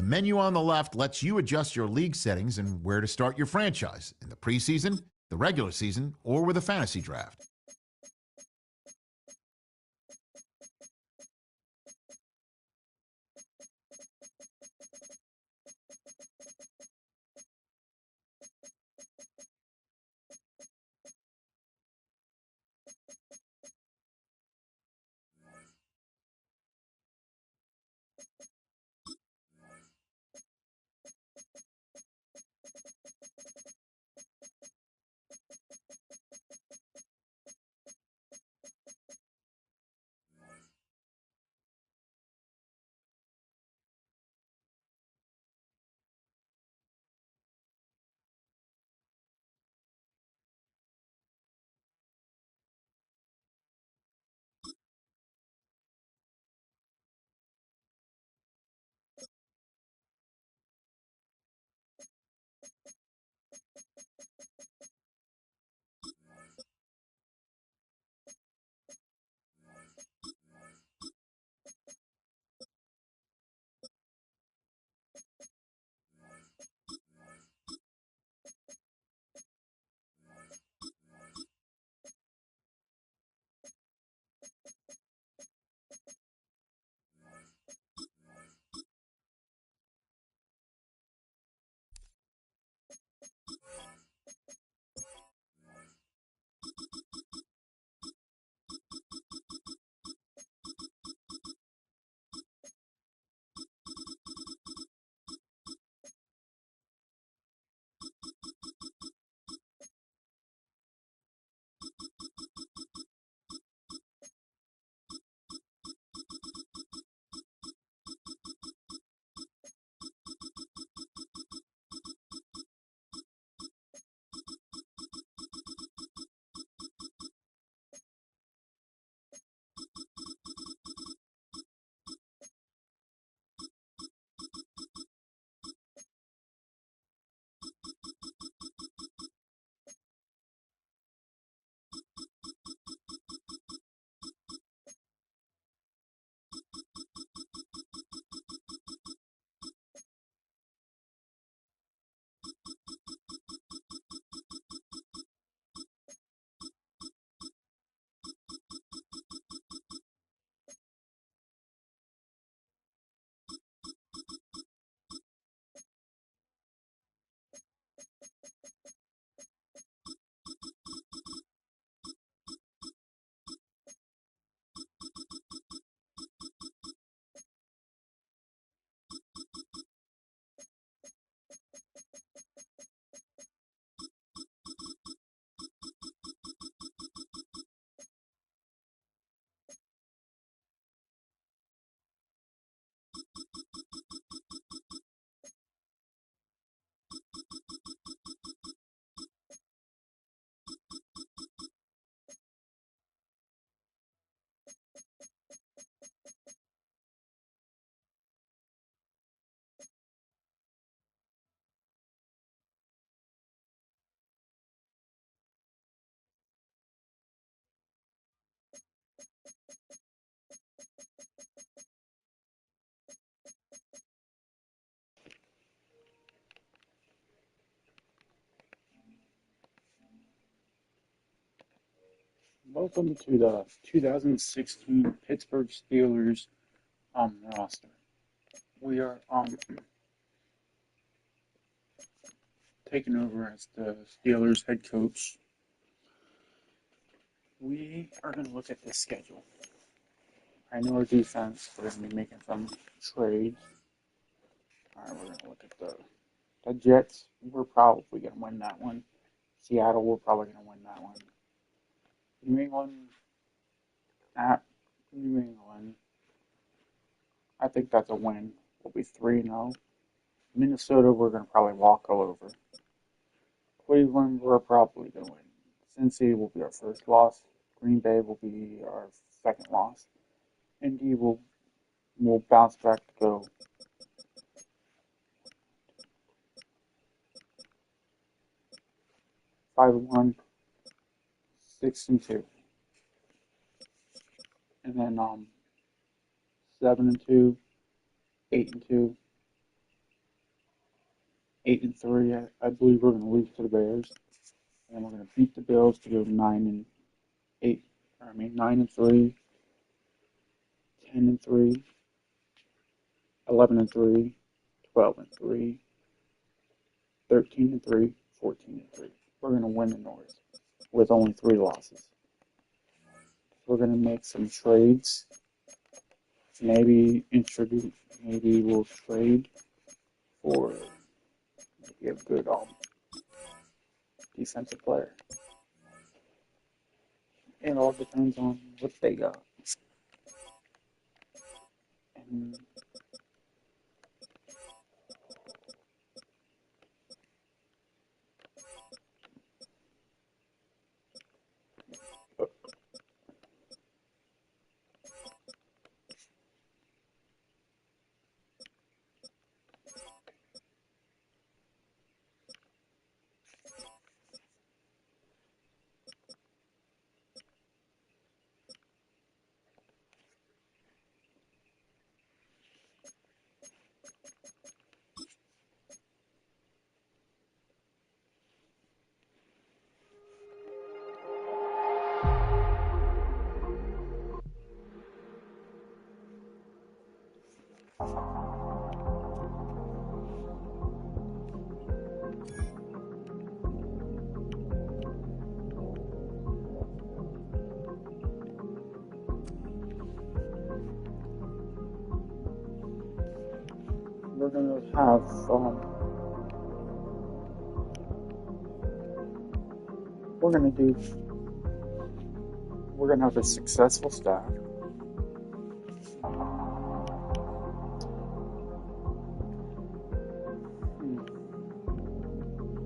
The menu on the left lets you adjust your league settings and where to start your franchise in the preseason, the regular season, or with a fantasy draft. Welcome to the 2016 Pittsburgh Steelers roster. We are taking over as the Steelers head coach. We are going to look at the schedule. I know our defense, we're going to be making some trades. All right, we're going to look at the Jets. We're probably going to win that one. Seattle, we're probably going to win that one. New England, at New England, I think that's a win. We'll be 3-0. Minnesota, we're going to probably walk all over. Cleveland, we're probably going to win. Cincy will be our first loss. Green Bay will be our second loss. Indy will bounce back to go 5-1, 6-2, and then 7-2, 8-2, 8-3. I believe we're going to lose to the Bears, and we're going to beat the Bills to go 9-8. I mean 9-3, 10-3, 11-3, 12-3, 13-3, 14-3. We're going to win the North with only 3 losses. We're going to make some trades. Maybe we'll trade for maybe a good defensive player. It all depends on what they got. And we're gonna have we're gonna have a successful staff.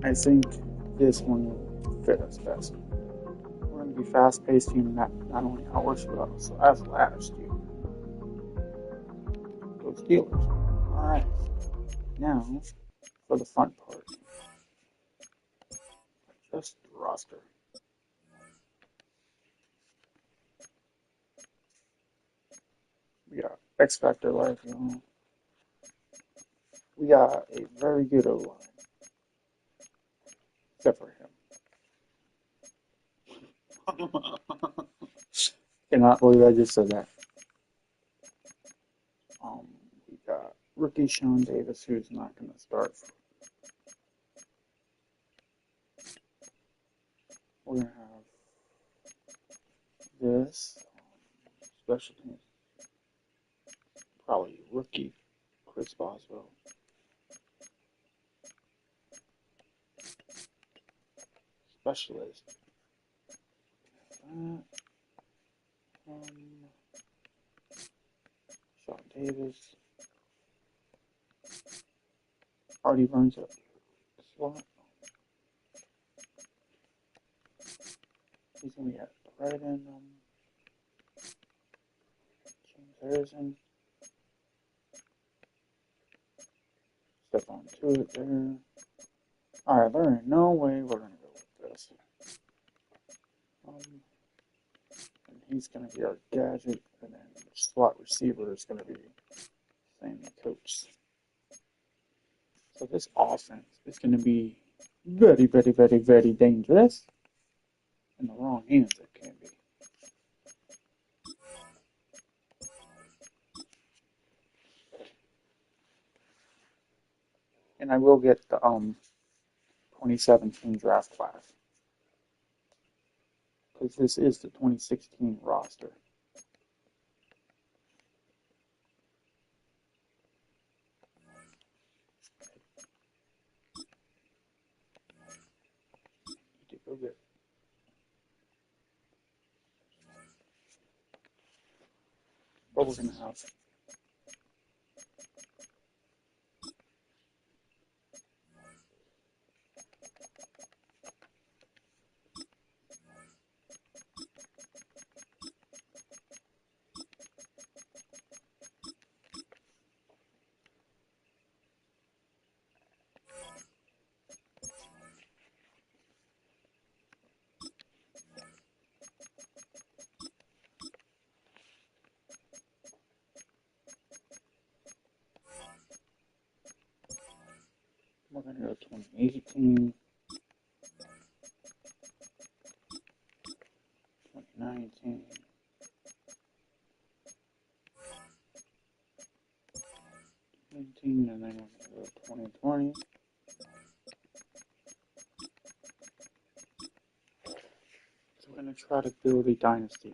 I think this one will fit us best. We're gonna be fast-paced team, not only ours but also as last year. Go Steelers. All right. Now for the fun part. Just the roster. We got X Factor Life, We got a very good O-line. Except for him. Cannot believe I just said that. We got rookie Sean Davis, who's not going to start. We're going to have this special teams. Probably rookie Chris Boswell. Specialist. Sean Davis. Artie Burns up slot. He's going to be at the right end. James Harrison. Step on to it there. Alright, there ain't no way we're going to go with this. And he's going to be our gadget, and then the slot receiver is going to be Sammy Coates. So this offense is going to be very, very, very, very dangerous. In the wrong hands, it can be. And I will get the 2017 draft class. Because this is the 2016 roster. Need to go get. What we're going to have. we're going to go 2018, 2019, 19, and then we're going to go 2020. So we're going to try to build a dynasty.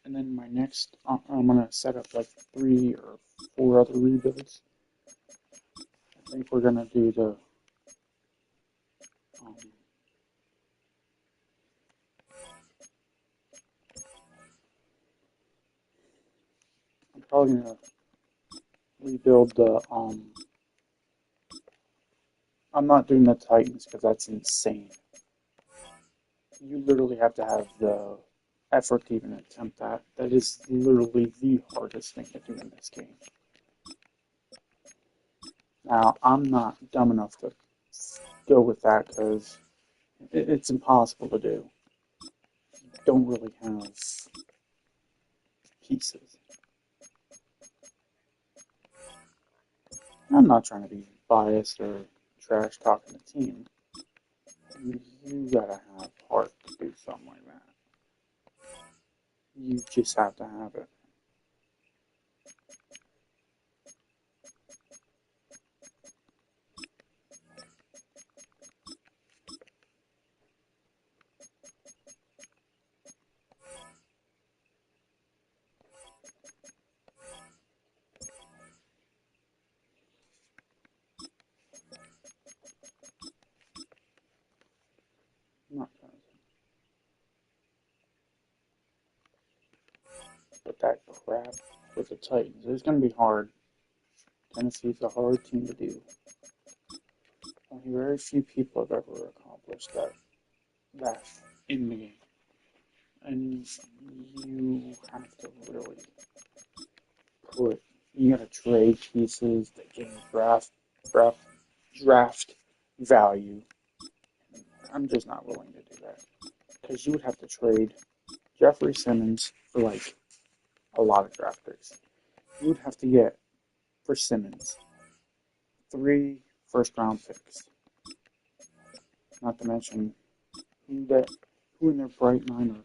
And then my next, I'm going to set up like 3 or 4 other rebuilds. I think we're going to do the I'm probably going to rebuild the, I'm not doing the Titans because that's insane. You literally have to have the effort to even attempt that. That is literally the hardest thing to do in this game. Now, I'm not dumb enough to go with that because it's impossible to do. You don't really have pieces. I'm not trying to be biased or trash talking the team. You gotta have heart to do something like that. You just have to have it. I'm not trying to. But that crap with the Titans, it's going to be hard. Tennessee's a hard team to do. Only very few people have ever accomplished that in the game. And you have to really you gotta trade pieces that gain draft value. I'm just not willing to do that. Because you would have to trade Jeffrey Simmons for like a lot of draft picks. You would have to get for Simmons 3 first-round picks. Not to mention who in their bright mind or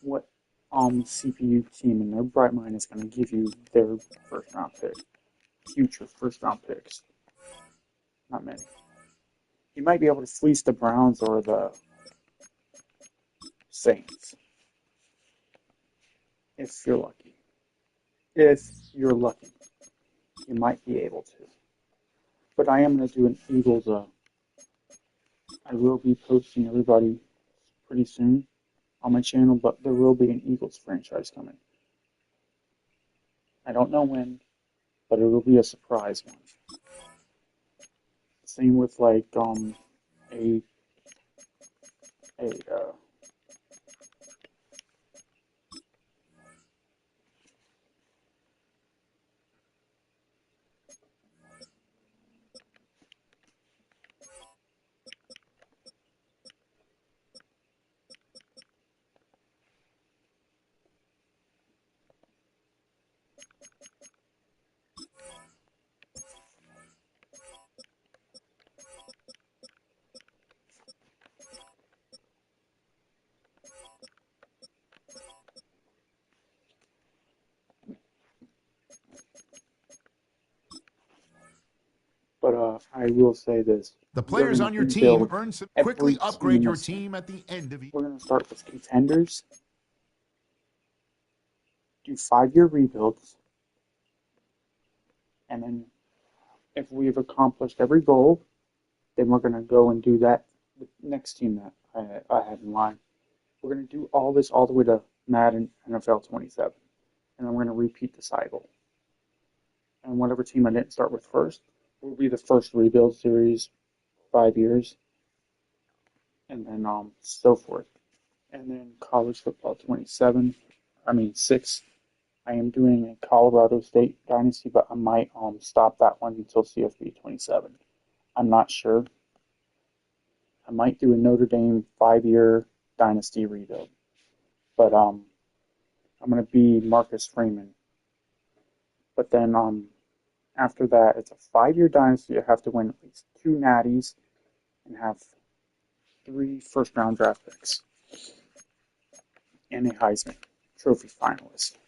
what CPU team in their bright mind is going to give you their first-round pick, future first-round picks. Not many. You might be able to fleece the Browns or the Saints if you're lucky. If you're lucky, you might be able to. But I am going to do an Eagles. I will be posting everybody pretty soon on my channel, but there will be an Eagles franchise coming. I don't know when, but it will be a surprise one. Same with like a But I will say this. The players on your team earn some. Quickly upgrade your team at the end of each. We're going to start with contenders. Do 5-year rebuilds. And then if we've accomplished every goal, then we're going to go and do that with the next team that I have in line. We're going to do all this all the way to Madden NFL 27. And then we're going to repeat the cycle. And whatever team I didn't start with first will be the first rebuild series, 5 years. And then so forth. And then college football 6. I am doing a Colorado State Dynasty, but I might stop that one until CFB 27. I'm not sure. I might do a Notre Dame 5-year Dynasty rebuild. But I'm going to be Marcus Freeman. But then after that, it's a 5-year dynasty. You have to win at least 2 natties and have 3 first-round draft picks and a Heisman Trophy finalist.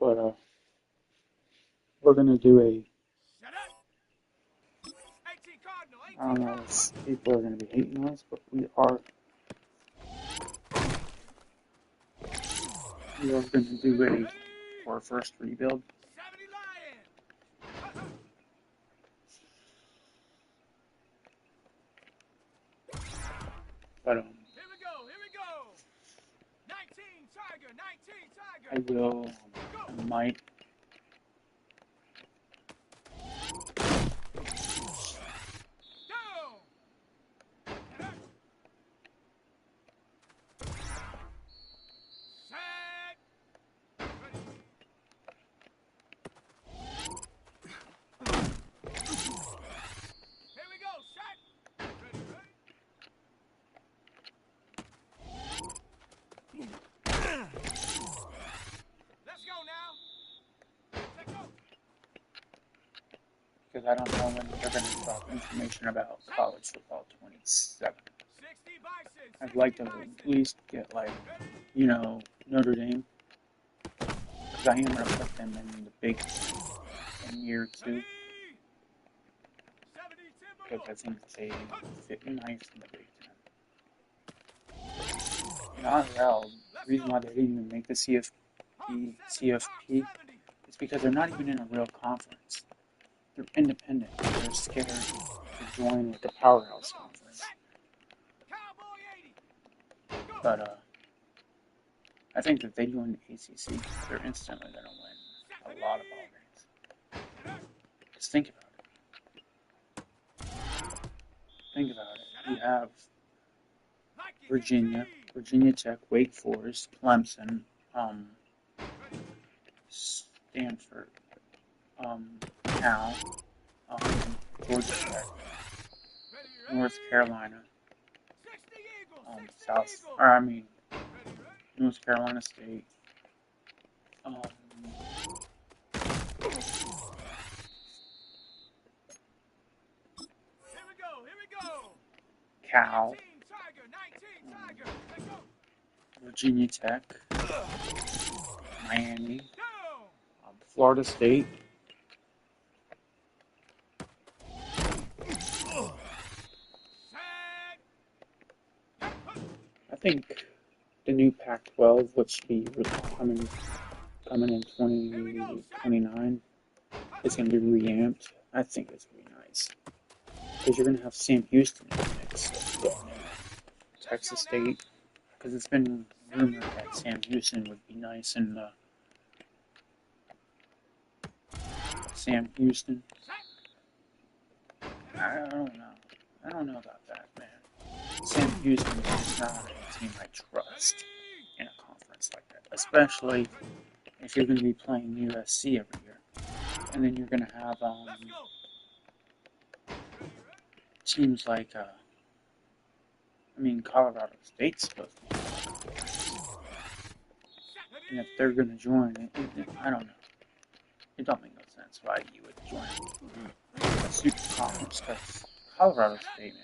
But we're gonna do a. I don't know if people are gonna be hating us, but we are gonna do a for our first rebuild. But Here we go. 19 Tiger. I might. Because I don't know when they're going to drop information about college football 27. I'd like to at least get, like, Notre Dame. Because I am going to put them in the Big Ten in year 2. Because I think they fit nice in the Big Ten. And IRL, the reason why they didn't even make the CFP is because they're not even in a real conference. They're independent. They're scared to join with the powerhouse conference. But I think that they join the ACC, they're instantly going to win a lot of ball games. Just think about it. Think about it. You have Virginia Tech, Wake Forest, Clemson, Stanford, Cal, Georgia Tech, North Carolina, North Carolina State, Cal, Virginia Tech, Miami, Florida State. I think the new Pac-12, which will be coming in 2029, is going to be reamped. I think it's going to be nice. Because you're going to have Sam Houston in the mix going in Texas State. Because it's been rumored that Sam Houston would be nice in Sam Houston. I don't know about that, man. Sam Houston is not a team I trust in a conference like that, especially if you're going to be playing USC every year, and then you're going to have teams like Colorado State's supposed to be, and if they're going to join I don't know. It don't make no sense why you would join a super conference, because Colorado State, man.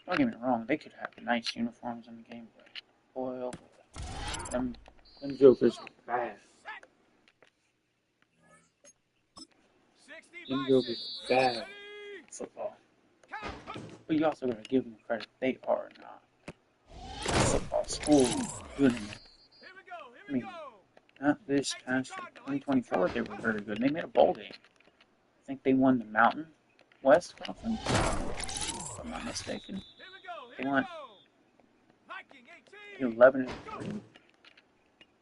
Don't get me wrong, they could have nice uniforms in the game, but boy, oh boy, them jokers are bad. Them jokers are bad football. But you also gotta give them credit, they are not a football school doing it. not this past year, 2024, they were very good. They made a bowl game. I think they won the Mountain West Conference, if I'm not mistaken. They went 11-3,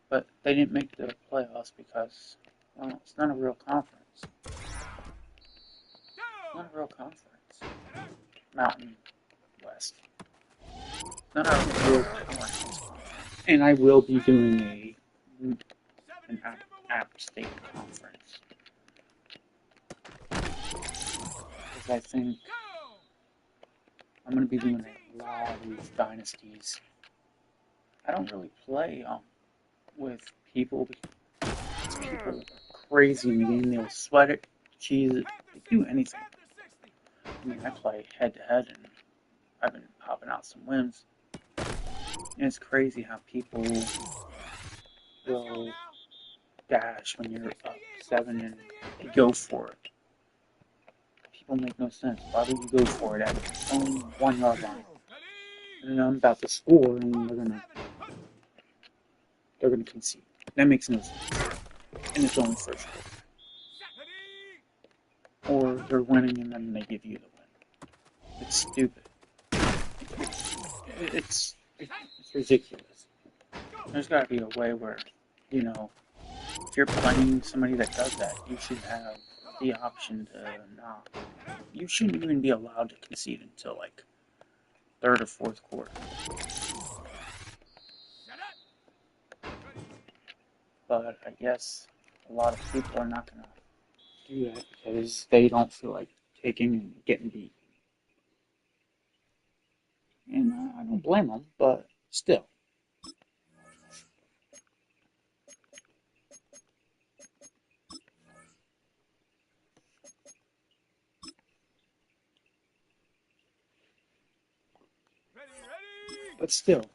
but they didn't make the playoffs because, well, it's not a real conference. Not a real conference. Mountain West. Not a real powerhouse conference. And I will be doing an App State conference. Because I think I'm going to be doing a lot of these dynasties. I don't really play with people. People are crazy in the game. They'll sweat it, cheese it, they do anything. I mean, I play head to head, and I've been popping out some wins. And it's crazy how people will dash when you're up 7 and they go for it. People make no sense. Why would you go for it at only 1 yard line? And then I'm about to score, and they're gonna concede. That makes no sense. And it's only first quarter. Or they're winning, and then they give you the win. It's stupid. It's ridiculous. There's got to be a way where, if you're playing somebody that does that, you should have the option to not. You shouldn't even be allowed to concede until like third or fourth quarter. But I guess a lot of people are not going to do that because they don't feel like taking and getting beat. And I don't blame them, but still. But still. 18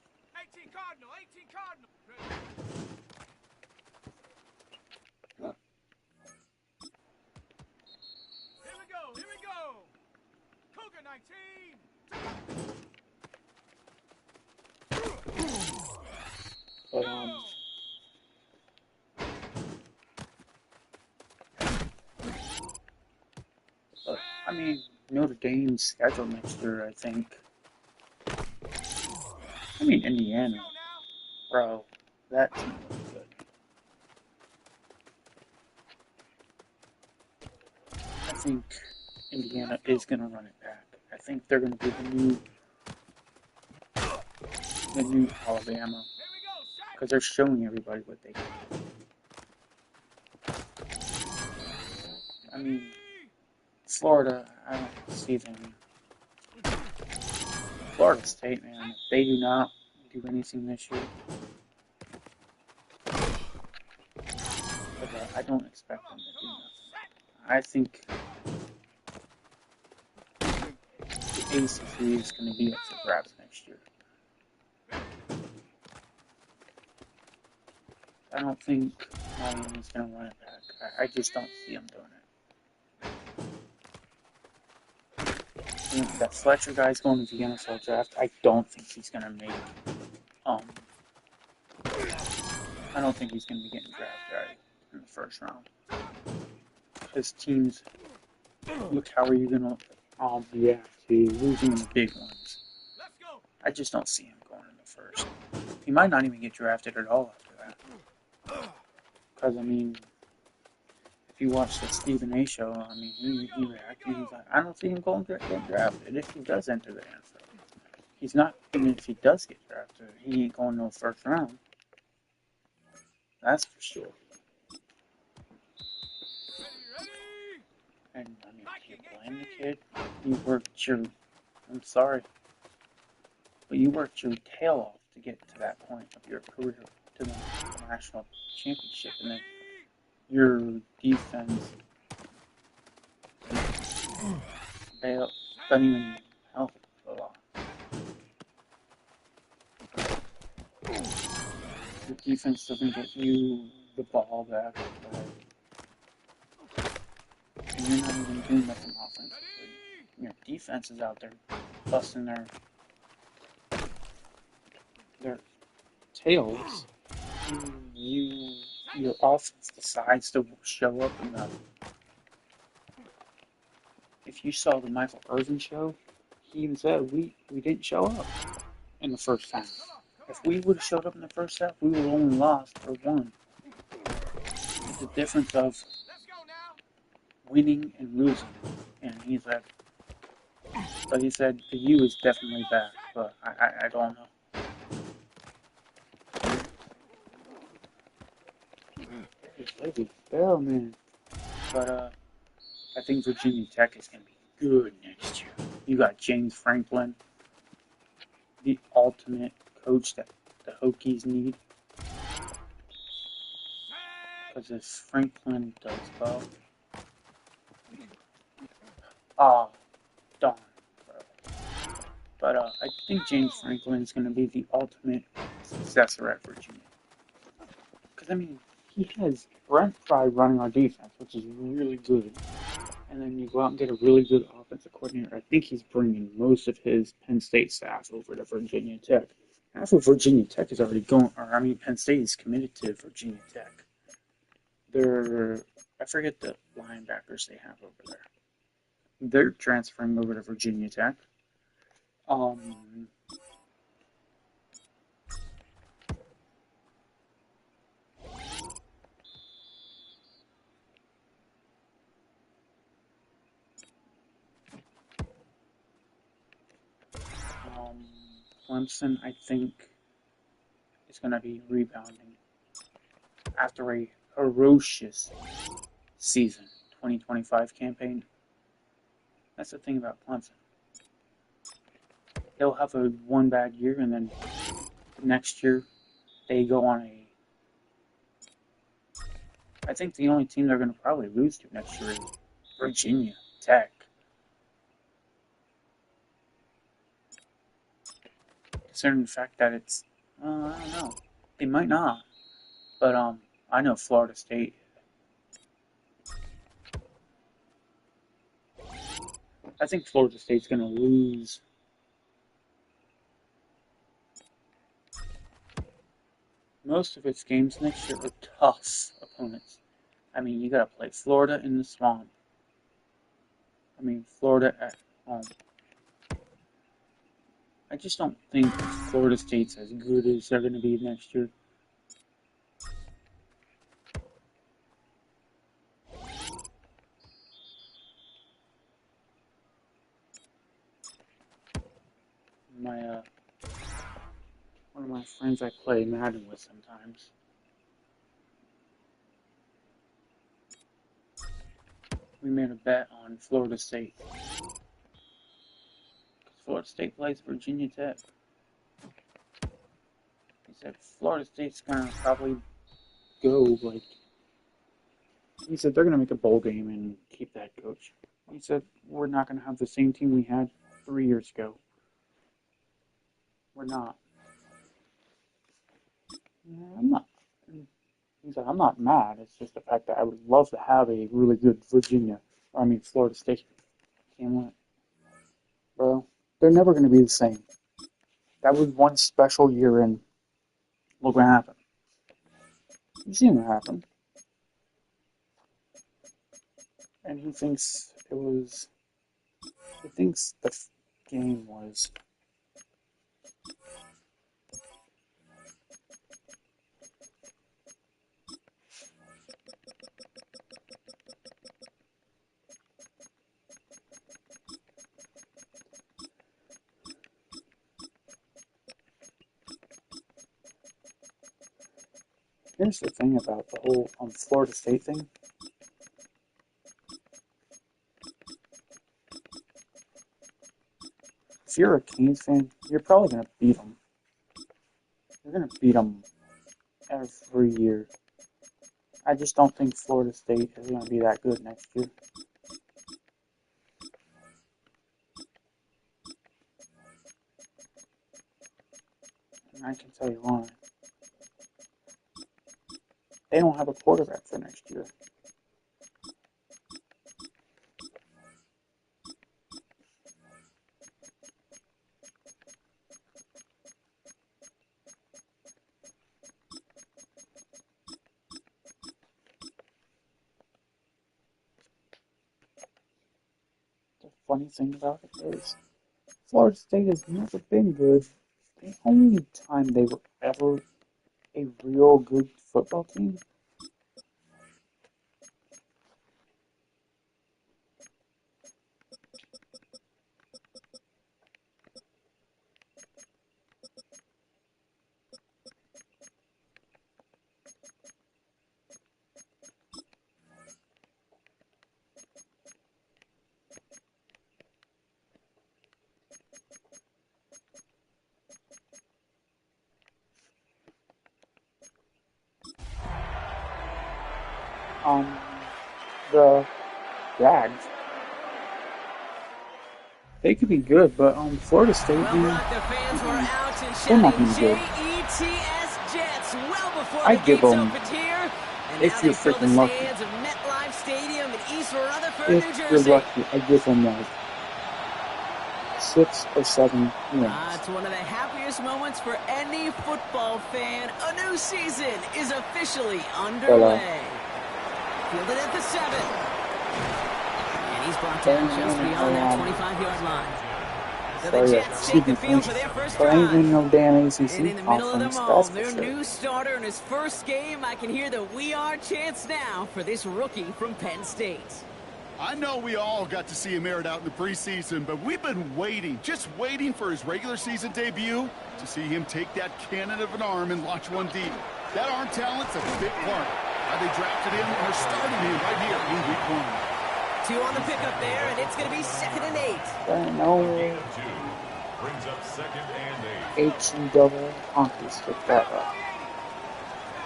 Cardinal, 18 Cardinal. Here we go. Cougar 19. But I mean, Notre Dame's schedule next year, I think. I mean, Indiana, bro, that team looks good. I think Indiana is going to run it back. I think they're going to be the new Alabama, because they're showing everybody what they can do. I mean, Florida, I don't see them. Florida State, man, if they do not do anything this year, but I don't expect them to do nothing. I think the ACC is going to be up for grabs next year. I don't think Miami's going to run it back. I just don't see them doing it. And that Fletcher guy's going to the NFL draft. I don't think he's going to make. I don't think he's going to be getting drafted in the first round. His teams. Look, how are you going to react to losing in the big ones? I just don't see him going in the first. He might not even get drafted at all after that. Because I mean, if you watch the Stephen A. show, I mean, he reacted. He's like, I don't see him getting drafted if he does enter the NFL. He's not, even if he does get drafted, he ain't going no first round. That's for sure. And I mean, you blame the kid. You worked your, I'm sorry, but you worked your tail off to get to that point of your career, to the national championship, and then your defense doesn't even help a lot. Your defense doesn't get you the ball back, and you're not even doing nothing offensively. Your defense is out there busting their tails. You your offense decides to show up in the. If you saw the Michael Irvin show, he even said we didn't show up in the first half. If we would have showed up in the first half, we would have only lost or won. It's the difference of Let's go now. winning and losing. And he said, but he said the U is definitely back, but I don't know. It's Lady Bellman. But I think Virginia Tech is going to be good next year. You got James Franklin, the ultimate coach that the Hokies need. Because if Franklin does well, darn, bro. But I think James Franklin is going to be the ultimate successor at Virginia. Because, I mean, he has Brent Pry running our defense, which is really good. And then you go out and get a really good offensive coordinator. I think he's bringing most of his Penn State staff over to Virginia Tech. Half of Virginia Tech is already going, Penn State is committed to Virginia Tech. I forget the linebackers they have over there. They're transferring over to Virginia Tech. Clemson, I think, is going to be rebounding after a ferocious season, 2025 campaign. That's the thing about Clemson. They'll have a one bad year, and then next year they go on a. I think the only team they're going to probably lose to next year is Virginia Tech. Considering the fact that it's, I don't know, they might not, but I know Florida State. I think Florida State's going to lose. Most of its games next year are tough opponents. I mean, you got to play Florida in the swamp. I mean, Florida at home. I just don't think Florida State's as good as they're going to be next year. One of my friends I play Madden with sometimes. We made a bet on Florida State. Florida State plays Virginia Tech. He said Florida State's gonna probably go like. He said they're gonna make a bowl game and keep that coach. He said we're not gonna have the same team we had 3 years ago. We're not. I'm not. He's like, I'm not mad. It's just the fact that I would love to have a really good Florida State team. Bro, they're never going to be the same. That was one special year, and look what happened. You seen what happened. And he thinks the game was. Here's the thing about the whole Florida State thing. If you're a Canes fan, you're probably going to beat them. You're going to beat them every year. I just don't think Florida State is going to be that good next year. And I can tell you why. They don't have a quarterback for next year. funny thing about it is Florida State has never been good. The only time they were ever a real good football team the Jags. They could be good, but Florida State, Well, Brock, the fans were out and they're not shouting gonna be good. J-E-T-S Jets well before I the give gates them- opened here. And if now you're they fill the freaking lucky. stands of MetLife Stadium in East Rutherford, New If you're Jersey. lucky, I give them like 6 or 7 wins. It's one of the happiest moments for any football fan. A new season is officially underway. Fielded at the 7. And he's brought down just beyond that 25-yard line. So the Jets take the field for their first But I ain't drive. in no damn And ACC in the middle of them conference, all, that's for their sure. new starter in his first game. I can hear the "We Are" chants now for this rookie from Penn State. I know we all got to see him aired out in the preseason, but we've been waiting, just waiting for his regular season debut to see him take that cannon of an arm and launch one deep. That arm talent's a big part. Why they drafted him and are starting him right here in week 1. 2 on the pickup there, and it's going to be 2nd and 8. No Brings up 2nd and 8. HE double hockey stick that up.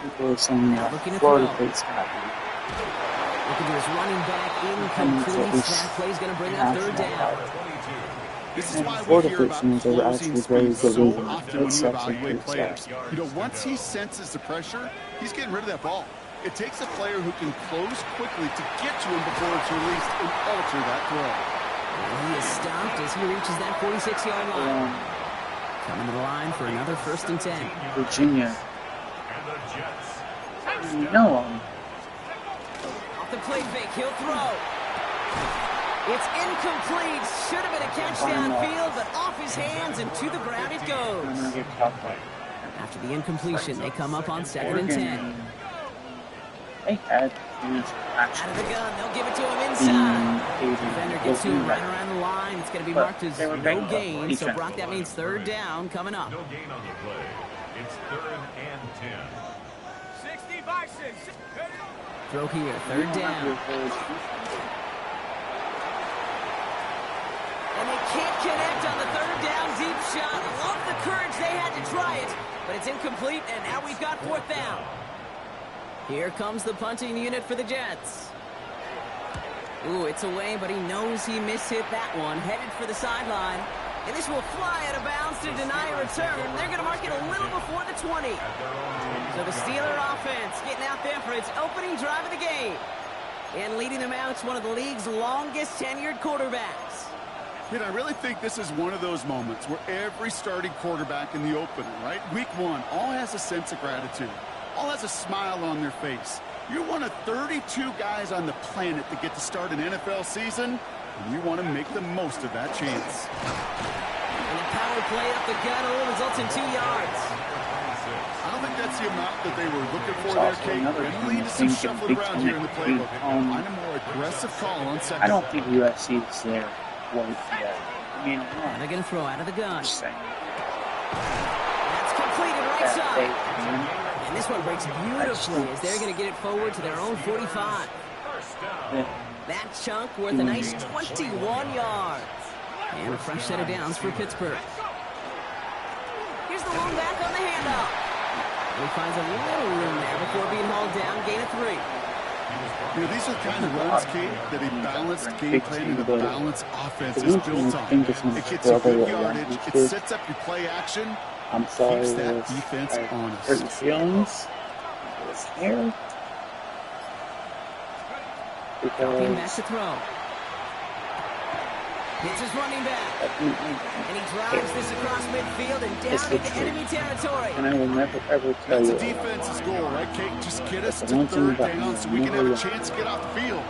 People are saying that Looking to Florida throw. State's happy. Looking to his running back At incomplete. least That play's going to bring up 3rd down. This is And why we Florida hear State about teams are closing actually very speed good so league. often when It's you actually evaluate pretty players. sad. You know, once he senses the pressure, he's getting rid of that ball. It takes a player who can close quickly to get to him before it's released and alter that throw. And he is stopped as he reaches that 46-yard line. Coming to the line for another 1st and 10. Virginia, And the Jets. you know Off the play fake, he'll throw. It's incomplete. Should have been a catch downfield, but off his hands and to the ground it I'm goes. gonna get tough. After the incompletion, they come up on 2nd and 10. They had huge Out of action. the gun, they'll give it to him inside. in Defender gets to him right around the line. It's going to be But marked as they were no banged up gain. So, defense. Brock, that means 3rd down coming up. No gain on the play. It's 3rd and 10. 60 Bison. Throw here, 3rd down. And they can't connect on the 3rd down deep shot. I love the courage they had to try it, but it's incomplete, and now we've got 4th down. Here comes the punting unit for the Jets. Ooh, it's away, but he knows he mishit that one. Headed for the sideline. And this will fly out of bounds to deny a return. They're going to mark it a little before the 20. So the Steeler offense getting out there for its opening drive of the game. And leading them out is one of the league's longest tenured quarterbacks. I really think this is one of those moments where every starting quarterback in the opener, right? Week 1, all has a sense of gratitude. All has a smile on their face. You're one of 32 guys on the planet that get to start an NFL season, and you want to make the most of that chance. And a power play up the gut only results in 2 yards. I don't think that's the amount that they were looking for It's there, also Kate. another And thing lead to to some think shuffling Big around Ten here in the playbook. Big Find a more aggressive call on second. I don't think USC is there quite yet. I mean, They're going to throw out of the gun. I'm just saying That's completed right that side. they And this one breaks beautifully as they're going to get it forward to their own 45. can. That chunk worth a nice 21 yards. And a fresh set of downs for Pittsburgh. Here's the lone back on the handoff. And he finds a little room there before being hauled down. Gain of 3. These are the kind of runs, Kate, that a balanced game plan and a balanced offense The is one thing built I on. think is It going gets to you struggle good with yardage. that It is sets up your play action. I'm sorry, Keeps that Lewis. defense I have honest. certain feelings with his hair Came back because to throw. It's his running back. And he drives this across midfield and It's down the into truth. enemy territory. and I will never ever tell That's you a defense's goal, right, Kate? Just get us That's to the one thing 3rd about down me. so we can have a Never chance to get off the field.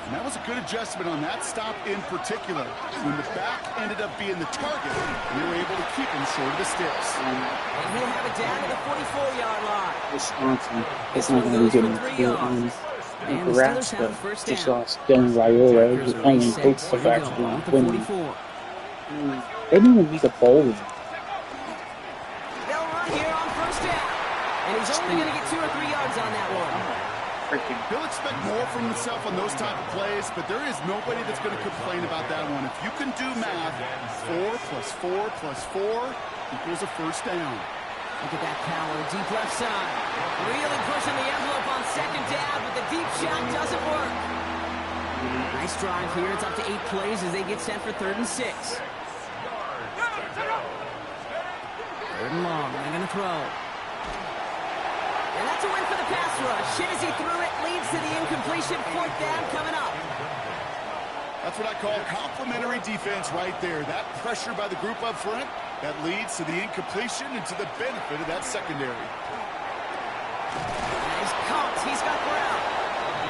And that was a good adjustment on that stop in particular. When the back ended up being the target, they were able to keep him short of the sticks. And he'll have it down to the 44-yard line. Wisconsin is This not one going to goes be for getting 3 clear on yards. And the Steelers Nebraska. have first Just down. lost Dylan Raiola. Packers The are only reset. hope Here of we go, actually at the winning. 44. They didn't even make a bowl game. They'll run here on first down. And he's only going to get 2 or 3 yards on that one. Freaking He'll expect more from himself on those type of plays, but there is nobody that's going to complain about that one. If you can do math, 4 plus 4 plus 4 equals a first down. Look at that power, deep left side. Really pushing the envelope on second down, but the deep shot doesn't work. Nice drive here. It's up to 8 plays as they get set for 3rd and 6. 3rd and long. They're going to throw. And that's a win for the pass rush. Shit as he threw it, leads to the incompletion. 4th down coming up. That's what I call complimentary defense right there. That pressure by the group up front, that leads to the incompletion and to the benefit of that secondary. Nice caught. He's got ground.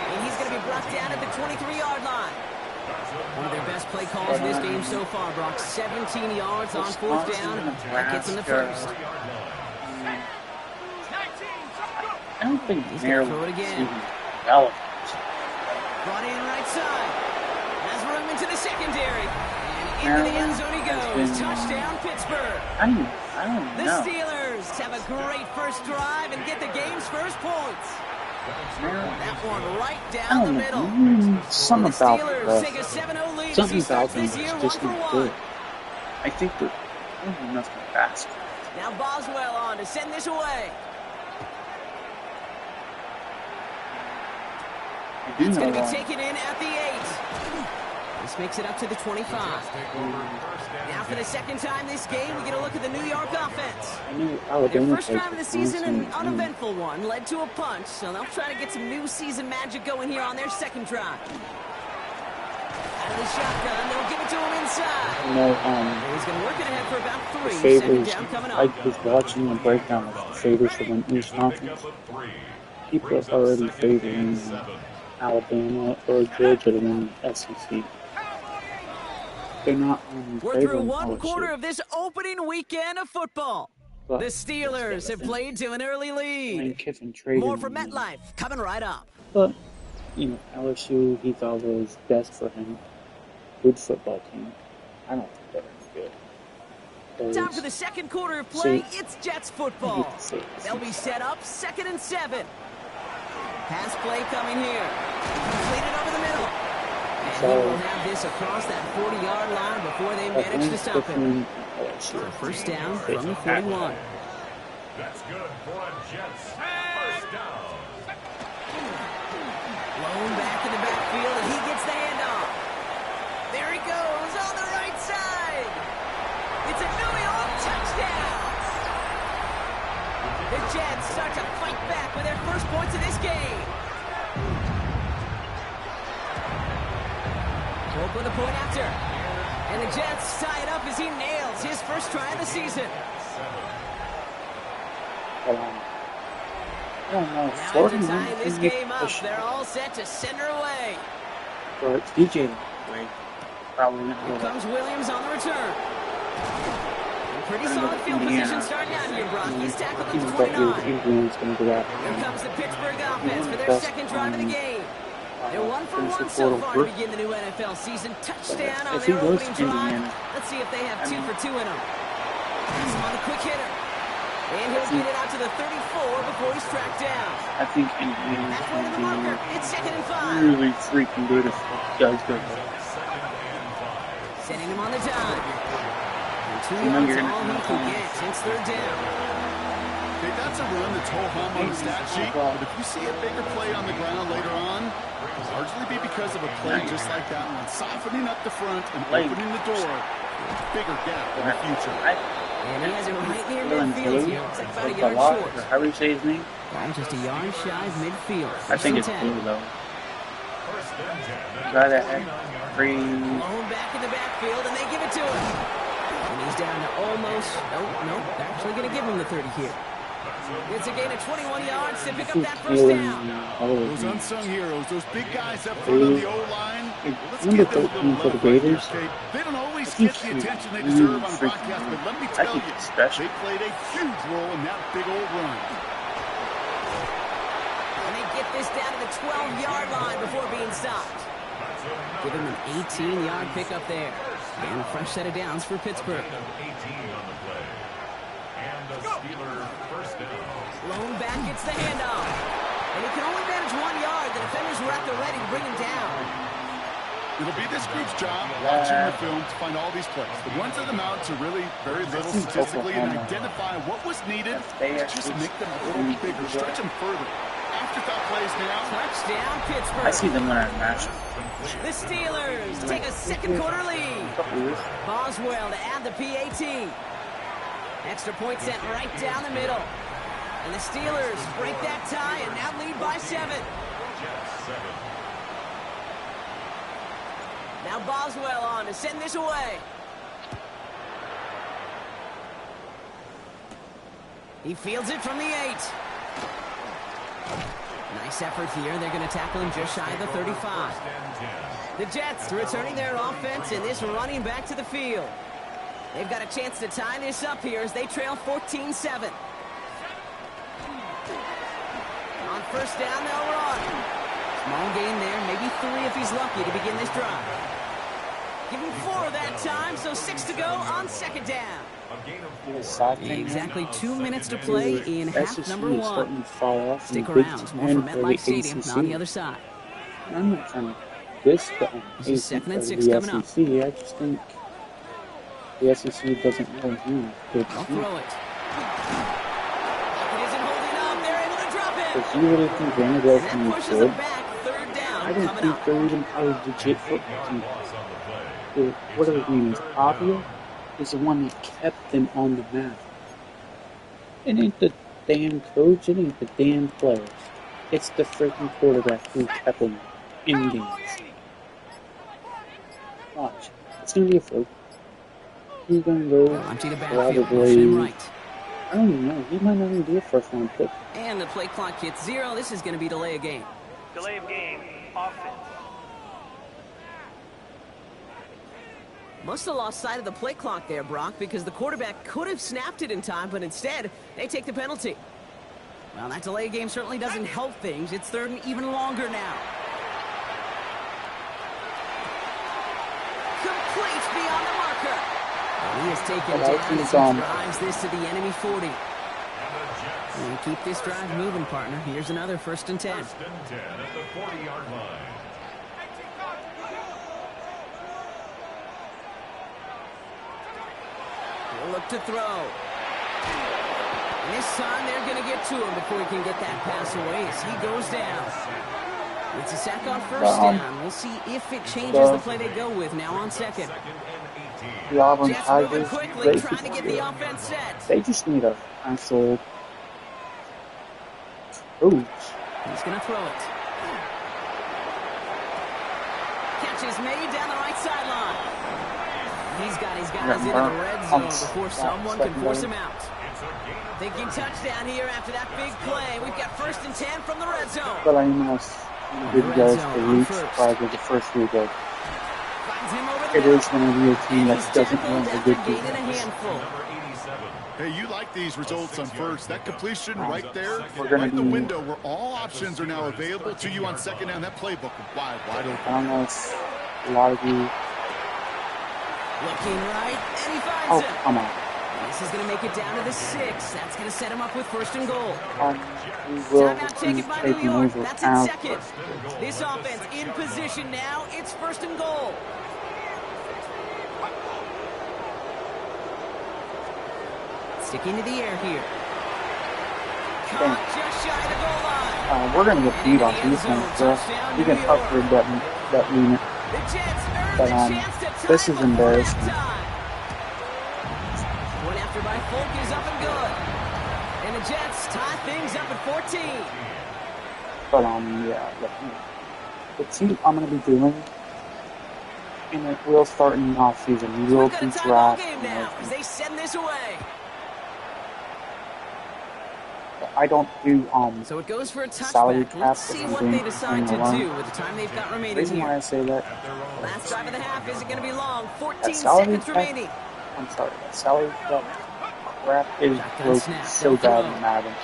And he's going to be brought down at the 23-yard line. One of their best play calls in this game so far, Brock. 17 yards on 4th down. That gets him the first. I don't think He's gonna throw it Maryland is again. even relevant. Brought in right side. Has room into the secondary. And into the end zone he goes. Touchdown, Pittsburgh. I don't The know. Steelers have a great first drive and get the game's first points. Maryland, That one right I down the don't middle. know. The Something about Steelers take a 7-0 lead as he something about starts them this year is 1 just for not 1. good. I think they're nothing fast. Now Boswell on to send this away. I do It's know going to be that. taken in at the 8. This makes it up to the 25. Now for the second time this game, we get a look at the New York offense. I knew Their Alabama first played drive of the season, an Wisconsin, uneventful one, led to a punch, so they'll try to get some new season magic going here on their second drive. Out of the shotgun, they'll give it to him inside. You know, And he's going to work it ahead for about 3. Second favors. down coming I up. was watching the breakdown of the favors for the Wisconsin. People are already favoring Alabama or Georgia to win the SEC. They're not We're through favoring one LSU. quarter of this opening weekend of football. But The Steelers have played to an early Lane lead. Kiffin traded More from him. MetLife coming right up. But, you know, LSU, he thought was best for him. Good football team. I don't think they're any good. Time for the second quarter of play. See, It's Jets I football. hate to say this. They'll be set up 2nd and 7. Pass play coming here. Completed over the middle. And he will have this across that 40-yard line before they manage to stop him. LSU. First down from the 41. That's good for a Jets first down. Blown back in the backfield, and he gets the handoff. There he goes on the right side. It's a New York touchdown. The Jets start to fight back with their first points of this game. Hope with a point after. And the Jets tie it up as he nails his first try of the season. But, I don't know. Now Florida after might tying this be game up, pushed. they're all set to send her away. But DJ Wade probably not Here going comes Williams on the return. And pretty Gonna solid go field Indiana. position starting out here, Brock. He's tackled at He's the got 29. Indiana's going to go Here after comes the Pittsburgh offense for their Best second drive of the game. They're 1 for 1 so far to begin the new NFL season. Touchdown on If he their goes opening to drive. Indiana, Let's see if they have I 2 mean- for 2 in them. Pass him on the quick hitter. And he'll get it out to the 34 before he's tracked down. I think Indiana's Halfway to going the marker. to It's 2nd and be 5. really freaking good if it does go there. Sending him on the dime. And 2 You know yards you're all gonna he have can time. get since 3rd down. Okay, that's a run that's ho-hum on the stat sheet, but if you see a bigger play on the ground later on, it'll largely be because of a play just like that one, softening up the front and opening the door for a bigger gap in the future. And he has it right near Dylan midfield Blue, here. It's like about a or yard Balak, short. or however you say his name. Right, just a yard shy of midfield. I think it's First and Blue 10. though. Guy that had three. Blown back in the backfield, and they give it to him. And he's down to almost, nope, actually going to give him the 30 here. It's a gain of 21 yards to pick up that first down. Those unsung heroes, those big guys up front on the O-line. Let's Number give them a 13 little for the love right here, Gators. Kate. They don't always I think get the she's attention they deserve on freaking broadcast, but let me I tell think you, it's special. they played a huge role in that big old run. And they get this down to the 12-yard line before being stopped. Give him an 18-yard pickup there. And a fresh set of downs for Pittsburgh. 18 on the play. And the Steeler first down. Lone back gets the handoff. And he can only manage 1 yard. The defenders were at the ready to bring him down. It'll be this group's job watching the film to find all these plays. The ones that amount to really very little statistically and identify what was needed to just make them a little bigger, stretch them further. Afterthought plays now. Touchdown, Pittsburgh. I see them when I match. The Steelers take a second quarter lead. Boswell to add the PAT. Extra point sent right down the middle. And the Steelers break that tie and now lead by 7. Now Boswell on to send this away. He fields it from the 8. Nice effort here. They're going to tackle him just shy of the 35. The Jets returning their offense and this running back to the field. They've got a chance to tie this up here as they trail 14-7. On first down, they'll run. Small gain there, maybe 3 if he's lucky to begin this drive. Give him 4 that time, so 6 to go on second down. Exactly 2 minutes to play in half number 1. Stick Stick around, more from MetLife Stadium on the other side. I'm not trying to diss the This is 2nd and 6 the coming up. SEC. I just think the SEC doesn't really do good I'll stuff. throw it. It isn't holding up. They're able to drop it. Because you really think Vanderbilt And can that be pushes good? them back. 3rd down I don't coming think up. they're even a legit football team. Whatever his name is, Avia, is the one that kept them on the map. It ain't the damn coach, it ain't the damn players. It's the freaking quarterback who kept them in games. Watch. It's going to be a fluke. He's going to go Empty the backfield, motion him probably, right. I don't even know, he might not even be a first round pick. And the play clock hits 0. This is going to be delay of game. Delay of game. Offense. Must have lost sight of the play clock there, Brock, because the quarterback could have snapped it in time, but instead, they take the penalty. Well, that delay game certainly doesn't help things. It's 3rd and even longer now. Complete beyond the marker. And he has taken down as he drives this to the enemy 40. And keep this drive moving, partner. Here's another 1st and 10. 1st and 10 at the 40-yard line. He'll look to throw. And this time they're going to get to him before he can get that pass away as he goes down. It's a sack on 1st down. We'll see if it changes the play they go with now on 2nd. The Auburn Jets moving Tigers, quickly, trying to get the offense set. they just need a actual coach. He's going to throw it. Catch is made down the right sideline. He's got his guys into the red zone before someone can force him out. Thinking touchdown here after that big play. We've got 1st and 10 from the red zone. But I must give you guys the reach probably the first week of Finds him over the it is going to be a team and that he's doesn't tackled have a after good gaining a defense. handful. Hey, you like these results on first. That completion right there, We're gonna right in the be- window where all options are now available to you on 2nd down. That playbook is wide open. I don't know if a lot of you. Looking right, and he finds Oh, him. come on. This is going to make it down to the 6. That's going to set him up with 1st and goal. We will Timeout be taken by New taking York. over That's in after. 2nd. This offense in position now. It's 1st and goal. Sticking to the air here. Caught just shy of the goal line. We're going to get beat on defense, so we can upgrade that unit. The Jets earn But, the chance to tie this is before embarrassing. halftime. One after by Folk is up and good. And the Jets tie things up at 14. But yeah, the team I'm going to be doing, and it will start in the offseason. We will We've got a be tie ball drafting. game now as they send this away. I don't do So it goes for a salary touchback. cap Let's if see I'm what doing they decide to alone. do with the time they've got The remaining reason why I here. say that, Last drive of the half isn't going to be long. 14 that salary seconds cap, remaining. I'm sorry, that salary cap crap is Shotgun broken snap, so they'll bad throw. in Madden.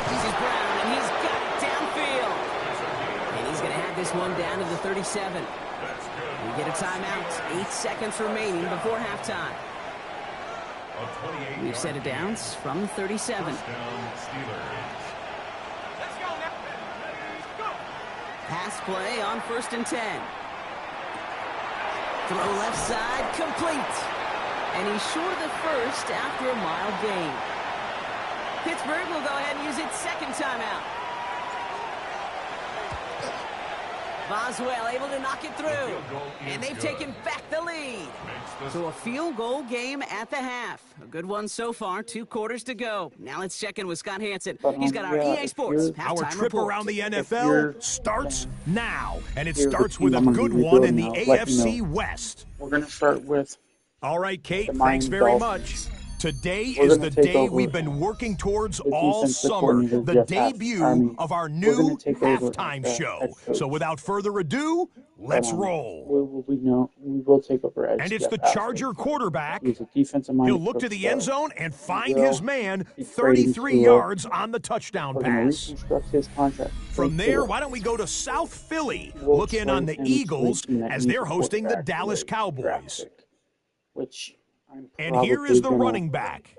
This is Brown, and he's got it downfield. And he's going to have this one down to the 37. We get a timeout. 8 seconds remaining before halftime. We've set it down from 37. First down, Steelers. Pass play on 1st and 10. Throw left side, complete. And he's short of the first after a mild gain. Pittsburgh will go ahead and use its second timeout. Boswell able to knock it through. And they've taken back the lead. So a field goal game at the half. A good one so far. 2 quarters to go. Now let's check in with Scott Hansen. He's got our EA Sports halftime Our trip report. around the NFL starts now, and it Here's the starts team with a I'm gonna good be one in building the now, let you AFC know. West. We're going to start with All right, Kate, the thanks Miami very Dolphins. much. Today We're is gonna the take day over we've been working towards the all defensive summer, coordinator, the Jeff debut of our We're gonna new take over as halftime the show. head coach. So without further ado, let's roll. We will take over as And it's Jeff the Ashley. Charger quarterback. He's a defensive-minded He'll look to coach, the end so zone and find will his man be trading 33 Tua. yards on the touchdown we're going to pass. reconstruct his contract. From Trade there, Tua. why don't we go to South Philly, We'll look in on the trade him to a Eagles team that as needs they're a hosting the quarterback Dallas with a draft Cowboys. pick, which I'm And here is the probably running gonna back.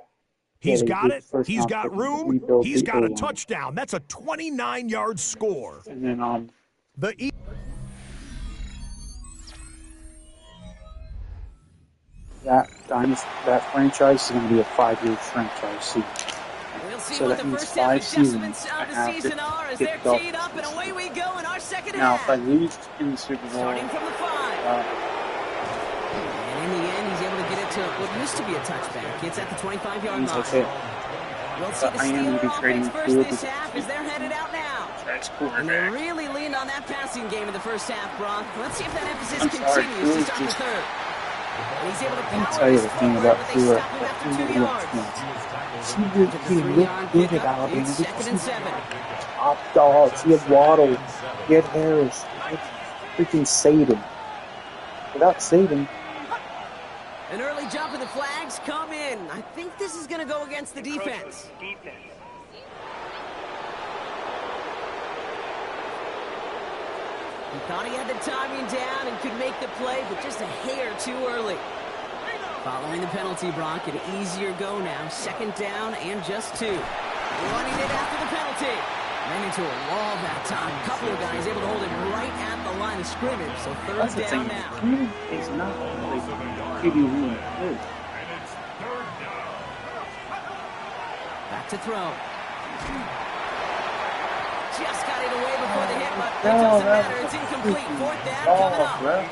He's get a got good it. first He's round got pick and room. rebuild He's the got a O-line. touchdown. That's a 29-yard score. And then The that franchise is going to be a 5-year franchise season. We'll see So what that the means first half 5 adjustments seasons of I the have to season are as get they're the Dolphins. teed up, and away we go in our second Now, half. if I lose in the Super Bowl, Starting from the 5. And in the end, he's able to get it to what used to be a touchback. It's at the 25-yard means line. that's it. We'll see the I am gonna be Steeler trading offense Tua first this to- half as they're headed out now. That's And they quarterback. really leaned on that passing game in the first half, Brock. Let's see if that emphasis I'm sorry, continues to Tua's start the just- third. And he's able to Let me power tell you this the thing forward, about but they Tua. stop him after 2 He yards. looked The 3-yard good at pickup. Alabama. It's 2nd and 7. Top dogs. He had Waddle. He had Harris. He had freaking Saban. Without Saban, An early jump and the flags come in. I think this is going to go against the defense. He thought he had the timing down and could make the play, but just a hair too early. Following the penalty, Brock, an easier go now. 2nd down and just 2. Running it after the penalty. Ran into a wall that time. A couple of guys able to hold it right at the line of scrimmage. So 3rd that's the down thing. now. He is not like QB really good. Back to throw. Just got it away before the hit, but it doesn't matter. It's incomplete. 4th down coming up. Bro.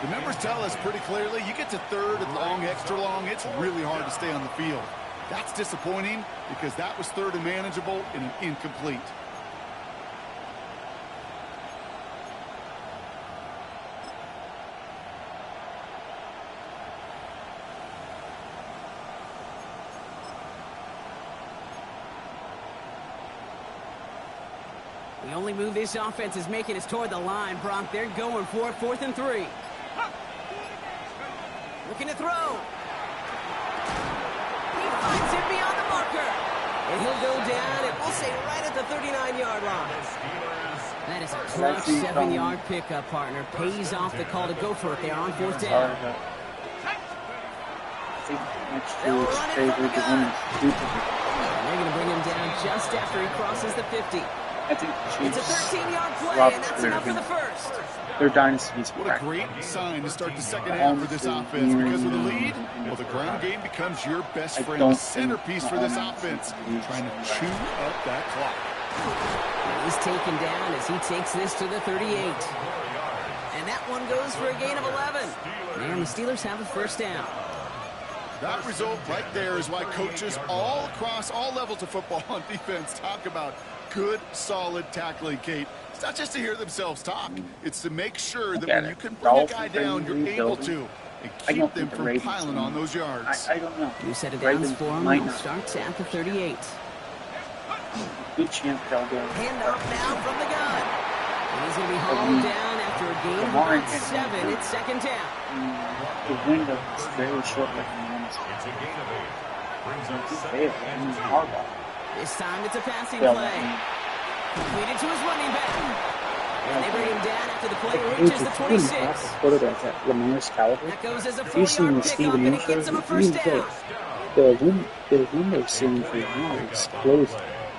The numbers tell us pretty clearly, you get to 3rd and long, extra long, it's really hard to stay on the field. That's disappointing because that was 3rd and manageable and an incomplete. The only move this offense is making is toward the line, Brock. They're going for it. 4th and 3. Looking to throw. He finds it beyond the marker. And he'll go down, and we'll say right at the 39-yard line. That is a clutch 7-yard pickup, partner. Pays off the call to go for it there on 4th down. I think next year is favored to win stupidly. And they're going to bring him down just after he crosses the 50. I think the It's a Chiefs 13-yard play, robbed and that's their enough for the game. first. Their dynasty's What a great sign to start the second half for this offense. Because of the lead, well, the ground game becomes your best friend, the centerpiece for this offense, trying to chew up that clock. He's taken down as he takes this to the 38. And that one goes for a gain of 11. And the Steelers have a 1st down. That result right there is why coaches all across all levels of football on defense talk about good, solid tackling, Kate. It's not just to hear themselves talk. It's to make sure that when you can bring a guy down, you're able to. and I keep don't them think the from Ravens piling will. on those yards. I don't know. You set it Ravens downs for him. might It not. starts at the 38. Good chance they'll go. Hand off now from the gun. And he's going to be hauled down after a gain of Lamar about and- 7. It's second down. The window is very short. Like It's a gain of 8. Brings up he second failed. and 2. Harbaugh. This time it's a passing Failed. play. Completed to his running back. And they bring him down after the play It's reaches the really hard 26. to put it at Lamar's caliber. That goes as a You've seen 4-yard the pickup, Steven and A it gets him a show. first He's down. like, the window ceiling for now is closed.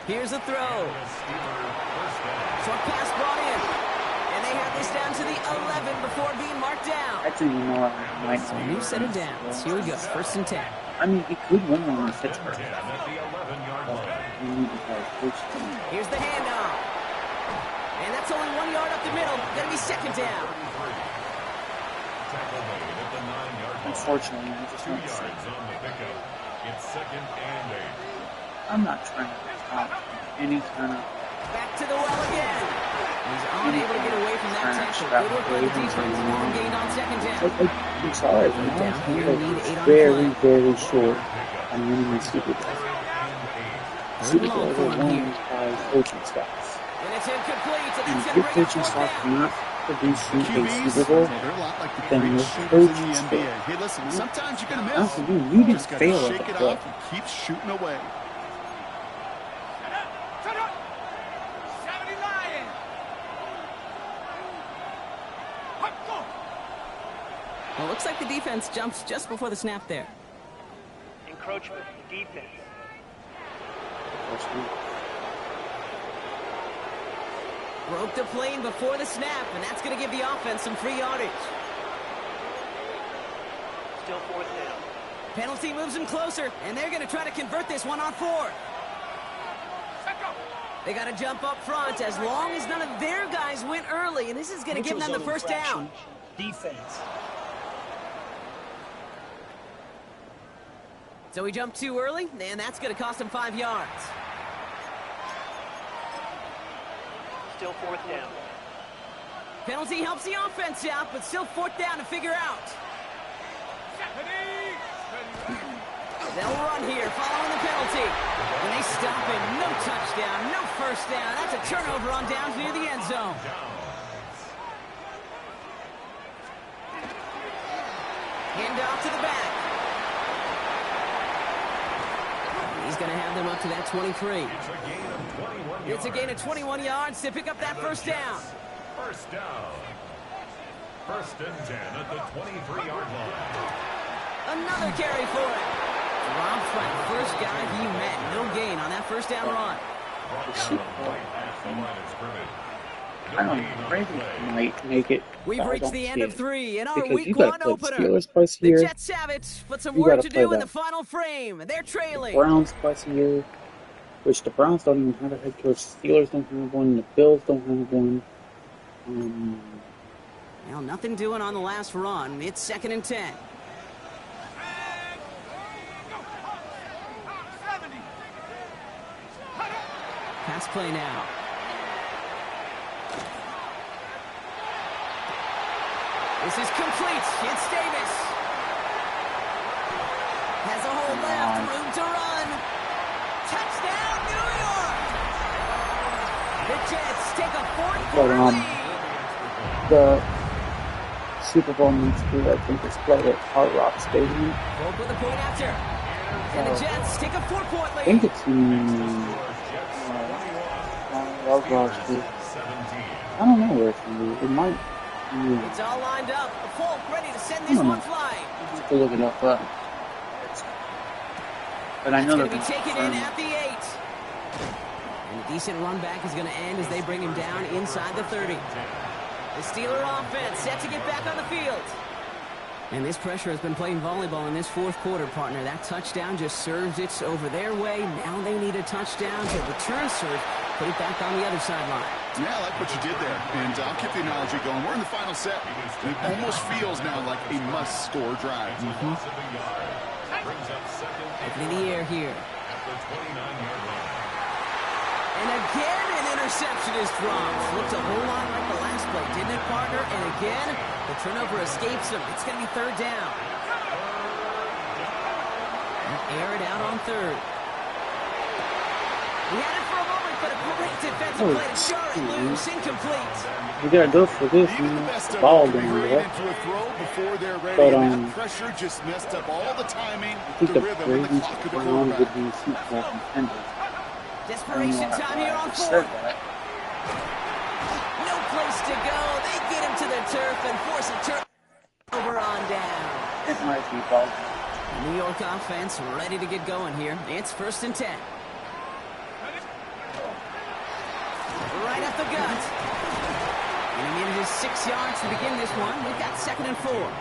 Here's the throw. Steeler first down. Short pass brought in. And they have this down to the 11 before being marked down. I think you know what might So a new set of downs. Here we go. First and 10. I mean, he could win one in Pittsburgh. 10 at the 11-yard line. We need to have coach team. Here's the handoff. And that's only 1 yard up the middle. Gonna be second down. Tackle made at the 9-yard line. Unfortunately, I just 2 want to say, yards on the pickup. It's second and 8. I'm not trying to top any kind of. Back to the well again. He's unable to get away from that tackle. Good work by the defense. Nothing gained on second down. I'm sorry, but Down now here, it's need 8 on very, play. very short on winning the Super Bowl. Super Bowl long for are him won here. by coaching staffs. And it's incomplete. So And that's if going your to bring up coaching fourth staff down. cannot produce you a QBs, Super Bowl, they're a lot like the then greatest your shooters in coach the is NBA. failed. Hey, listen, sometimes you're going to Not miss. for you. You didn't Just gotta fail at shake the it play. off and keep shooting away. Well, it looks like the defense jumps just before the snap there. Encroachment, defense. Broke the plane before the snap, and that's going to give the offense some free yardage. Still fourth down. Penalty moves them closer, and they're going to try to convert this one on fourth. They got to jump up front as long as none of their guys went early, and this is going to give them the first down. Defense. So he jumped too early, and that's going to cost him 5 yards. Still fourth down. Penalty helps the offense out, but still fourth down to figure out. They'll run here following the penalty. And they stop him. No touchdown, no first down. That's a turnover on downs near the end zone. Hand off to the back. He's going to have them up to that 23. It's a gain of 21 yards to pick up that first down. First down. First and 10 at the 23-yard line. Another carry for it. Rob Frank, first guy he met. No gain on that first down run. I don't know. Ravens might make it. We've but I reached don't the see end of it. 3 in our Because week you gotta 1 play opener. Steelers twice a The year. Jets have it, but some You work gotta to play do in the the final frame. They're trailing. Browns twice a year, which the Browns don't even have a head coach. The Steelers don't have one. The Bills don't have one. Well, nothing doing on the last run. It's second and 10. Pass play now. This is complete. It's Davis. Has a hole left. Room to run. Touchdown, New York! The Jets take a fourth-quarter But, lead. The Super Bowl next year, I think, is played at Hard Rock Stadium. Broke with a point after. And the Jets take a 4-point I think lead. it's in Love Rock. I don't know where it's going to be. It might be. It's all lined up. Folk ready to send this one flying. I have to look it up. But I know It's they're going to be taken in at the 8. And a decent run back is going to end as they bring him down inside the 30. The Steeler offense set to get back on the field. And this pressure has been playing volleyball in this fourth quarter, partner. That touchdown just serves it over their way. Now they need a touchdown to return serve, put it back on the other sideline. Yeah, I like what you did there. And I'll keep the analogy going. We're in the final set. It almost feels now like a must-score drive. Opening the air here. And again, an interception is dropped. Looked a whole lot like the last play, didn't it, partner? And again, the turnover escapes him. It's going to be third down. Air it out on third. He had it for a moment, but a great defensive play to jar it loose, incomplete. We gotta go for this, Even the man. best of Ball them game, can be bro. into a throw before they're ready. But, And that pressure just messed up all the timing, I think the the rhythm, and the Ravens clock of the went on with quarterback. the Super Bowl contenders. I don't Desperation know time here on I said fourth. that. No place to go. They get him to the turf and force a turnover on down. It might be ball game. The New York offense ready to get going here. It's 1st and 10. Right up the gut. And he needed his 6 yards to begin this one. We've got 2nd and 4.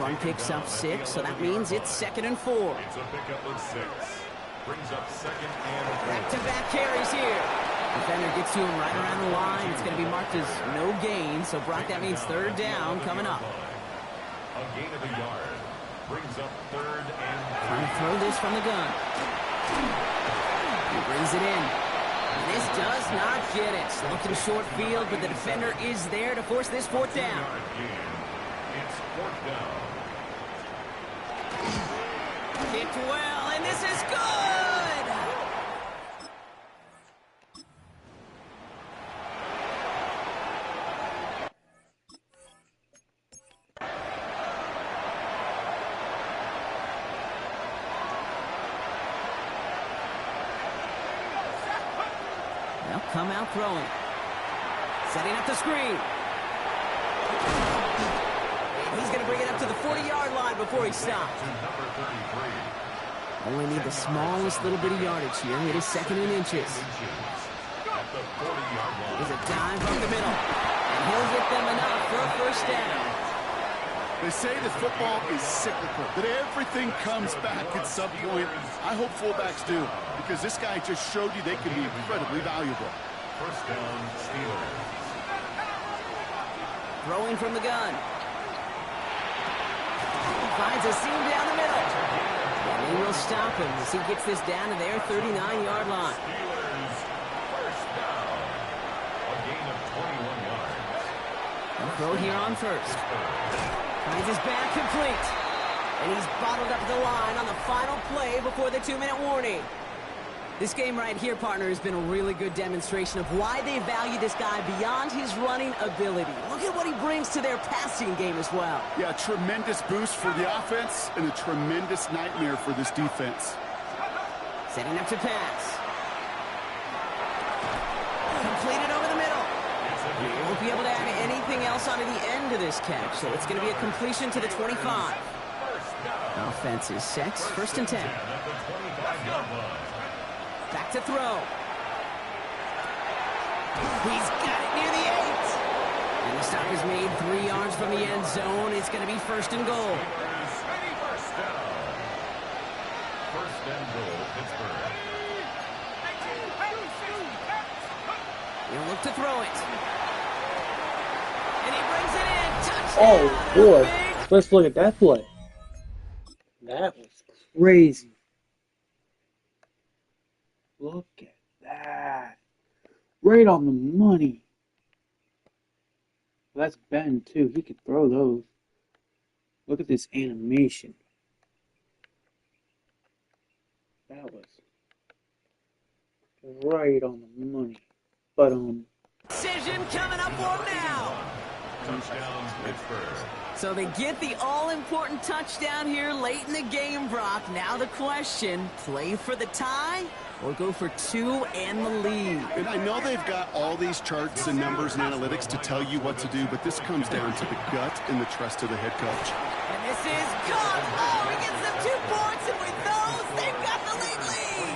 Run picks up 6, so that means it's 2nd and 4. It's a pickup of 6. Brings up 2nd and 4. Back-to-back carries here. Defender gets to him right around the line. It's going to be marked as no gain. So, Brock, that means third down coming up. A gain of a yard. Brings up 3rd and 3. Trying to throw this from the gun. He brings it in. And this does not get it. Looking short field, but the defender is there to force this 4th down. It's 4th down. Kicked well, and this is good! They'll come out throwing. Setting up the screen. And he's going to bring it up to the 40-yard line before he stops. To number 33. Only need the smallest little bit of yardage here. It is 2nd and inches. At the 40-yard line. There's a dive up the middle. And he'll get them enough for a 1st down. They say that football is cyclical, that everything comes back at some point. I hope fullbacks do, because this guy just showed you they can be incredibly valuable. 1st down, Steelers. Throwing from the gun. Finds a seam down the middle. And they will stop him as he gets this down to their 39-yard line. Steelers, 1st down. A gain of 21 yards. And throw here on 1st. Finds his back complete. And he's bottled up the line on the final play before the 2-minute warning. This game right here, partner, has been a really good demonstration of why they value this guy beyond his running ability. Look at what he brings to their passing game as well. Yeah, tremendous boost for the offense and a tremendous nightmare for this defense. Setting up to pass. Completed over the middle. He won't be able to add anything else onto the end of this catch, so it's going to be a completion to the 25. Offense is set. 1st and 10. At the 25-yard line. Back to throw. He's got it near the 8. And the stop is made 3 yards from the end zone. It's going to be 1st and goal. Steelers, 1st down. 1st and goal, Pittsburgh. He'll look to throw it. And he brings it in. Touchdown! Oh, boy. Big. Let's look at that play. That was crazy. Look at that. Right on the money. That's Ben, too. He could throw those. Look at this animation. That was right on the money. But, Decision coming up for him now. Touchdown, Pittsburgh. So they get the all-important touchdown here late in the game, Brock. Now the question, play for the tie or go for 2 and the lead? And I know they've got all these charts and numbers and analytics to tell you what to do, but this comes down to the gut and the trust of the head coach. And this is caught. Oh, he gets them 2 points, and with those, they've got the lead.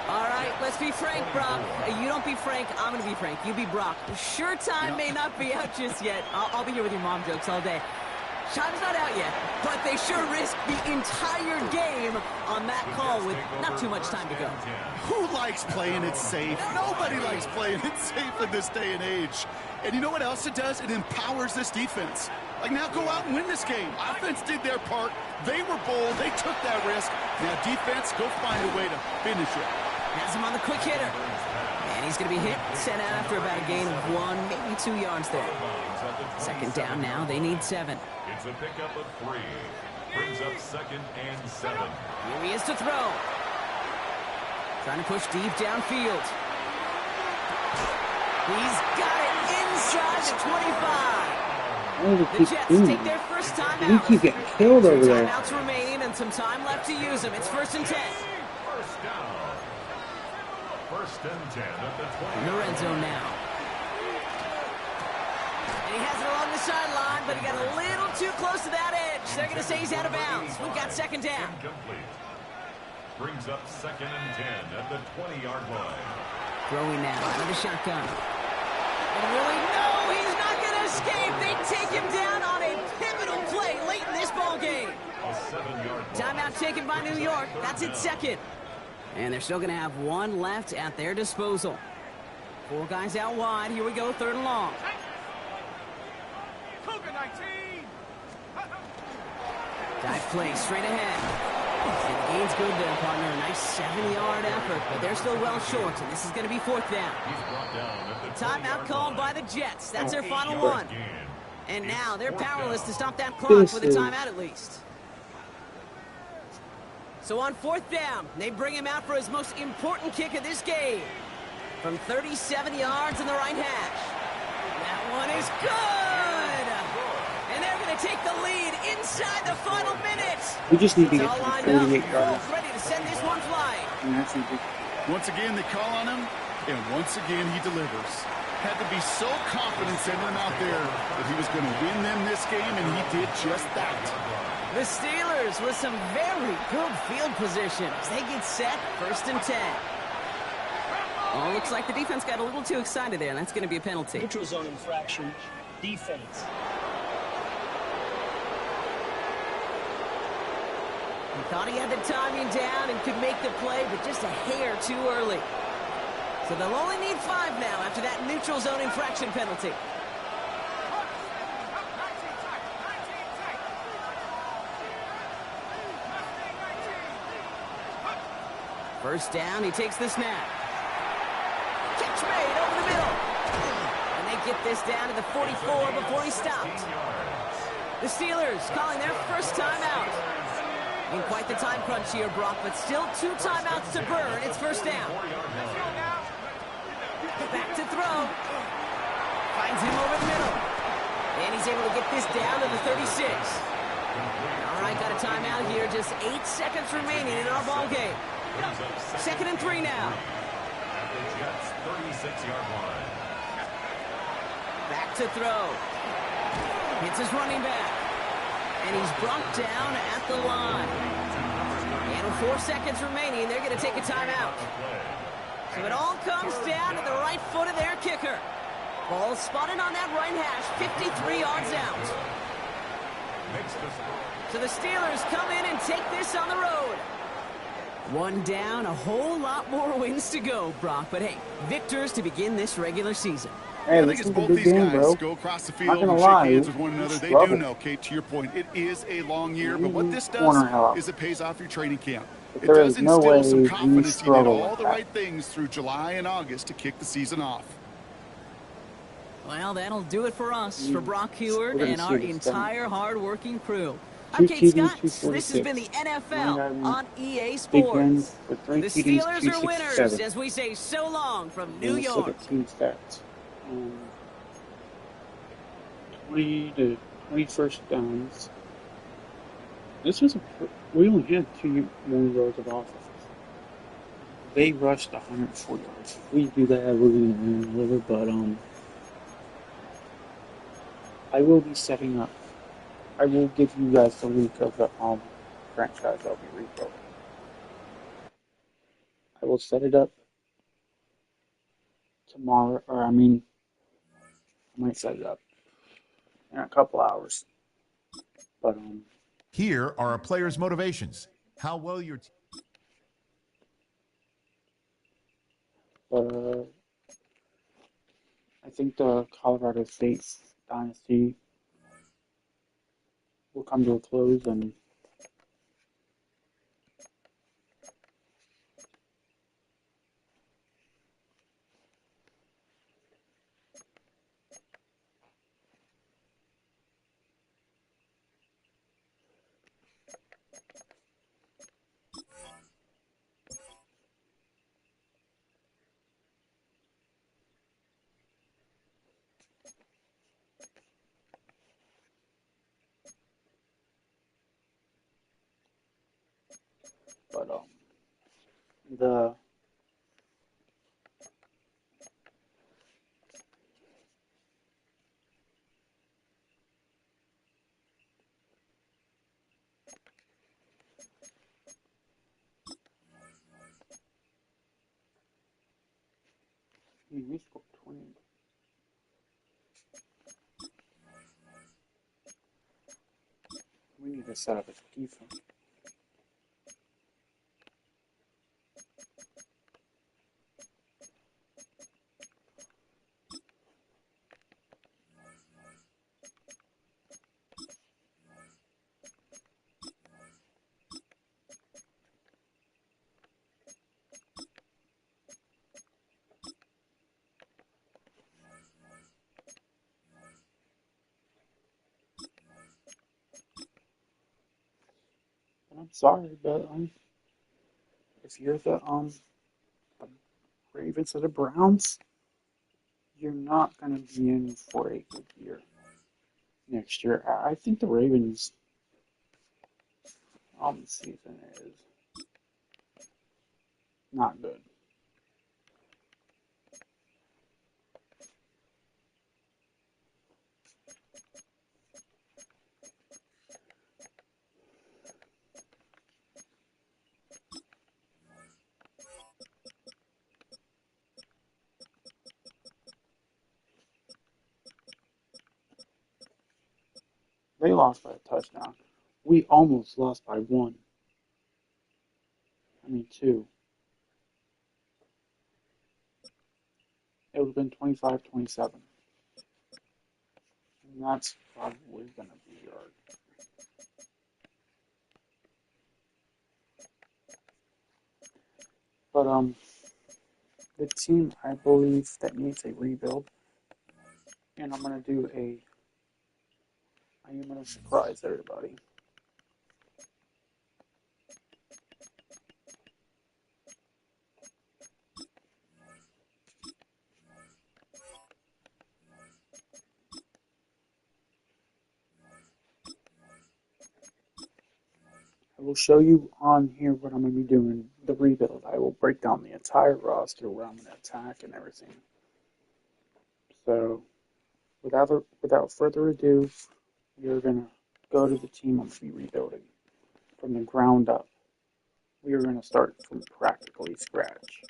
All right, let's be frank, Brock. You don't be Frank, I'm going to be Frank. You be Brock. Sure, time may not be out just yet. I'll be here with your mom jokes all day. Time's not out yet, but they sure risk the entire game on that call with not too much time to go. Who likes playing it safe? Nobody likes playing it safe in this day and age. And you know what else it does? It empowers this defense. Like, now go out and win this game. Offense did their part. They were bold. They took that risk. Now defense, go find a way to finish it. Has him on the quick hitter. And he's going to be hit, sent out after about a gain of 1, maybe 2 yards there. Second down now, they need 7. It's a pickup of 3. Brings up 2nd and 7. Here he is to throw. Trying to push deep downfield. He's got it inside the 25. The Jets take their first time You out. keep getting killed over 2 there. timeouts remaining and some time left to use them. It's 1st and 10. First down. 1st and 10 at the 20. In the red zone now. And he has it along the sideline, but he got a little too close to that edge. They're going to say he's out of bounds. We've got 2nd down. Incomplete. Brings up 2nd and 10 at the 20-yard line. Throwing now out of the shotgun. And really, no, he's not going to escape. They take him down on a pivotal play late in this ball game. A 7-yard Timeout taken by New York. That's its 2nd. And they're still going to have 1 left at their disposal. 4 guys out wide. Here we go, 3rd and long. Dive play straight ahead. And the gain's good there, partner. A nice 7-yard effort, but they're still well short, and this is going to be 4th down. He's brought down at the Timeout 20-yard called by line. the Jets. That's their final 8-yard one. gain. And It's now they're 4th powerless down. to stop that clock This with a is- timeout at least. So on 4th down, they bring him out for his most important kick of this game. From 37 yards in the right hash. That one is good! And they're going to take the lead inside the final minutes. We just need to It's get all to lined up. 48 yards. Both ready to send this one flying. And that's ridiculous. Once again, they call on him, and once again, he delivers. Had to be so confident sending him out there that he was going to win them this game, and he did just that. The Steelers with some very good field position as they get set, 1st and 10. Oh, looks like the defense got a little too excited there, and that's going to be a penalty. Neutral zone infraction. Defense. He thought he had the timing down and could make the play, but just a hair too early. So they'll only need 5 now after that neutral zone infraction penalty. First down, he takes the snap. Catch made over the middle. And they get this down to the 44 before he stopped. The Steelers calling their first timeout. In quite the time crunch here, Brock, but still 2 timeouts to burn. It's 1st down. Back to throw. Finds him over the middle. And he's able to get this down to the 36. All right, got a timeout here. Just 8 seconds remaining in our ball game. 2nd and 3 now. At the Jets' 36-yard line. Back to throw. Hits his running back. And he's brought down at the line. And with 4 seconds remaining, they're going to take a timeout. So it all comes down to the right foot of their kicker. Ball spotted on that right hash, 53 yards out. Makes the score. So the Steelers come in and take this on the road. 1 down, a whole lot more wins to go, Brock. But hey, victors to begin this regular season. Hey, I this think is as a both big these game, guys bro. go across the Not field gonna and lie, shake hands with one we another, they struggle. do know, Kate, to your point, it is a long year, but what this Corner does help. is it pays off your training camp. But It there does is no instill way some we confidence you did struggle all like the that. right things through July and August to kick the season off. Well, that'll do it for us, for Brock Hewitt We're gonna and see our this entire hard-working crew. Two I'm Kate TDs, Scott. 246. This has been the NFL on EA Big wins Sports. with 3 The TDs, Steelers are winners 267. as we say so long from New Let's look York. at team stats. 20 to 20 first downs. This was we only had 2 more yards of offense. They rushed 104 yards. If we do that, we're going to win a little, but I will be setting up. I will give you guys the week of the franchise I'll be rebuilding. I will set it up tomorrow, or I might set it up in a couple hours. But Here are a player's motivations. How well your team. I think the Colorado State dynasty will come to a close, and but the we scored 20. We need to set up a defense. And I'm sorry, but if you're the Ravens or the Browns, you're not going to be in for a good year next year. I think the Ravens season is not good. They lost by a touchdown. We almost lost by one. I mean, two. It would have been 25-27. And that's probably going to be our. But the team I believe that needs a rebuild, and I'm gonna surprise everybody. I will show you on here what I'm going to be doing, the rebuild. I will break down the entire roster, where I'm going to attack and everything. So, without further ado, we're going to go to the team I'm going to be rebuilding from the ground up. We are going to start from practically scratch.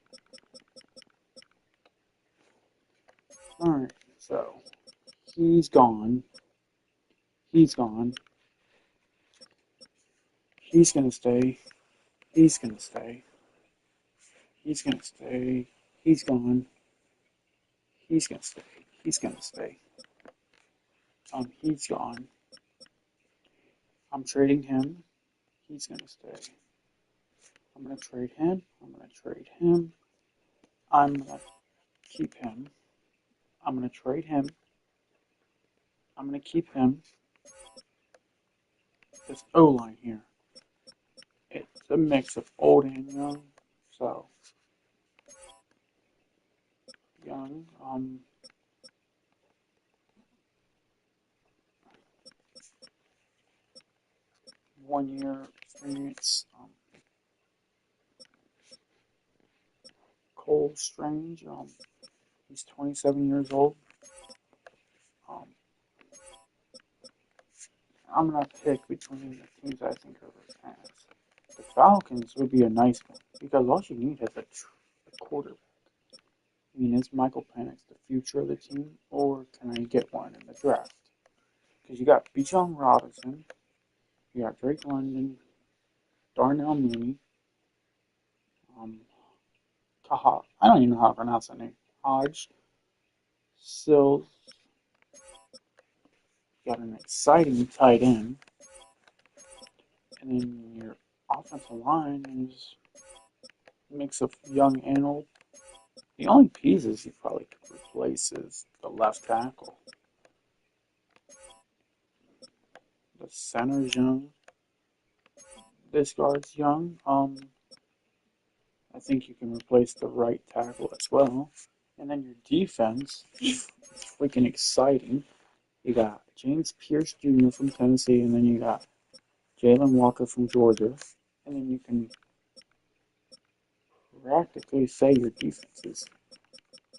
Alright, so, he's gone. He's gone. He's going to stay. He's going to stay. He's going to stay. He's gone. He's going to stay. He's going to stay. He's gone. I'm trading him. He's going to stay. I'm going to trade him. I'm going to trade him. I'm going to keep him. I'm going to trade him. I'm going to keep him. This O-line here. It's a mix of old and young. So, young, 1 year experience. Cole Strange, he's 27 years old. I'm going to pick between the teams I think are advanced. The Falcons would be a nice one, because all you need is a quarterback. I mean, is Michael Penix the future of the team, or can I get one in the draft? Because you got Bijan Robinson, you got Drake London, Darnell Mooney, I don't even know how to pronounce that name. Hodge, Sills. You got an exciting tight end. And then your offensive line is a mix of young and old. The only pieces you probably could replace is the left tackle. The center's young. This guard's young. I think you can replace the right tackle as well. And then your defense is freaking exciting. You got James Pierce Jr. from Tennessee, and then you got Jalen Walker from Georgia. And then you can practically say your defenses.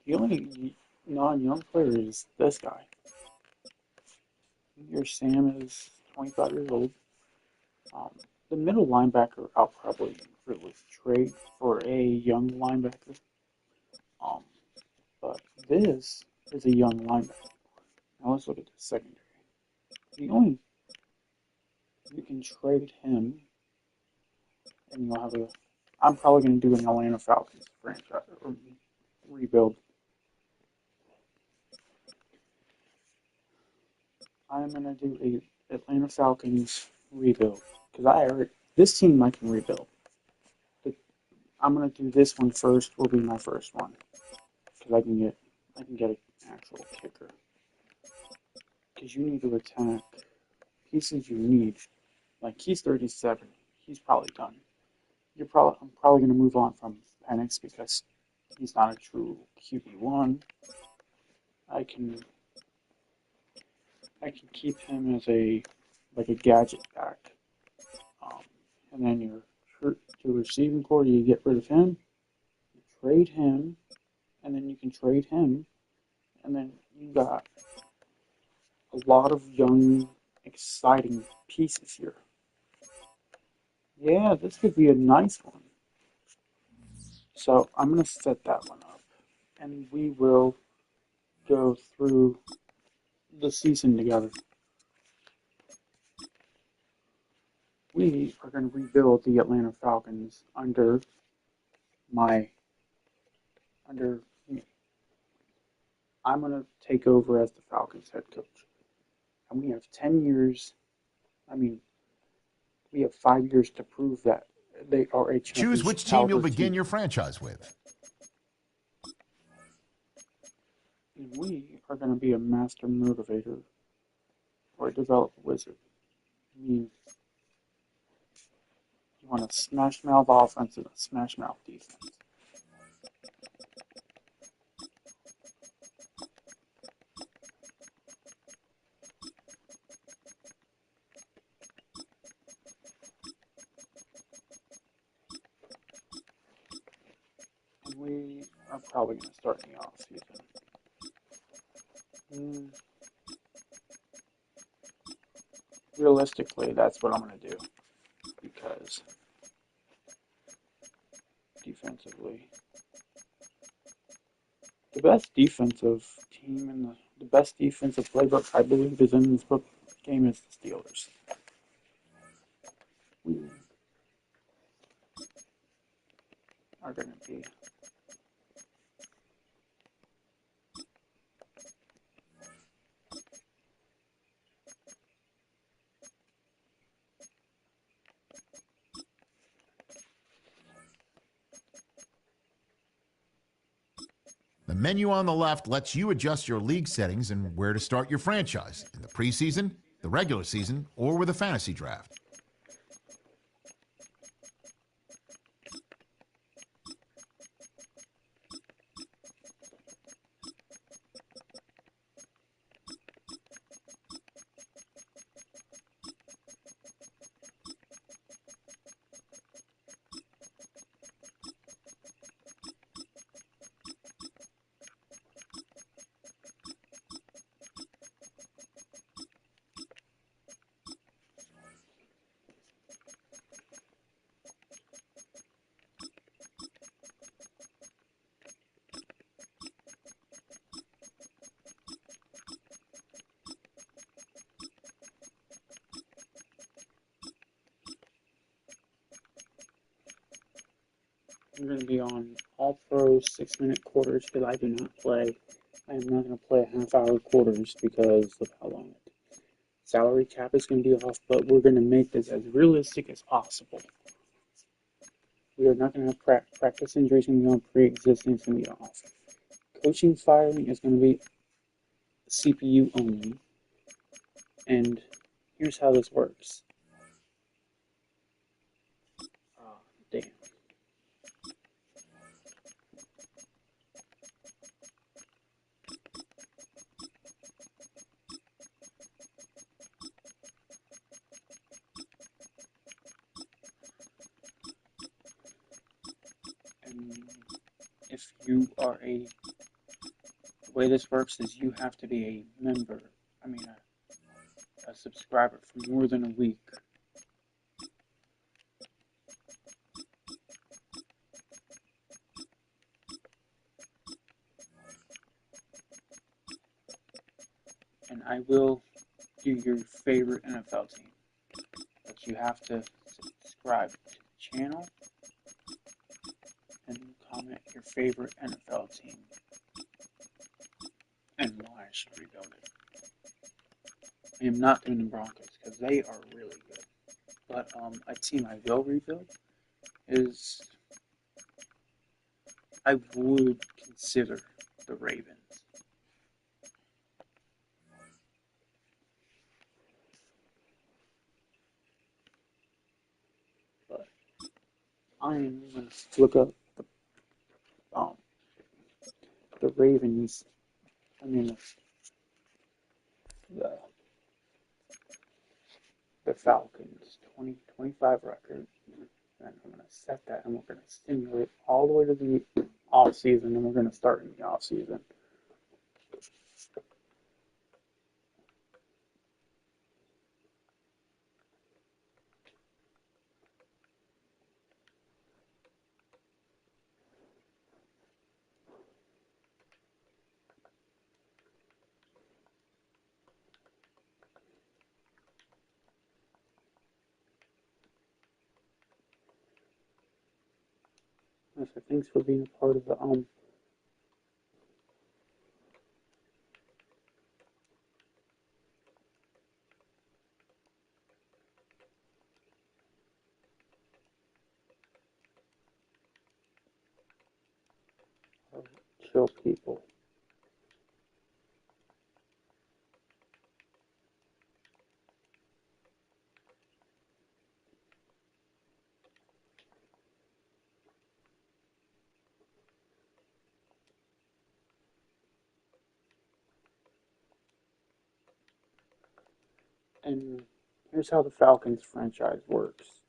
The only non-young player is this guy. Your Sam is 25 years old. The middle linebacker, I'll probably really trade for a young linebacker. Um, but this is a young linebacker. Now let's look at the secondary. The only you can trade him, and you'll have a. I'm probably going to do an Atlanta Falcons franchise or rebuild. I'm going to do a Atlanta Falcons rebuild because this team I can rebuild. I'm going to do this one first. Will be my first one because I can get an actual kicker. Because you need to attack pieces you need. Like he's 37. He's probably done. I'm probably going to move on from Penix because he's not a true QB1. I can keep him as a gadget back. And then your receiving core, you get rid of him, you trade him, and then you can trade him, and then you got a lot of young, exciting pieces here. Yeah, this could be a nice one. So I'm going to set that one up, and we will go through the season together. We are going to rebuild the Atlanta Falcons under me. I'm going to take over as the Falcons head coach. And we have 10 years. We have 5 years to prove that they are a championship Choose which team you'll begin team. your franchise with. And we are going to be a master motivator or a develop wizard. You want a smash mouth offense and a smash mouth defense. And we are probably going to start in the off season. Realistically, that's what I'm going to do because defensively, the best defensive team and the best defensive playbook I believe is in this game is the Steelers. We are going to be The menu on the left lets you adjust your league settings and where to start your franchise in the preseason, the regular season, or with a fantasy draft. I'm going to be on all pro 6-minute quarters because I do not play. I am not going to play half-hour quarters because of how long it. Salary cap is going to be off, but we're going to make this as realistic as possible. We are not going to have practice injuries going to be on pre-existing. It's going to be off. Coaching firing is going to be CPU only. And here's how this works. Damn. And if you are the way this works is you have to be a member, a subscriber for more than a week. And I will do your favorite NFL team. But you have to subscribe to the channel and comment your favorite NFL team and why I should rebuild it. I am not doing the Broncos because they are really good. But a team I will rebuild is I would consider the Ravens. But I am going to look up the Ravens. The the Falcons 2025 record. And I'm going to set that and we're going to simulate all the way to the off season, and we're going to start in the off season. So thanks for being a part of the chill people. And here's how the Falcons franchise works.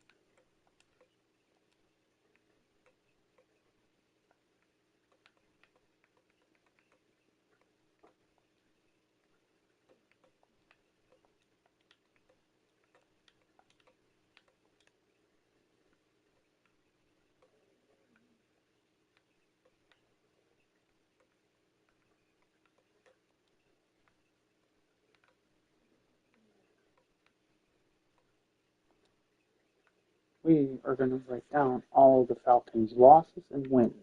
We are going to write down all the Falcons' losses and wins.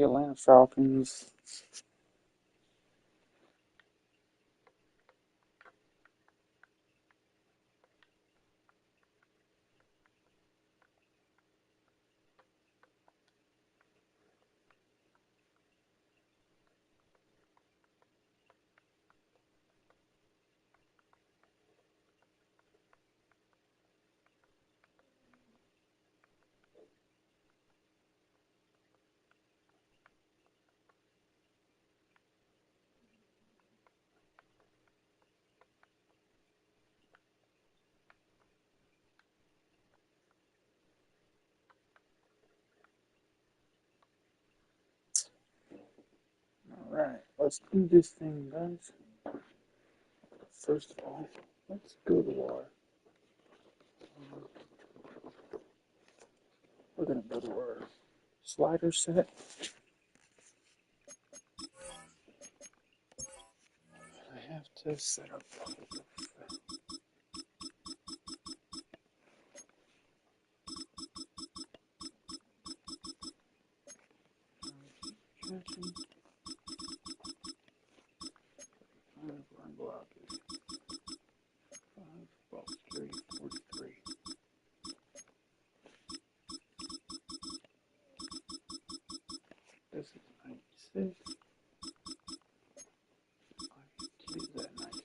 The Atlanta Falcons. Alright, let's do this thing, guys. First of all, let's go to our. We're gonna go to our slider set. I have to set up. Catching. Run blockers. 5, 3, 43. This is 96. I use that 90.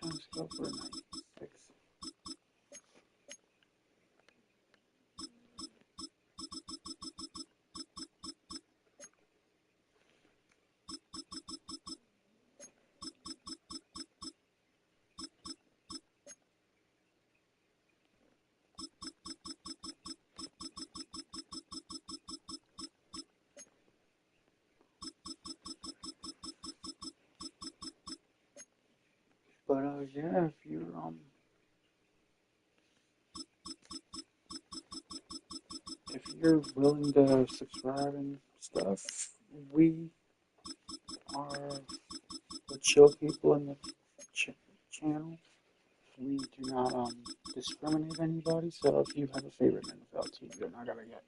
Let's go for 96. But yeah, if you're willing to subscribe and stuff, we are the chill people in the channel. We do not discriminate anybody. So if you have a favorite NFL team, you're not gonna get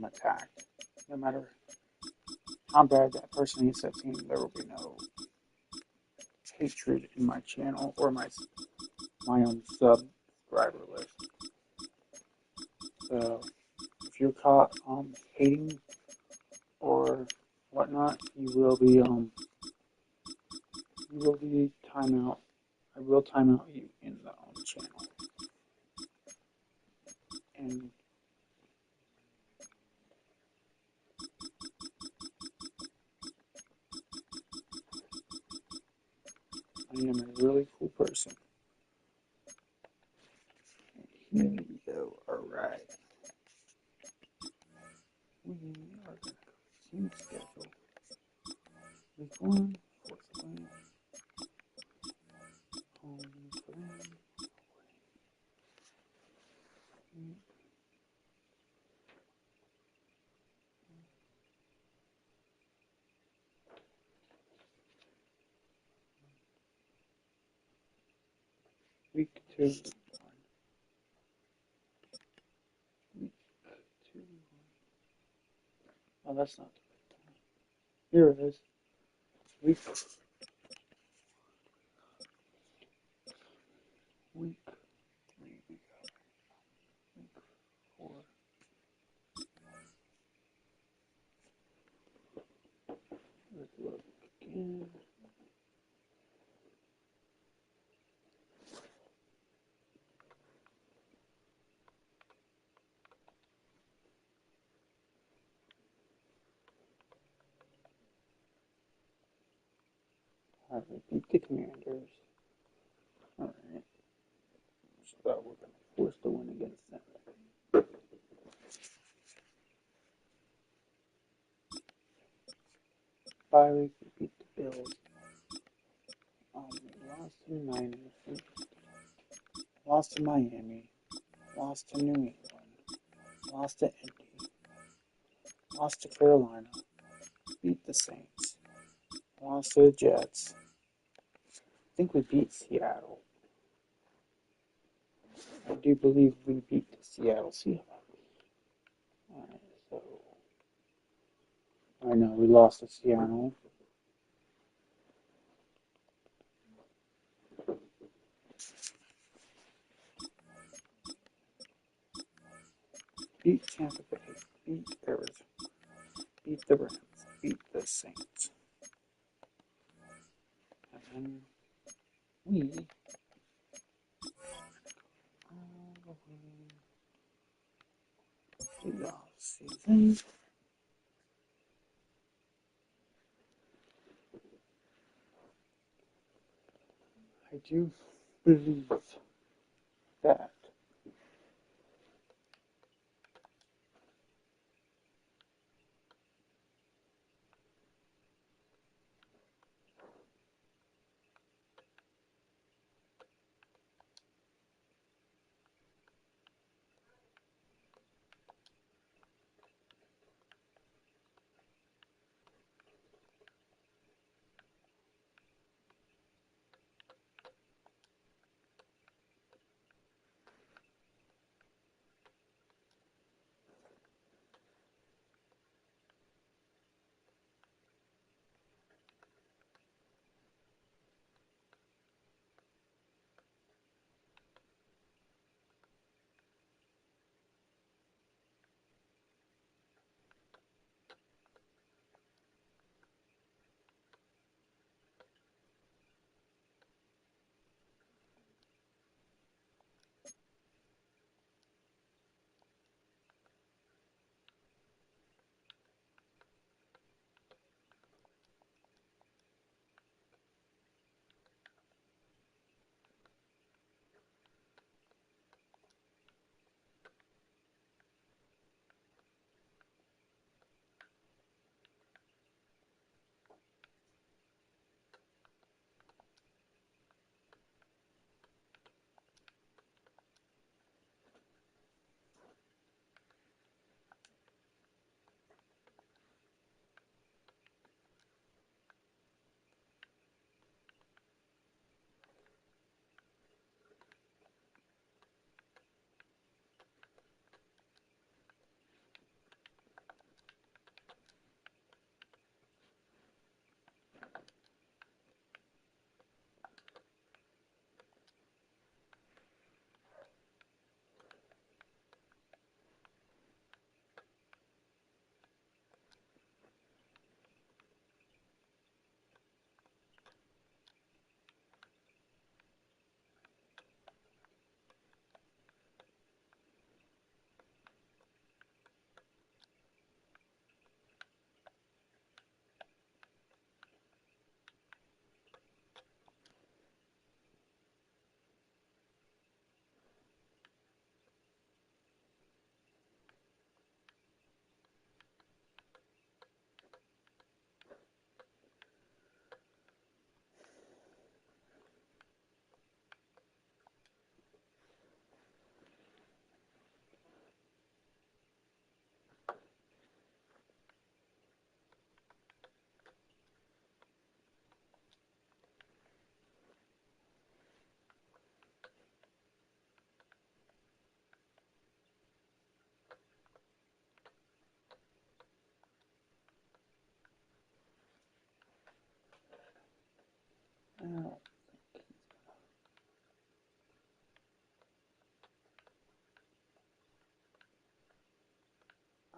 attacked. No matter how bad that person hates that team, there will be no hatred in my channel or my own subscriber list. So if you're caught hating or whatnot, you will be timeout. I will time out you in the channel. And I am a really cool person. Here we go. Alright. We are going to go team schedule. Week 1, 4th win. Home win. Week 2. Week 2. Oh, that's not the right time. Here it is. Week 3. We got week 4. Let's look again. Alright, beat the Commanders. Alright. So we're going to force the win against them. Bye week, we beat the Bills. We lost to the Niners. Lost to Miami. Lost to New England. Lost to Indy. Lost to Carolina. Beat the Saints. Lost to the Jets. I think we beat Seattle. I do believe we beat the Seattle Seahawks. Alright, so I know we lost to Seattle. Beat Tampa Bay, beat Arizona, beat the Rams, beat the Saints. And then we all the way to the offseason. I do believe that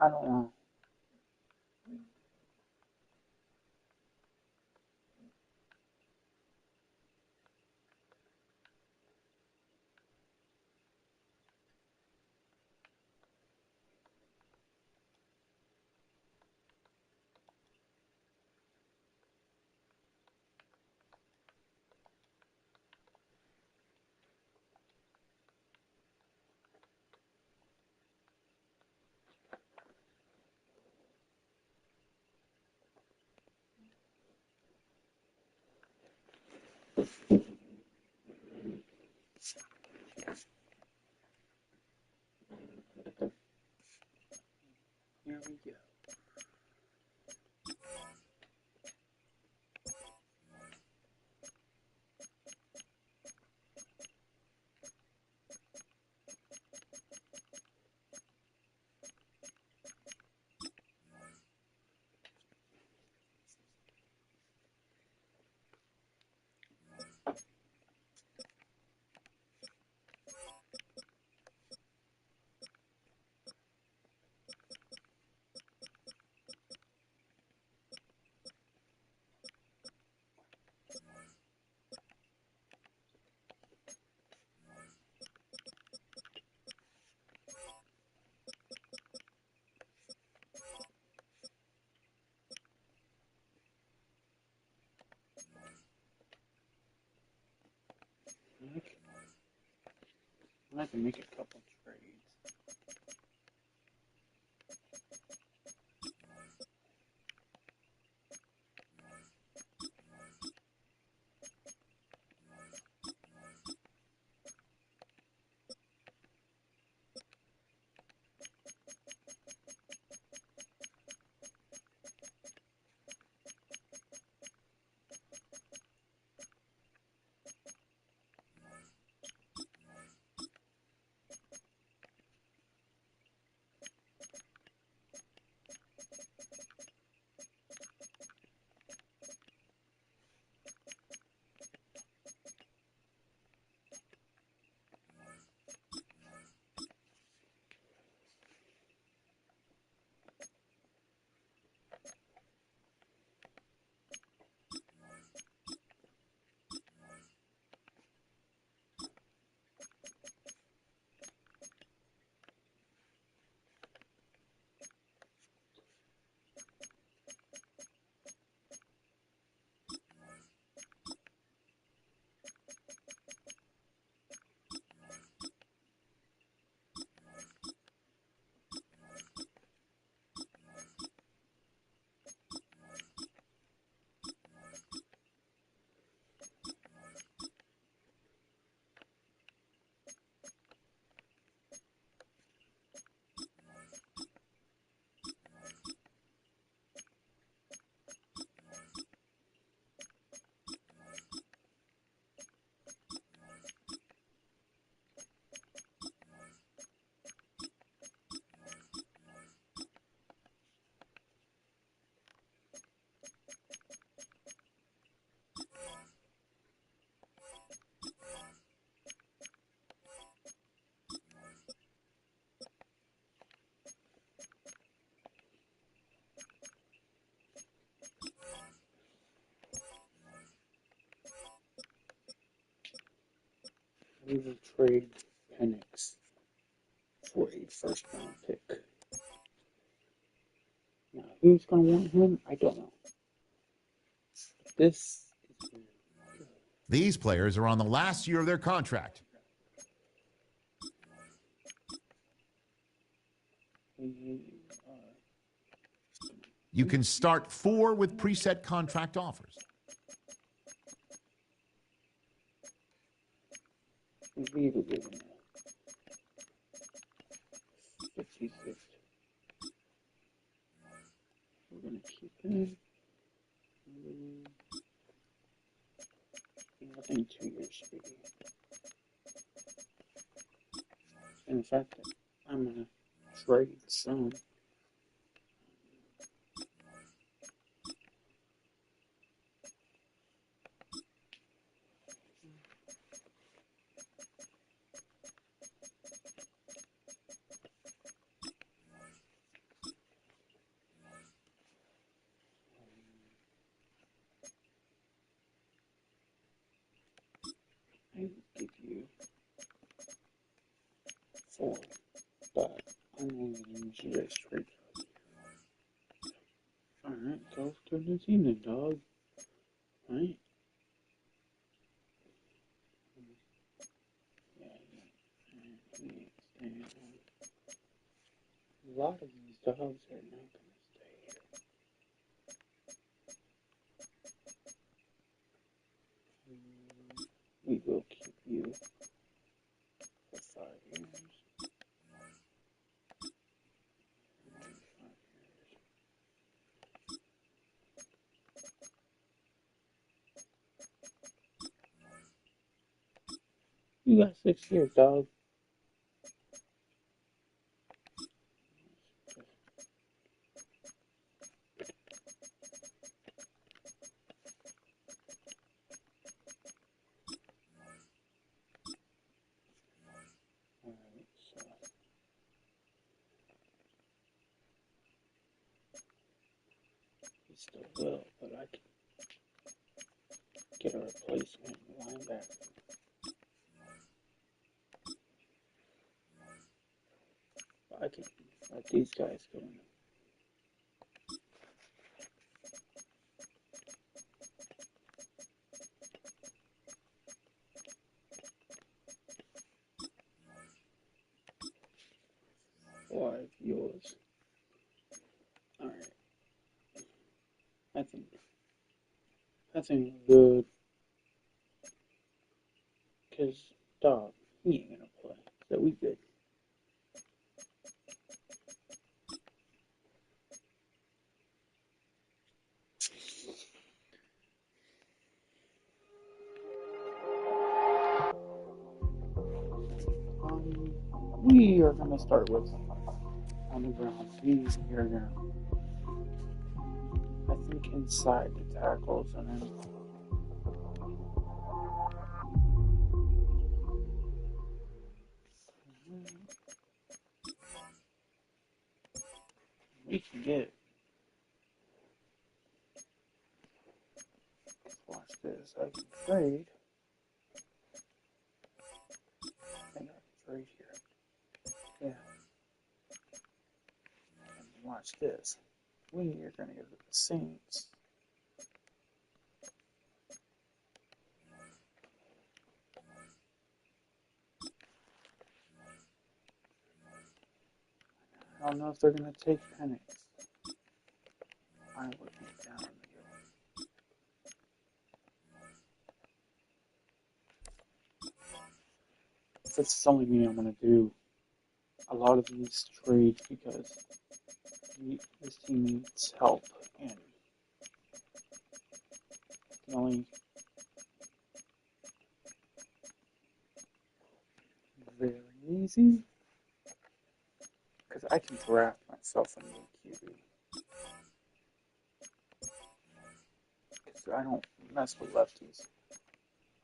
I don't know. Here we go. I can make a couple trades. We will trade Penix for a first round pick. Now, who's going to want him? I don't know. This is good. These players are on the last year of their contract. You can start 4 with preset contract offers. We will give him a 56. We're going to keep him. I think 2 years should be. In fact, I'm going to trade some. I will give you 4, but I'm only going to use you as trade. Alright, go to the team then, dog. Right? A lot of these dogs are not going to stay here. We will keep you for 5 years. 5 years. You got 6 years, dog. Alright, so he still will, but I can get a replacement linebacker. I can let these guys go in. 5 yours. Alright. I think good. Cause dog, he ain't gonna play. So we good. We are gonna start with on the ground. We are gonna, I think, inside the tackles, and then we can get. Watch this. I can trade. I think I can trade here. Yeah. And watch this. We are gonna go to the Saints. I don't know if they're gonna take Penix. I would be down to go. If it's only me, I'm gonna do a lot of these trades because this team needs help, and the only very easy because I can draft myself a new QB. Because I don't mess with lefties.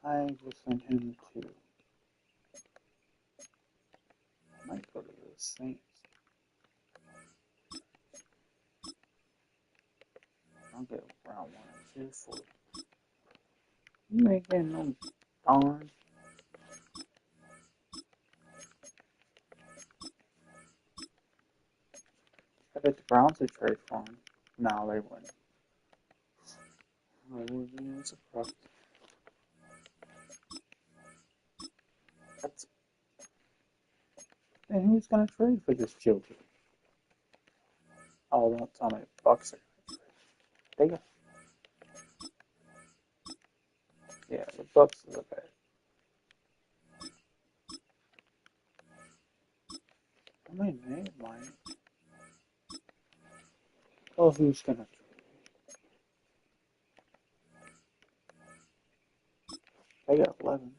I will send him to. I might go to the Saints. I'll get round 1 and 2 for it. You ain't getting no darn. I bet the Browns would trade for him. No, they wouldn't. I would be surprised. That's... And who's gonna trade for this joker? Oh, don't tell me the Bucks are gonna trade. They got. Yeah, the Bucks are the bad. I mean, they might. Oh, who's gonna trade? They got 11.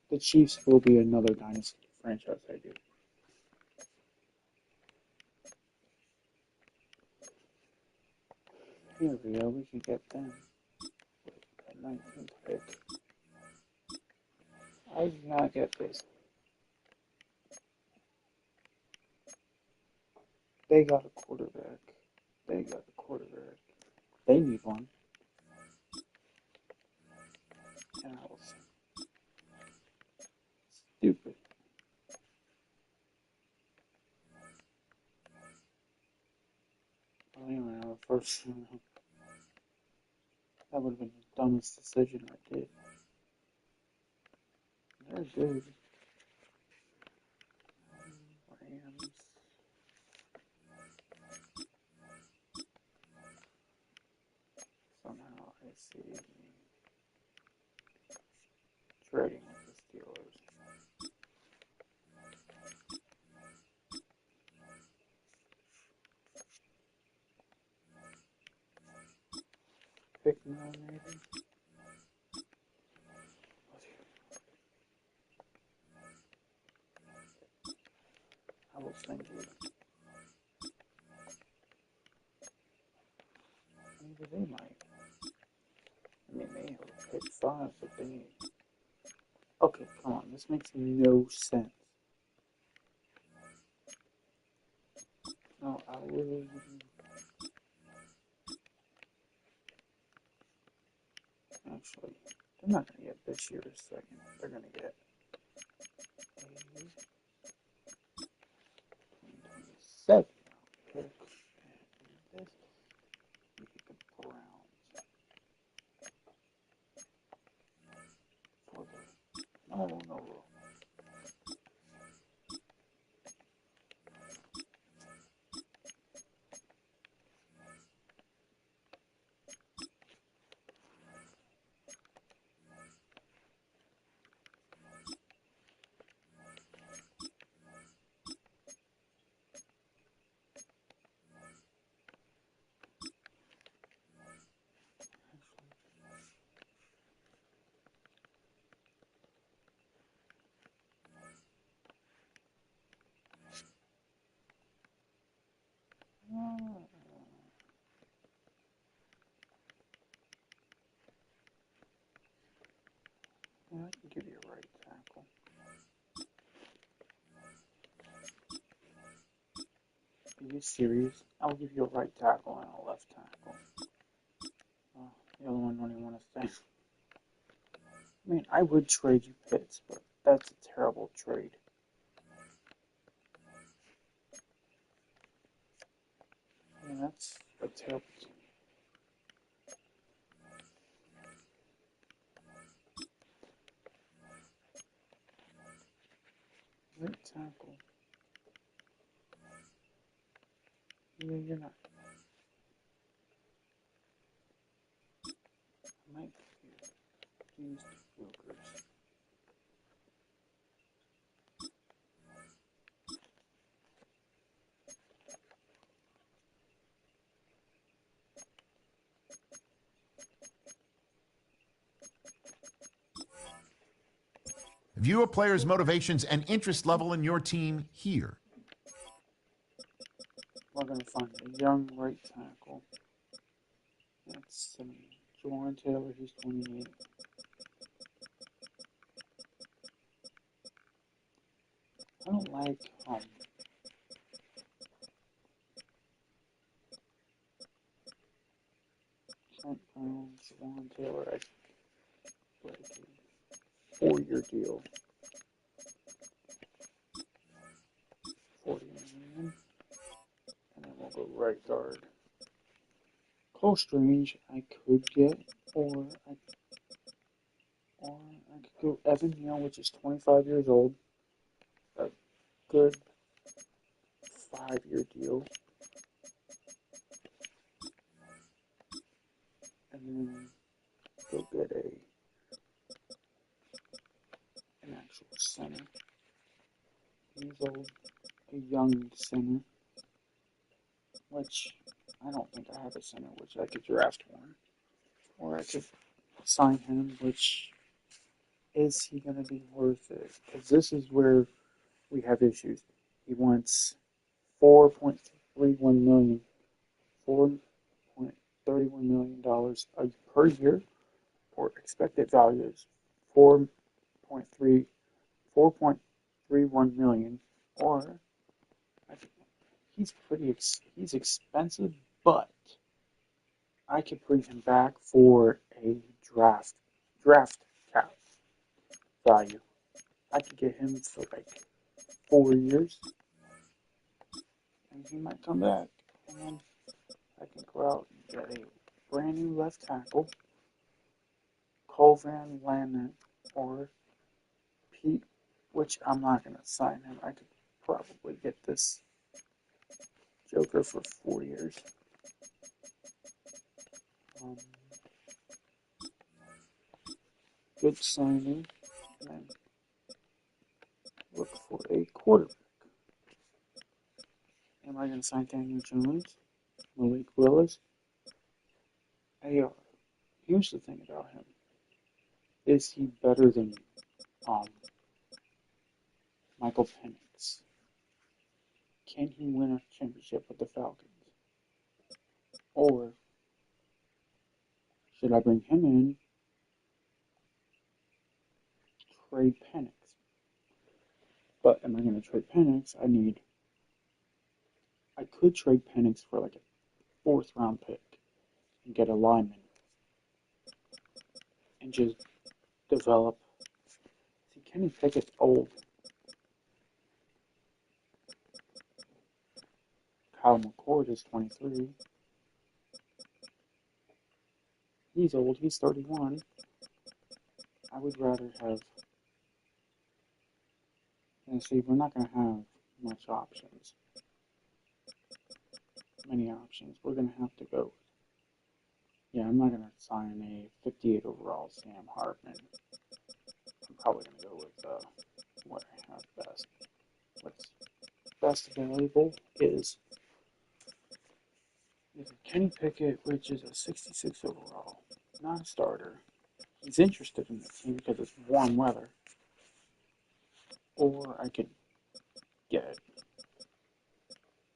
The Chiefs will be another dynasty franchise I do. Here we go, we can get them. At 19th pick. I do not get this. They got a quarterback. They got a quarterback. They need one. And I was stupid. Well, anyway, first, that would have been the dumbest decision I did. They're good. Rams. Somehow I see trading with the Steelers. Picking on maybe. I will send you. Maybe they might. I mean, they have a pick 5, but they need. Okay, come on. This makes no sense. No, I will. Actually, they're not going to get this year a second. They're going to get a 2027 pick. And this, you get the Browns. For the, no. I can give you a right tackle. Are you serious? I'll give you a right tackle and a left tackle. Oh, the other one don't even want to stay. I mean, I would trade you Pitts, but that's a terrible trade. I mean, that's a terrible trade. Right tackle. Yeah, you're not. I might use the Brokers. View a player's motivations and interest level in your team here. We're going to find a young right tackle. That's Juwan Taylor, he's 28. I don't like Trent Brown, Juwan Taylor. I like a 4-year deal. 40 million. And then we'll go right guard. Cole Strange I could get, or I could go Evan Neal, which is 25 years old. A good 5-year deal. And then go get an actual center. He's a young center, which I don't think I have a center, which I could draft one. Or I could sign him, which is he going to be worth it? Because this is where we have issues. He wants $4.31 million, $4.31 million per year, or expected value is 4.31 million, or he's expensive, but I could bring him back for a draft cap value. I could get him for like 4 years, and he might come back, and then I can go out and get a brand new left tackle, Cole Van Lanen, or Pete, which I'm not going to sign him. I could probably get this Joker for 4 years. Good signing, and look for a quarterback. Am I going to sign Daniel Jones, Malik Willis? Here's the thing about him. Is he better than Michael Penix? Can he win a championship with the Falcons? Or should I bring him in, trade Penix? But am I going to trade Penix? I could trade Penix for like a 4th round pick and get a lineman and just develop. See, Kenny Pickett's old. Kyle McCord is 23. He's old. He's 31. I would rather have. And see, we're not going to have much options. Many options. We're going to have to go. Yeah, I'm not going to sign a 58 overall Sam Hartman. I'm probably going to go with what I have best. What's best available is either Kenny Pickett, which is a 66 overall, not a starter. He's interested in the team because it's warm weather. Or I could get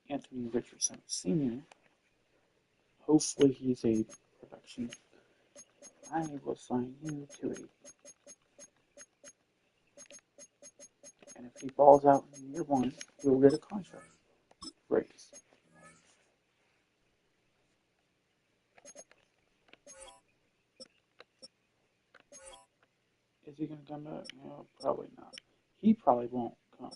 Anthony Richardson Sr. Hopefully he's a production. I will sign you to a balls out in year one, he'll get a contract raise. Is he going to come back? No, probably not. He probably won't come.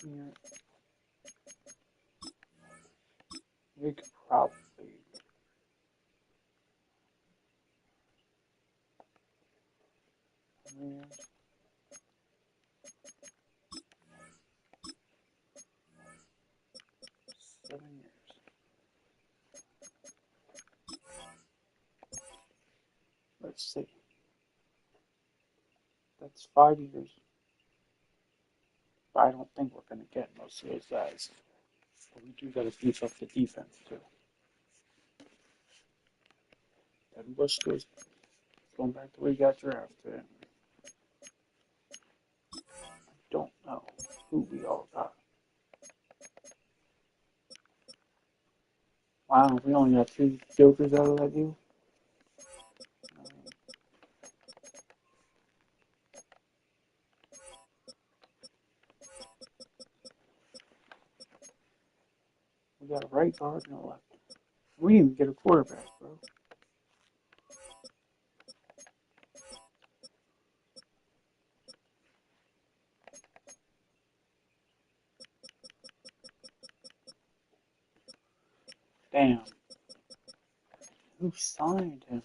Here. We could probably. Man. 7 years. Let's see. That's 5 years. But I don't think we're going to get most of those guys. But we do got to beef up the defense too. Devin Bush goes going back to where he got drafted. I don't know who we all got. Wow, we only got 2 jokers out of that deal. We got a right guard and a left. We didn't even get a quarterback, bro. Damn. Who signed him?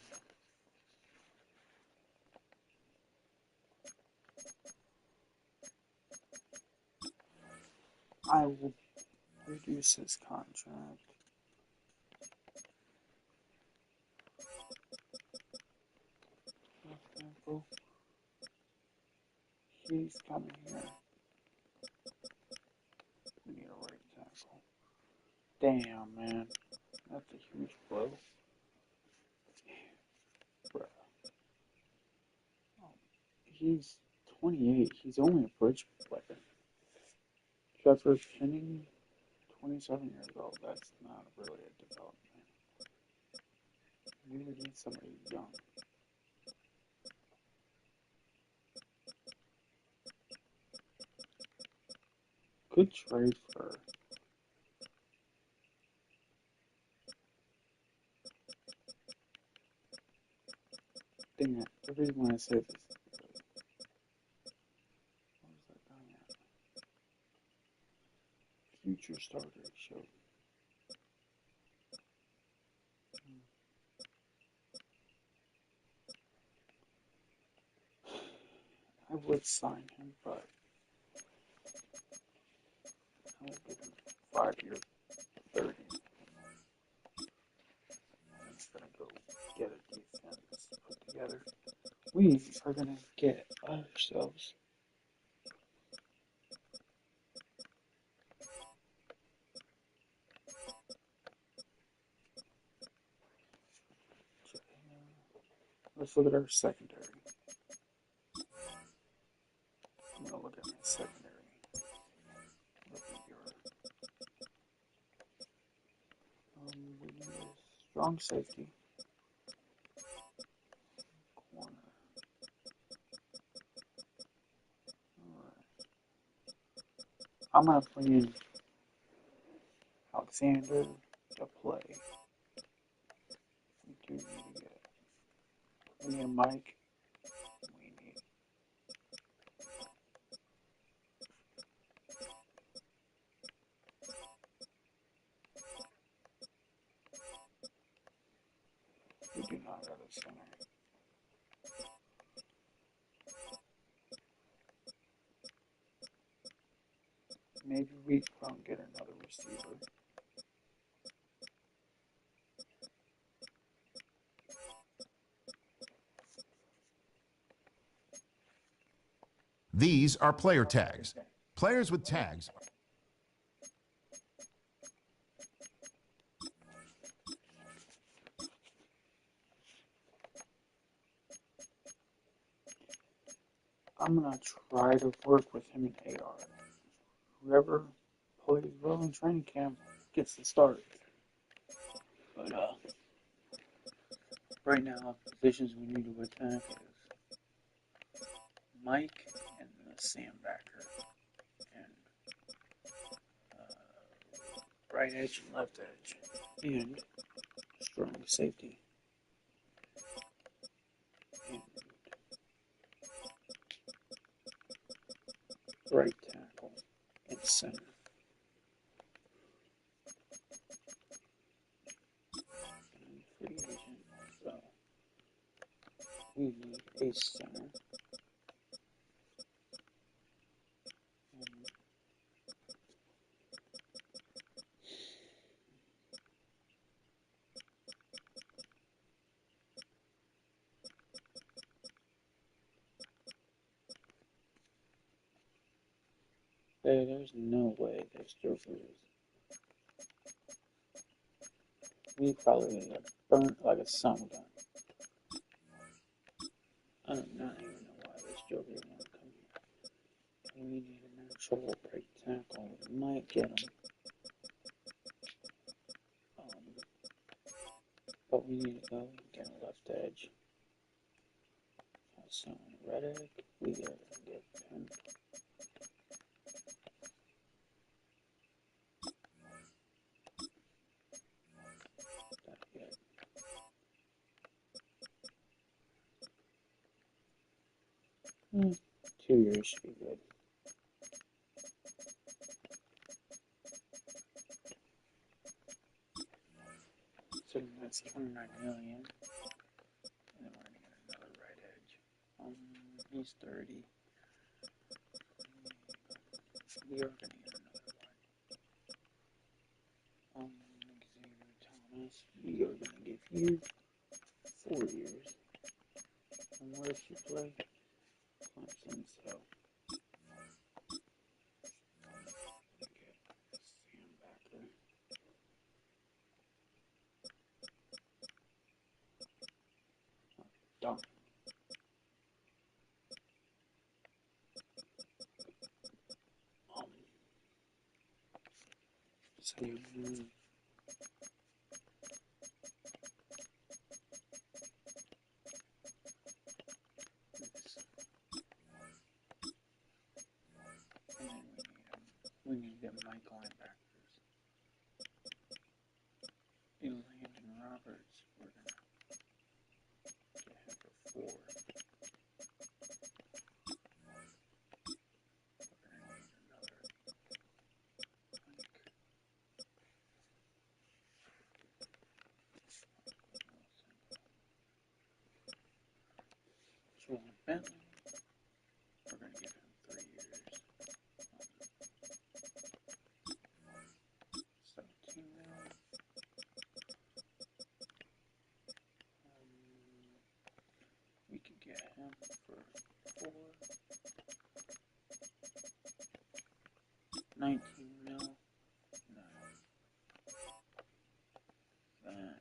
I will reduce his contract. He's coming here. We need a right tackle. Damn, man. That's a huge blow. Bruh. Oh, he's 28. He's only a bridge player. Trevor Penning, 27 years old. That's not really a development. We would need somebody young. Good trade for. Dang it. The reason why I say this is because. What was that guy at? Future starter show. I would sign him, but I would give him 5 year 30. I'm just gonna go get a defense put together. We are gonna get ourselves let's look at our secondary. I'm gonna look at my secondary. We need a strong safety. Corner. Alright. I'm gonna bring in Alexander to play. We do need to get. We need a Mike. We need. We do not have a center. Maybe we can get another receiver. These are player tags. Players with tags. I'm gonna try to work with him in AR. Whoever plays well in training camp gets the start. But right now, positions we need to attack is Mike and the Sam backer. And right edge and left edge. And strong safety. And right tackle and center. And free agent. So we need a center. There's no way this Joker is. We probably gonna get burnt like a sun gun. I do not even know why this Joker is gonna come here. We need an actual right tackle. We might get him. But we need to go and get a left edge. So Reddick, we gotta get him. Not yet. 2 years should be good. So that's 29 million. And then we're gonna get another right edge. He's 30. We are gonna get another one. Xavier Thomas. We are gonna give you 4 years. And where does he play? Clemson, so. Okay. Sam Backer. Done. So we need them Mike linebackers. Landon Roberts, we're gonna get him for 4. We're gonna need another Jordan Bentley. We're gonna give him 3 years. 17 million. We could get him for 4. 19 mil. No. That.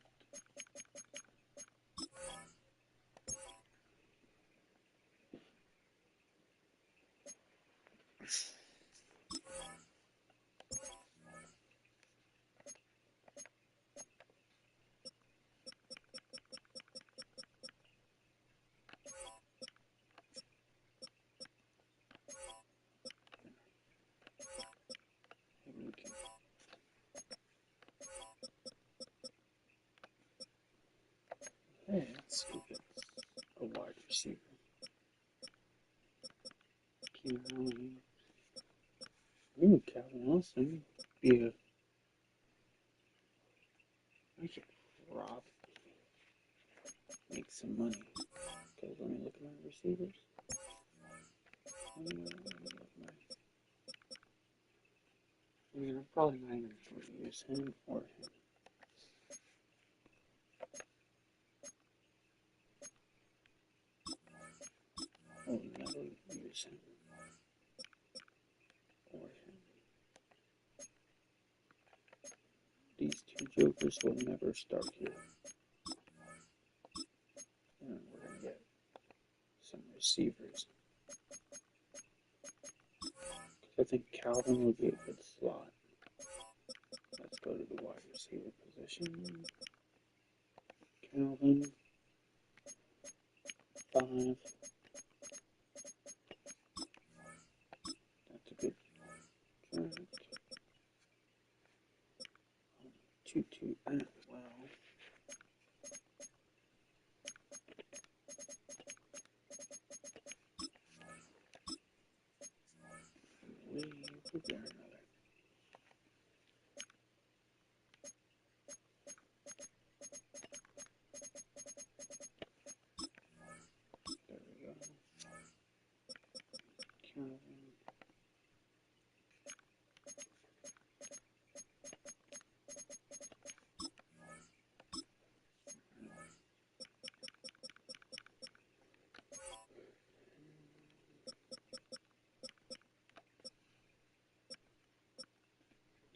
Hey, let's see if it's a wide receiver. Ooh, Calvin Austin. Yeah. I could probably make some money. Okay, let me look at my receivers. I'm probably not even going to use him or him. I will never use him or him. These 2 jokers will never start here. And we're going to get some receivers. I think Calvin would be a good slot. Let's go to the wide receiver position. Calvin. 5. Is there another? There we go. Calvin.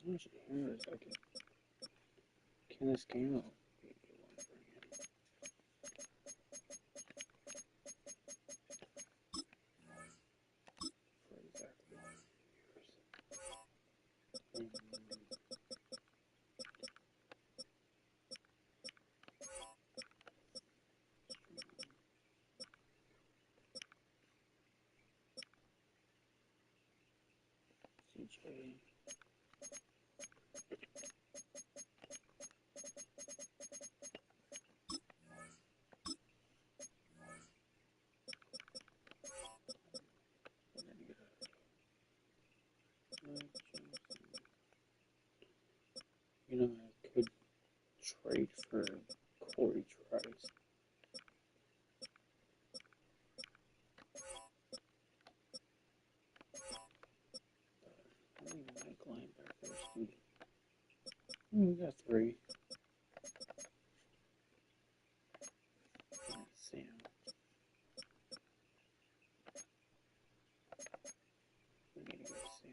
How much hair is I can? Can this game out? For exactly years. CJ. You know, I could trade for Corey Trice. How many Mike linebackers do we got 3. Sam. We need to go Sam.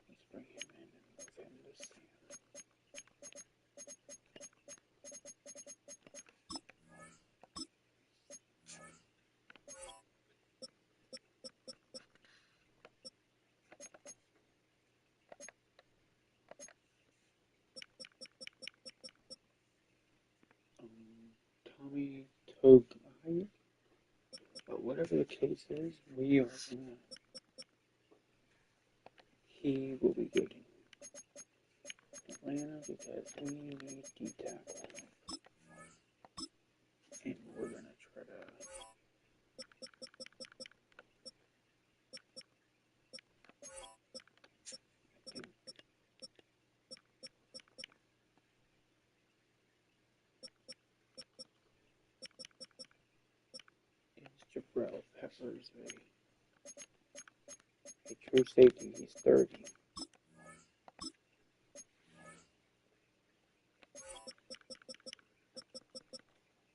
Let's bring him in and move him to Sam. Tommy Togiai. But whatever the case is, we are gonna. He will be good in Atlanta because we need D tackle. And we're gonna try to. I think it's Jabril Peppers, a true safety. He's 30.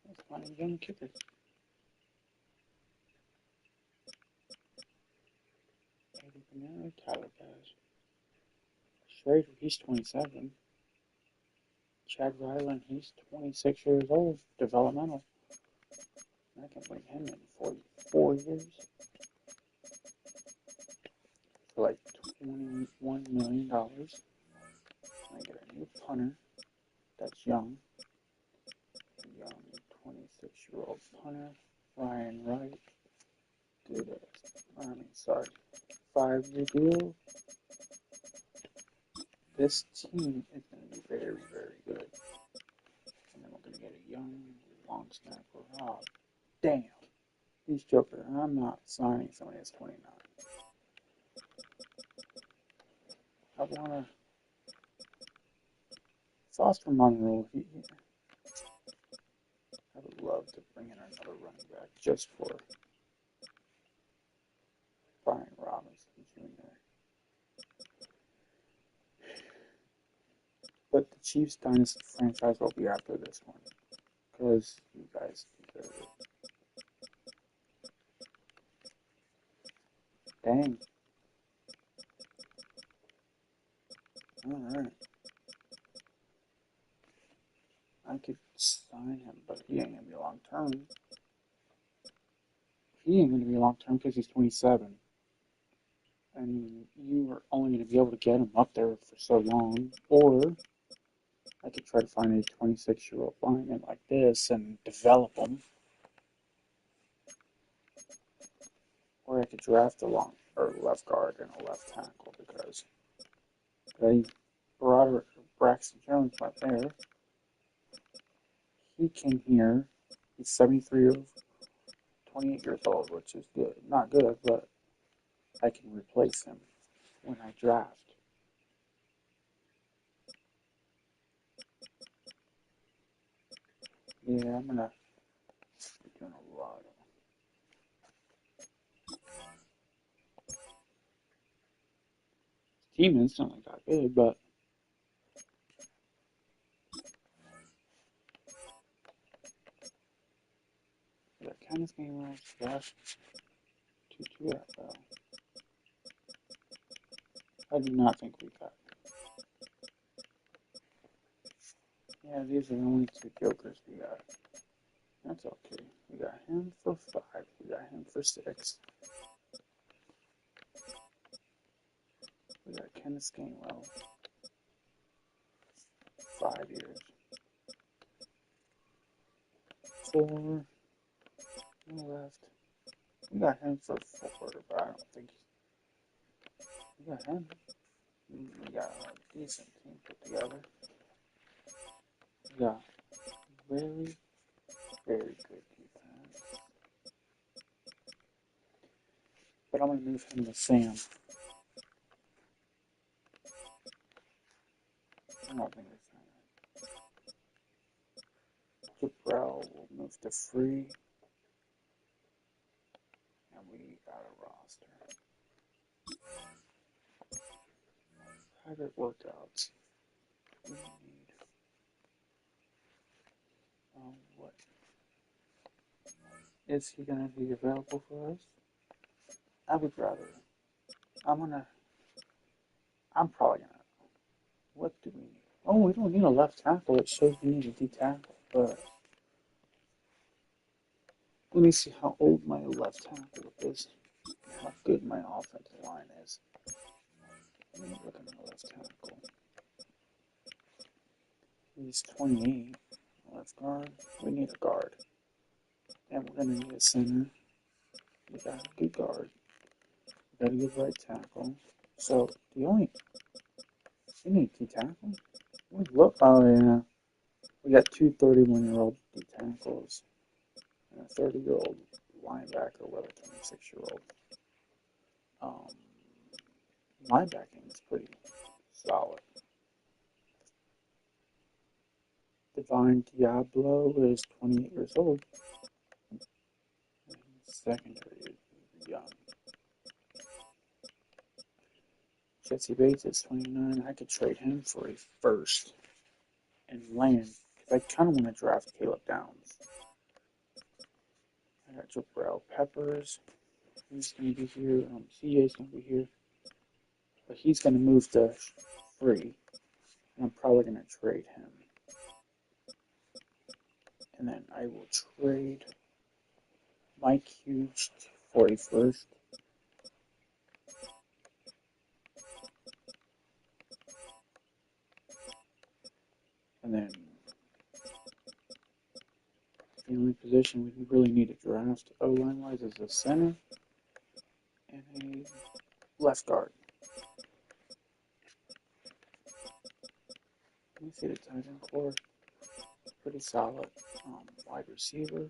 Let's find a young kicker. Eddie Bernard, Tyler Bass. Schrader, he's 27. Chad Ryland, he's 26 years old, developmental. I can bring him in for 4 years for like $21 million. I get a new punter that's young. Young 26-year-old punter, Ryan Wright. Good, 5-year deal. This team is going to be very, very good. And then we're going to get a young, long snapper. Oh, damn. He's joking. I'm not signing somebody that's 29. I want to. Foster Monroe. I would love to bring in another running back just for Brian Robinson Jr. But the Chiefs Dynasty franchise will be after this one. Because you guys deserve it. Dang. Alright. I could sign him, but he ain't going to be long term. He ain't going to be long term because he's 27. And you are only going to be able to get him up there for so long. Or I could try to find a 26-year-old lineman like this and develop him. or I could draft a long or left guard and a left tackle because Broderick Braxton Jones went there. He came here. He's 73 of 28 years old, which is good. Not good, but I can replace him when I draft. Yeah, I'm gonna be doing a lot of. Team is not like that good, but that kind of game was Josh 2 NFL. I do not think we got. Yeah, these are the only two jokers we got. That's okay. We got him for 5. We got him for 6. We got Kenneth Gainwell. 5 years. 4. No left. We got him for 4, but I don't think we got him. We got a decent team put together. We got very, very good defense. But I'm going to move him to Sam. I don't think it's Cabral will move to free. And we got a roster. Private workouts. We need. What? Is he going to be available for us? I would rather. I'm probably going to. What do we need? Oh, we don't need a left tackle. It shows we need a D tackle. But let me see how old my left tackle is. How good my offensive line is. Let me look at my left tackle. He's 28. Left guard. We need a guard. And we're going to need a center. We got a good guard. We got a good right tackle. So the only. We need D tackle. Look. Oh, yeah. We got two 31-year-old D tackles. And a 30-year-old linebacker with a 26-year-old. Linebacking is pretty solid. Divine Diablo is 28 years old. Secondary is young. Jesse Bates is 29. I could trade him for a first and land. Because I kind of want to draft Caleb Downs. I got Jabril Peppers. He's going to be here. CJ's going to be here. But he's going to move to free. And I'm probably going to trade him. And then I will trade Mike Hughes for a first. And then the only position we really need to draft O-line wise is a center and a left guard. Let me see the tight end core. Pretty solid. Wide receiver.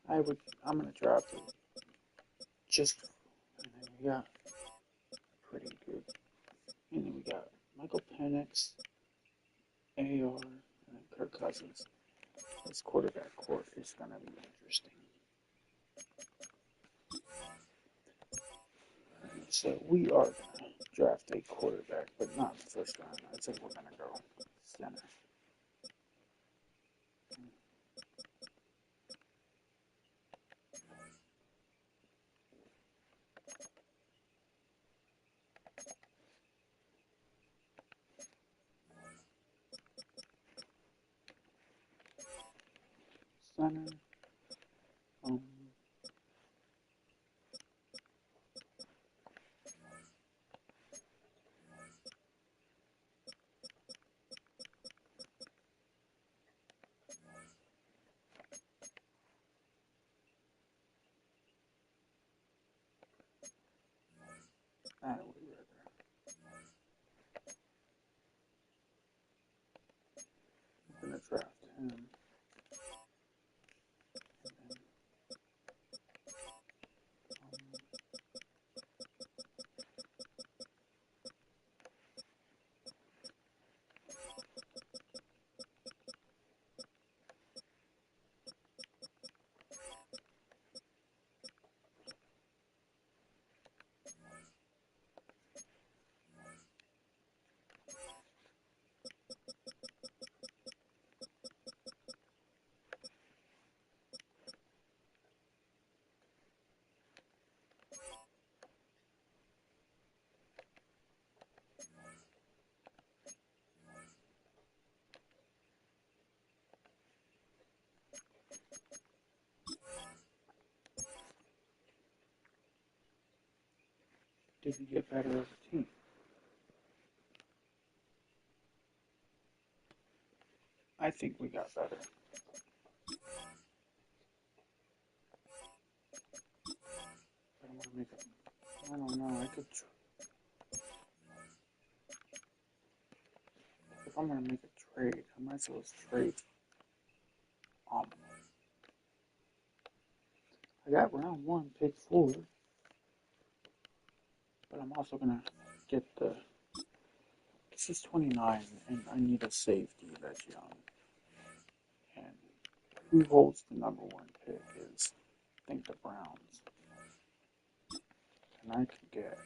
I'm gonna draft it. And then we got pretty good. And then we got Michael Penix, AR, and then Kirk Cousins. This quarterback court is gonna be interesting. So we are gonna draft a quarterback, but not in the first round. I think we're gonna go center. Center. Did we get better as a team? I think we got better. I don't want to make a, I don't know. I could. If I'm gonna make a trade, I might as well trade. I got round 1, pick 4, but I'm also gonna get the. This is 29, and I need a safety that's young. And who holds the number 1 pick is, I think, the Browns. And I could get.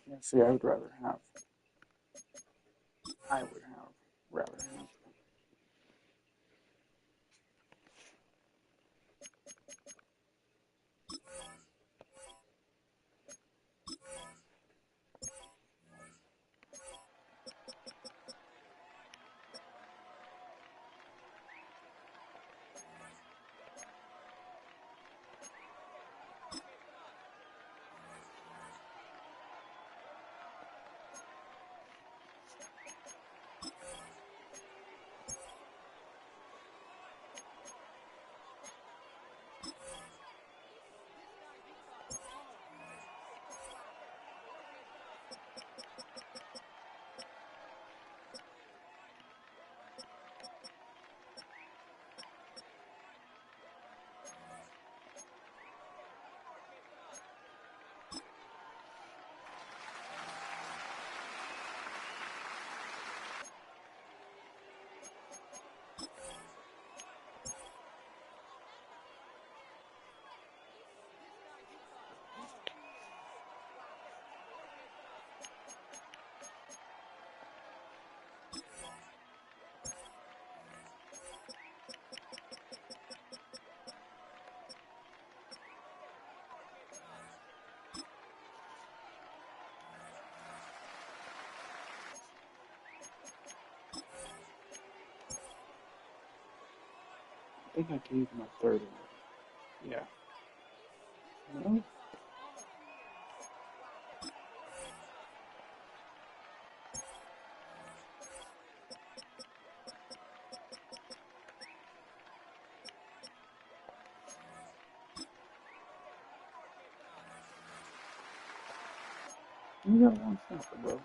Yeah, see, I would rather have. I would have rather have. I think I gave him a 30. Yeah. No? You got one snapper, bro.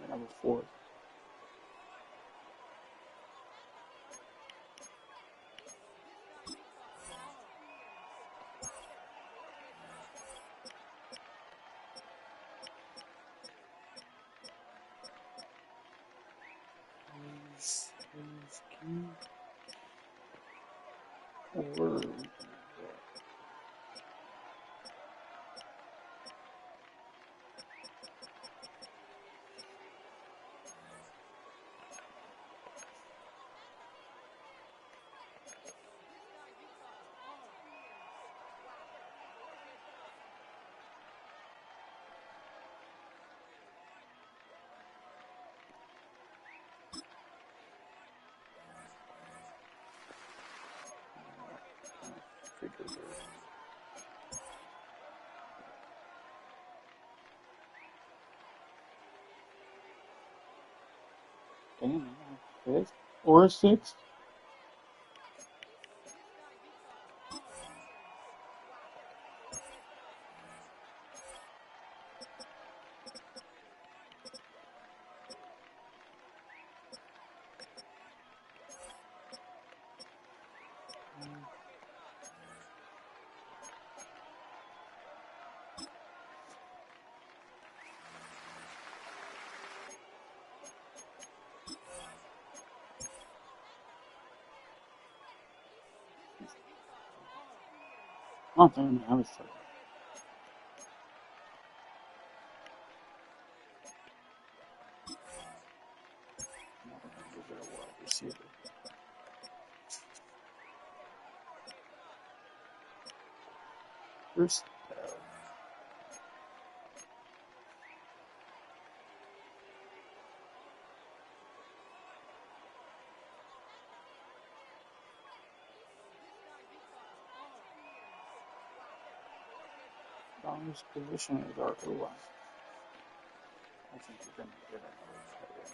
I have a 4. Or figures are. Damn, I have a 5th or a 6th. Oh, damn, I was like, I'm not gonna go get a wide receiver. First down. Whose position is our O-line? I think we're going to get another tight end.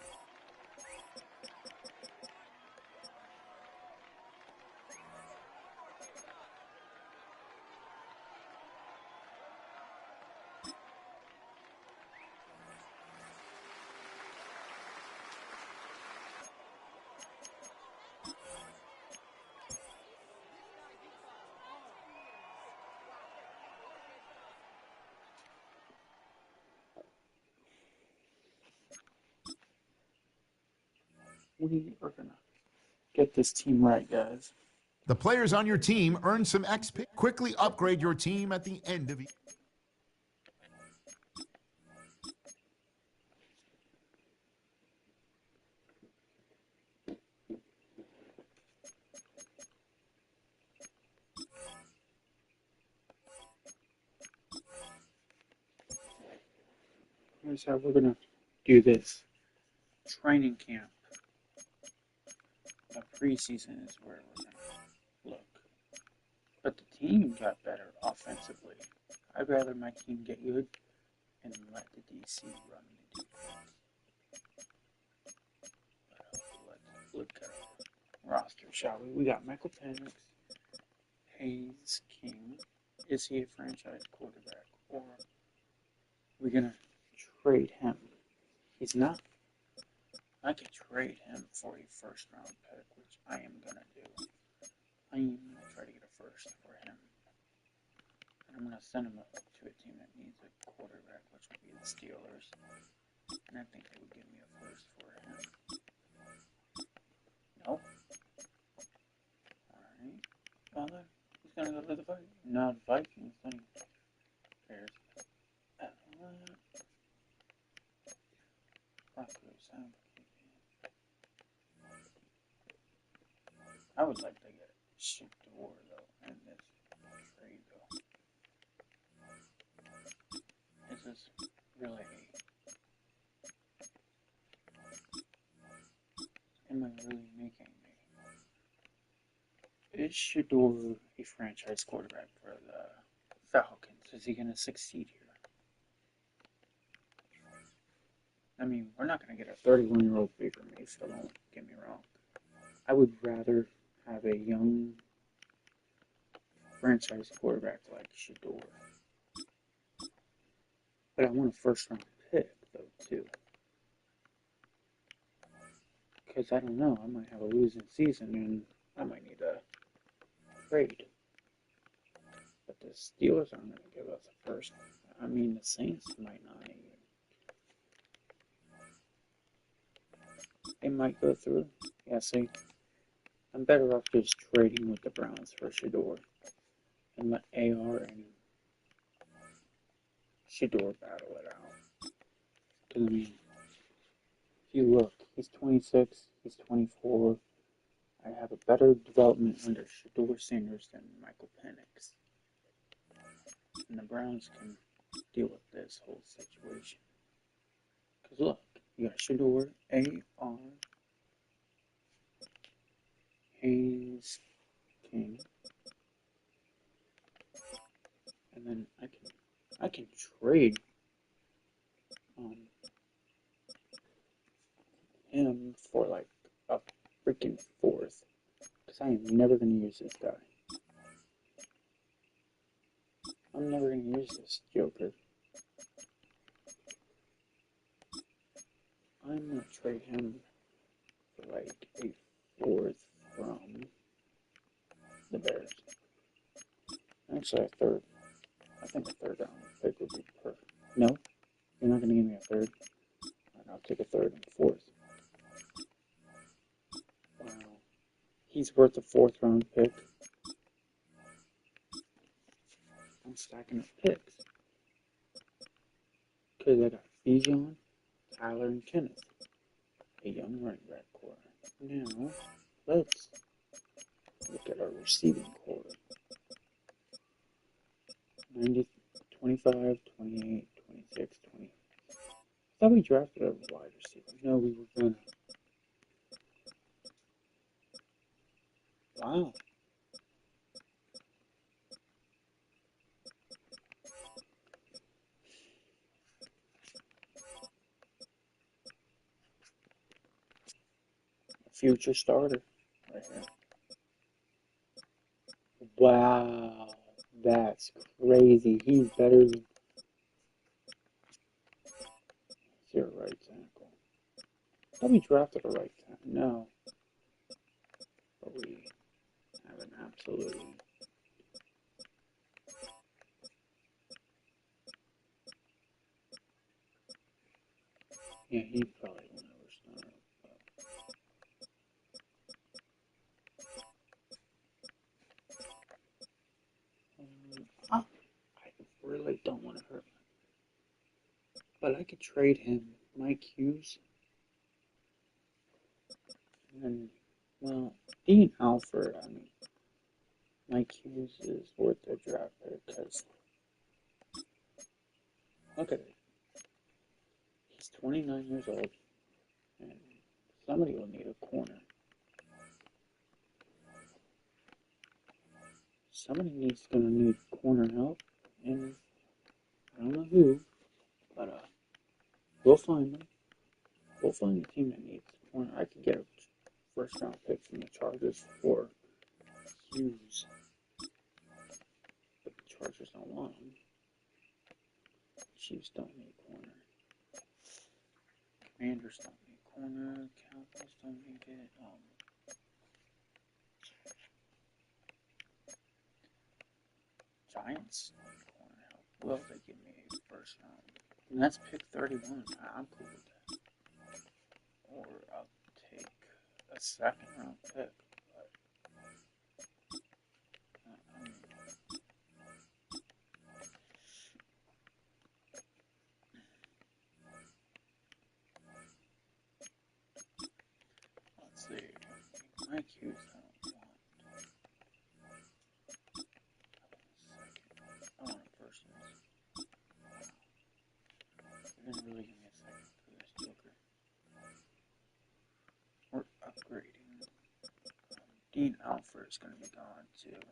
We are going to get this team right, guys. The players on your team earn some XP. Quickly upgrade your team at the end of each. Here's how we're going to do this. Training camp. The preseason is where we're going to look. But the team got better offensively. I'd rather my team get good and let the DC run the defense. Let's look at our roster, shall we? We got Michael Penix, Hayes King. Is he a franchise quarterback? Or are we going to trade him? He's not. I could trade him for a first round pick, which I am going to do. I am going to try to get a first for him. And I'm going to send him to a team that needs a quarterback, which would be the Steelers. And I think they would give me a first for him. Nope. Alright. Well then, he's going to go to the Vikings. No, the Vikings. Then Bears. I would like to get Shador though in this trade though. This is really. Am I really making me? Is Shador a franchise quarterback for the Falcons? Is he going to succeed here? I mean, we're not going to get a 31-year-old Baker Mayfield, don't get me wrong. I would rather have a young franchise quarterback like Shador. But I want a first-round pick, though, too. Because I don't know, I might have a losing season and I might need a trade. But the Steelers aren't going to give us a first. I mean, the Saints might not even. They might go through. Yeah, see, I'm better off just trading with the Browns for Shador and let AR and Shador battle it out. Because, I mean, if you look, he's 26, he's 24. I have a better development under Shador Sanders than Michael Penix. And the Browns can deal with this whole situation. Because look, you got Shador, AR, Hayes King, and then I can trade him for like a freaking fourth, because I am never gonna use this guy. I'm never gonna use this Joker. I'm gonna trade him for like a fourth from the Bears. Actually, a third. I think a third down pick would be perfect. No, you're not gonna give me a third. Alright, I'll take a third and fourth. Wow, he's worth a fourth round pick. I'm stacking up picks because I got Bijan, Tyler, and Kenneth, a young running back core. Now, let's look at our receiving core. 90, 25, 28, 26, 20. I thought we drafted a wide receiver. No, we were gonna. Wow. future starter right here. Wow, that's crazy. He's better than your right tackle. I thought we drafted a right tackle. No. But we haven't absolutely. Yeah, he probably won't ever start. I really don't want to hurt him. But I could trade him Mike Hughes. And, well, Dean Alford, I mean, Mike Hughes is worth their draft pick because, look at it. He's 29 years old, and somebody will need a corner. Somebody gonna need corner help, and I don't know who, but we'll find them. We'll find the team that needs a corner. I could get a first round pick from the Chargers for Hughes, but the Chargers don't want him. Chiefs don't need corner. Commanders don't need corner. Cowboys don't need it. Giants need corner help. Will they give me a first round? And that's pick 31. I'm cool with that. Or I'll take a second round pick. Let's see. Mike Hughes, I don't want. I want a first one. You're gonna really give me a second for this Joker. We're upgrading. Dean Alford is gonna be gone too.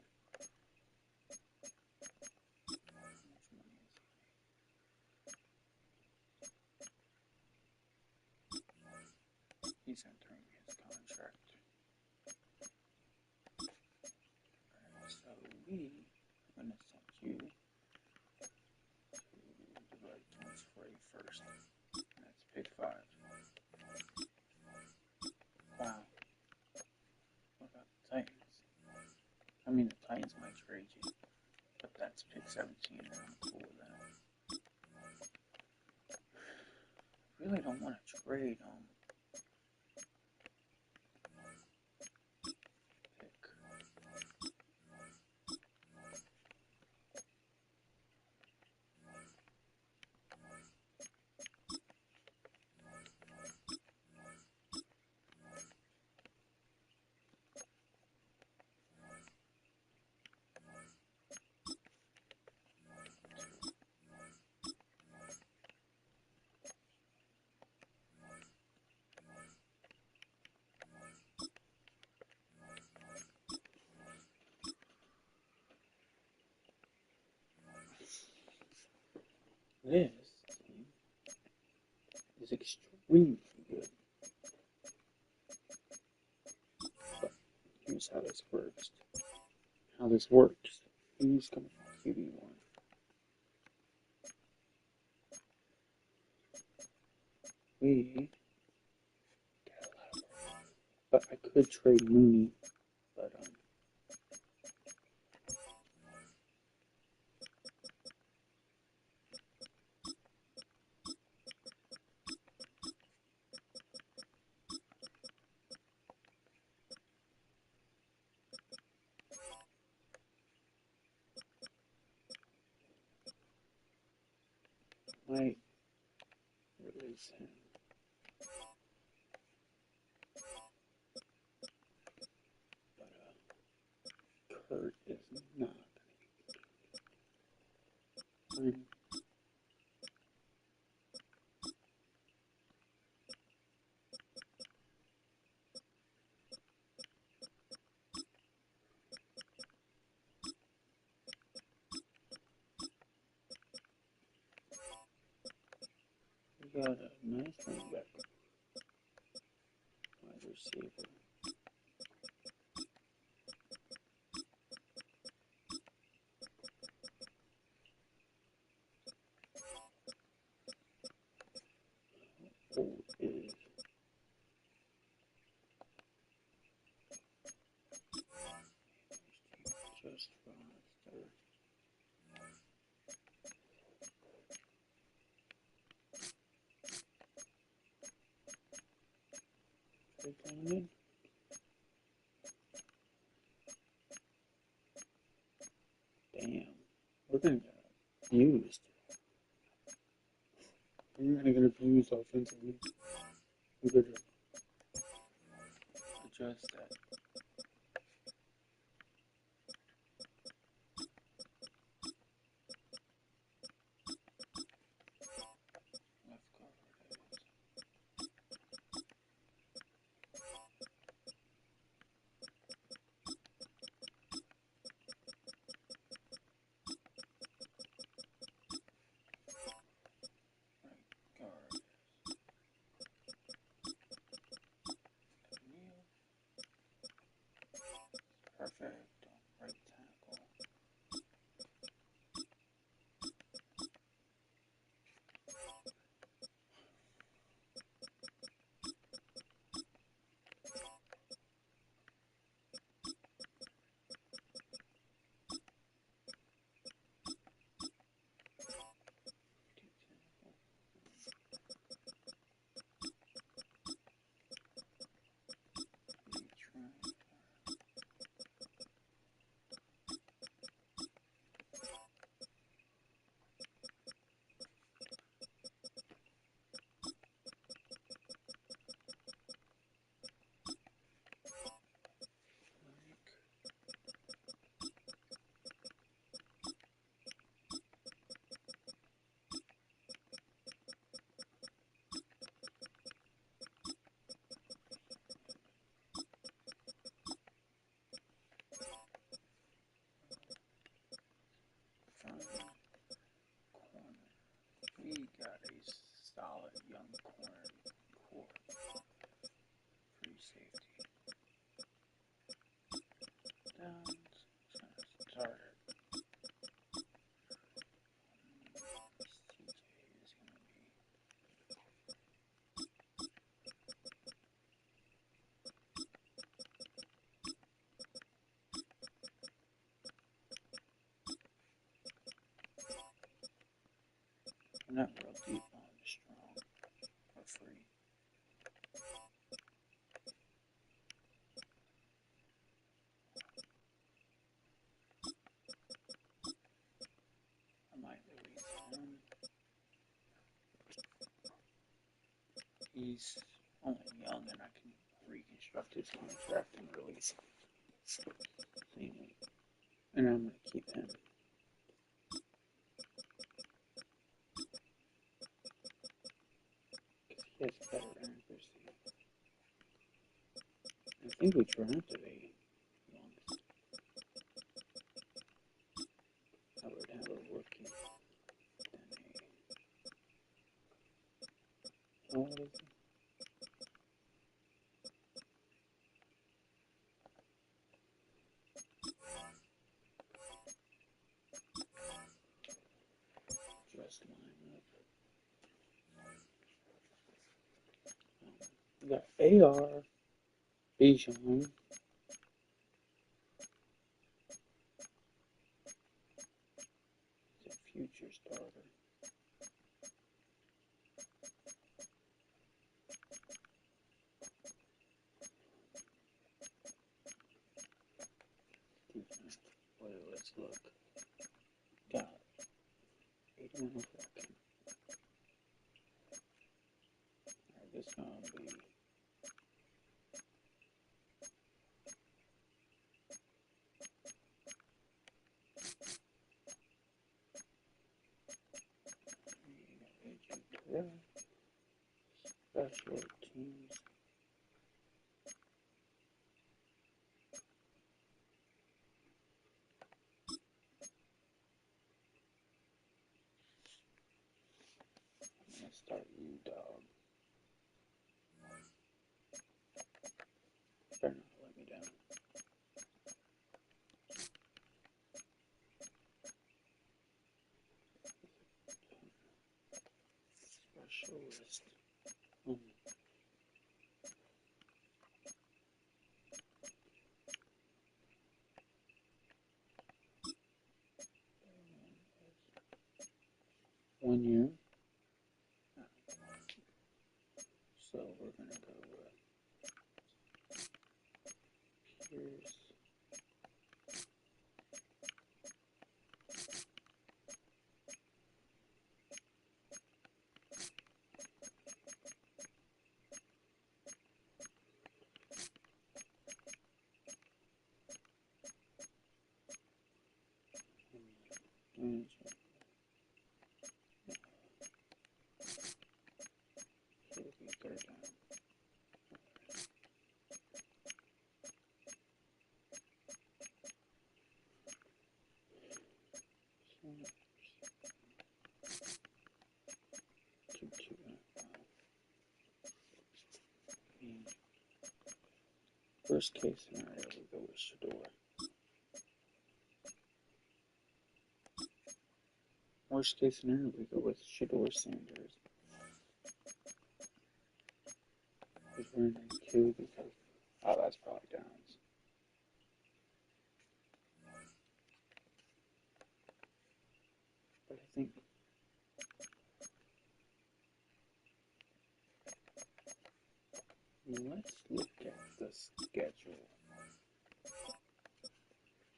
He's entering his contract. So I'm gonna send you to the Vikings for a first. And that's pick 5. Wow. What about the Titans? I mean, the Titans might trade you, but that's pick 17, and I'm cool with that. I really don't want to trade pick. This team is extremely good. But here's how this works. Who's coming from QB1? We got a lot of work. But I could trade Mooney, but might release him. But Kurt is not gonna be. We got a nice running back. Wide receiver. Damn. We're gonna get abused. We're gonna get abused offensively. We could adjust that. Left guard is. Right guard is. Neal. Perfect. Right tackle. Corner. We got a solid young corner core. Free safety. Downs. It's gonna start it. CJ is gonna be. We're not real deep on the strong or free. I might release him. He's only young and I can reconstruct his contract and release him. And I'm going to keep him. Because he has better accuracy. I think we drafted a youngster. I would have a rookie than a. How old is he? Just line up. We got AR, Bijan. He's a future starter. Defense. Wait, let's look. Got 81 overall. Alright, this gonna be. Special teams. I'm gonna start you, dog. Better not let me down. Specialist. 1 year. So we're gonna go with Pierce. Third down. Worst case scenario, we go with Shador. Worst case scenario, we go with Shador Sanders. Because we're in two because that's probably downs. But I think let's look at the schedule.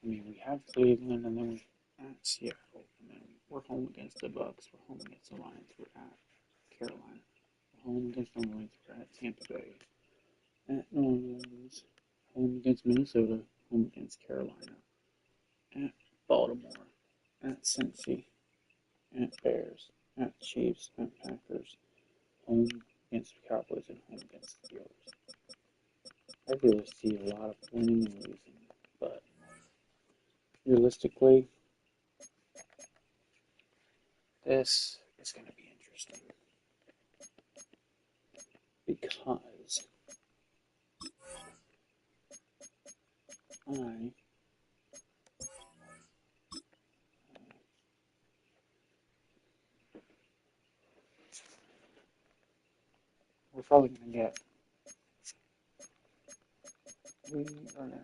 I mean, we have Cleveland, and then we're at Seattle, and then we're home against the Bucks. We're home against the Lions. We're at Carolina. We're home against New Orleans. We're at Tampa Bay. At New Orleans. Home against Minnesota. Home against Carolina. At Baltimore. At Cincy. At Bears. At Chiefs. At Packers. Home against the Cowboys and home against the Steelers. I really see a lot of winning and losing, but realistically, this is going to be interesting because we're probably going to get we are now.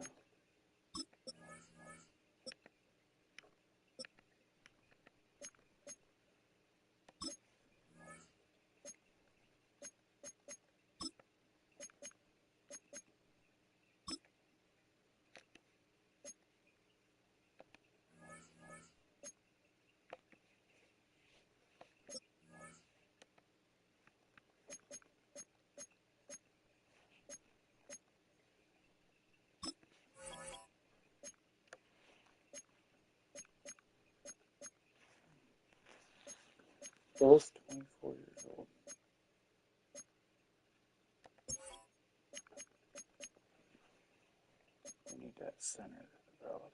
Both 24 years old. We need that center to develop.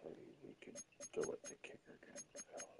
So we could go with the kicker can develop.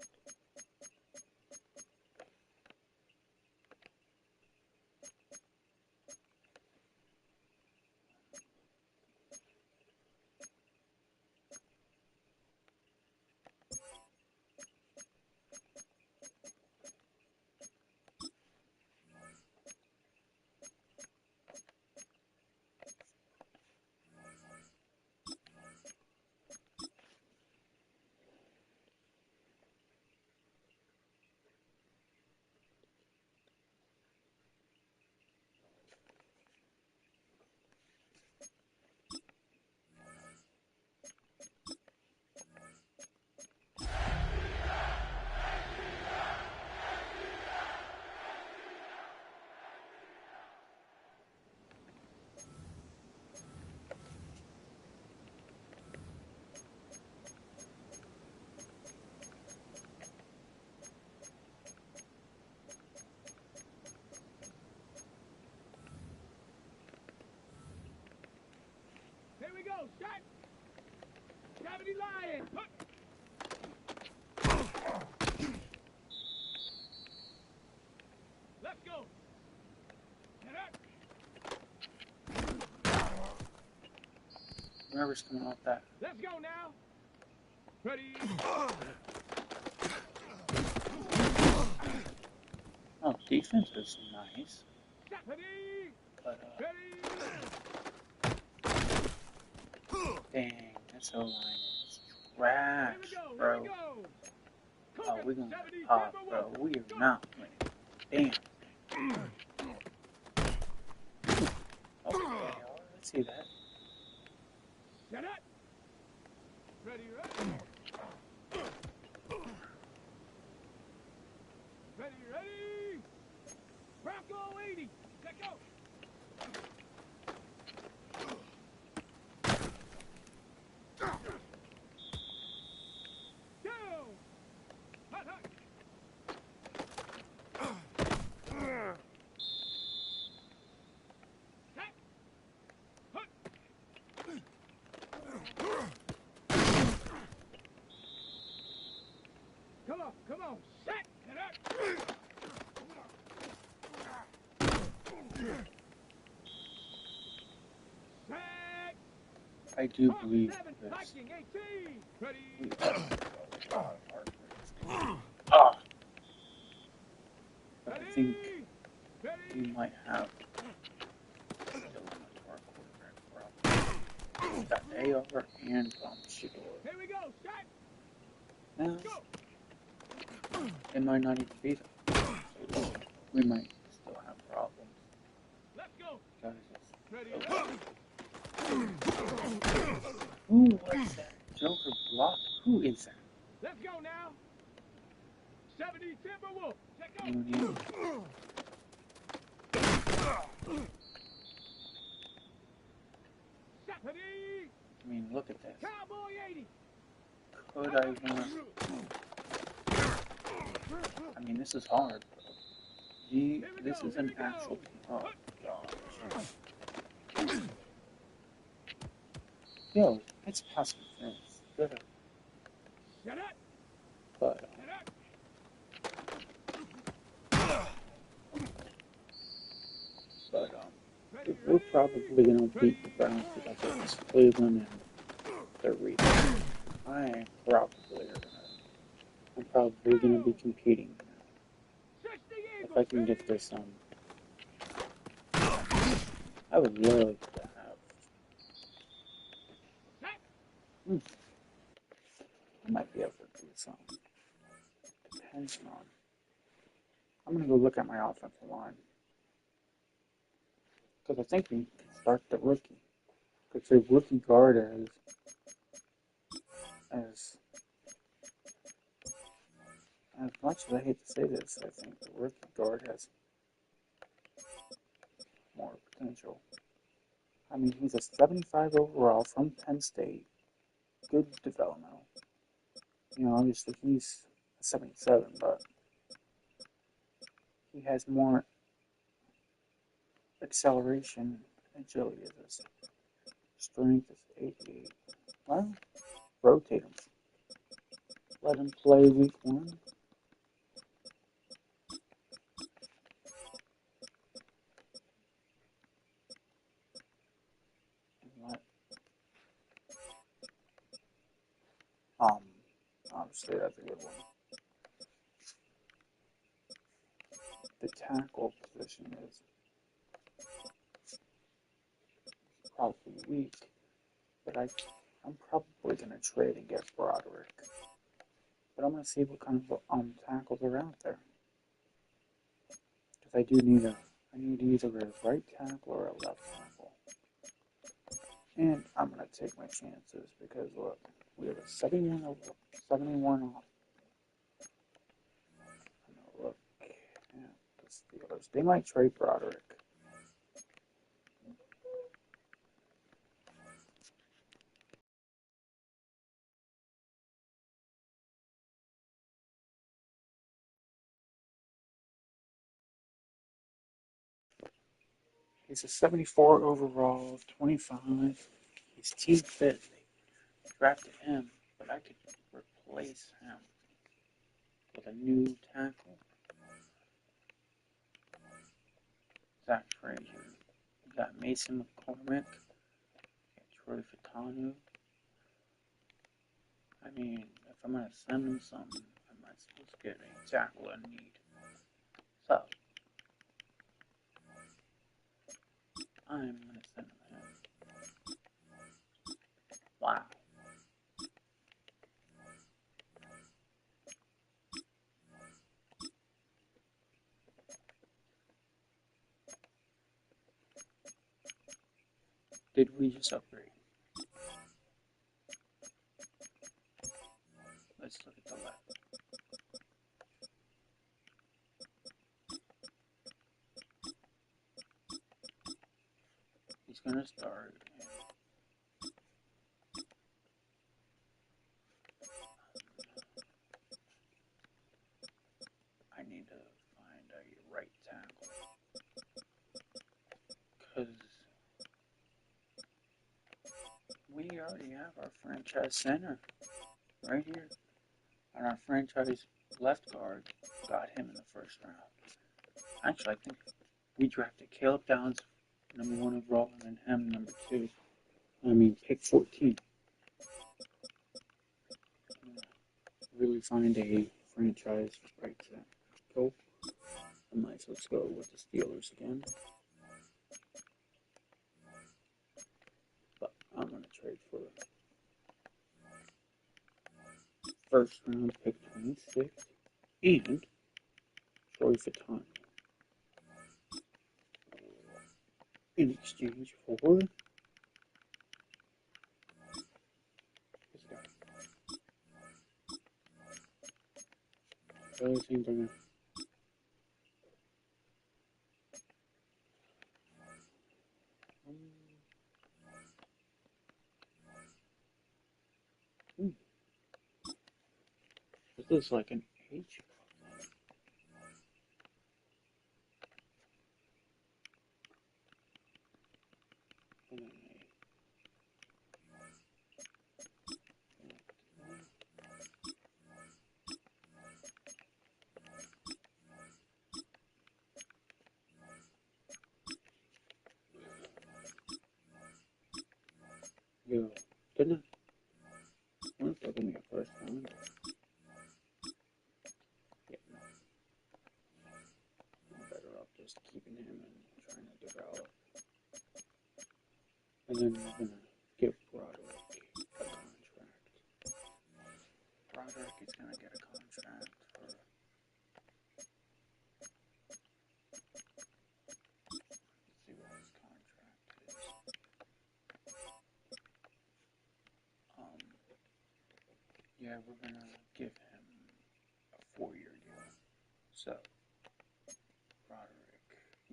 Here we go, shot! Gravity Lion! Let's go! Get up! Whoever's coming off that. Let's go now! Ready? Oh, defense is nice. Ready? But, Ready? dang, this O-line is trash, bro. Here we go! Oh, we're going to pop, bro. We are not winning. Damn. Okay, let's see that. Get up! Ready, ready? Ready, ready? Bronco 80! Let go! Come on, set it up. Set. I do Mark believe 7, this. Viking 18. Ready. Ah, but I Ready. think we Ready. might have dilemma to our quarterback problem. We've got AR and Shador. Here we go. Set. Now, Go. it might not even be them. We might still have problems. Let's go. Guys, Ready. who was that? Joker block? Who is that? Let's go now. 70 Timberwolf. Check out. Ready. I mean, look at this. Cowboy 80. Could I want? I mean, this is hard. This is an actual. Oh gosh. Yo, it's pass defense. Good. Shut up. But Shut up. we're probably gonna beat the Browns because it's Cleveland and their region. I'm probably gonna be competing if I can get this I would love to have. I might be able to do something. Depends on. I'm gonna go look at my offensive line because I think we can start the rookie. Because the rookie guard as much as I hate to say this, I think the rookie guard has more potential. I mean, he's a 75 overall from Penn State. Good developmental. You know, obviously he's a 77, but he has more acceleration, agility as his strength is 88. Well, rotate him. Let him play week 1. Obviously that's a good one. The tackle position is probably weak, but I'm probably going to trade and get Broderick. But I'm going to see what kind of tackles are out there. Because I need either a right tackle or a left tackle. And I'm going to take my chances because look, we have a 71 off. I'm going to look at the Steelers. They might trade Broderick. He's a 74 overall, 25. He's team fit. They drafted him, but I could replace him with a new tackle. Zach Frazier. We got Mason McCormick. Troy Fatanu. I mean, if I'm going to send him something, I might as well get a tackle I need. So, I'm going to send him him. Wow. Did we just upgrade? Let's look at the left. He's going to start. I need to find a right tackle. Because we already have our franchise center right here. And our franchise left guard, got him in the first round. Actually, I think we drafted Caleb Downs, #1 overall, and him #2. Pick 14. Really find a franchise right set. Go. I might as well go with the Steelers again. But I'm going to trade for first round pick 26 and Troy Fautanu in exchange for this guy. I really think they're going to this is like an H. And then yo, didn't I? What if they're going to get first round? Yeah, no. I'm better off just keeping him and trying to develop. And then we're going to give Broderick a contract. Broderick is going to get a contract for... Let's see what his contract is. Yeah, we're going to give him a 4-year deal. So, Broderick,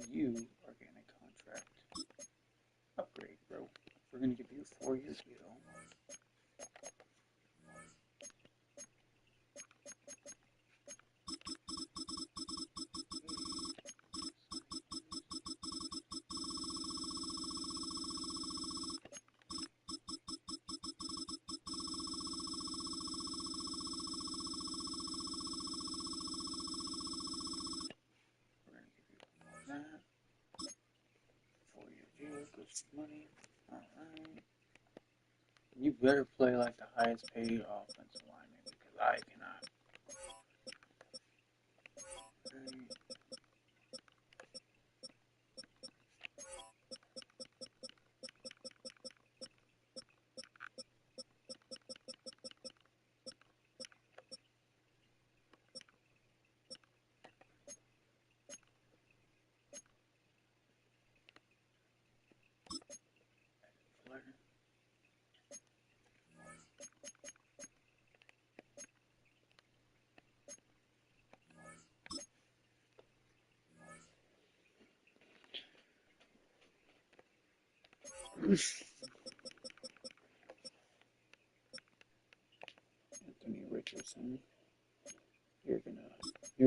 you are getting a contract upgrade, bro. We're going to give you a 4-year deal. That 4-year deal, good money. Alright. You better play like the highest paid offensive lineman because I cannot. Okay. Anthony Richardson, you're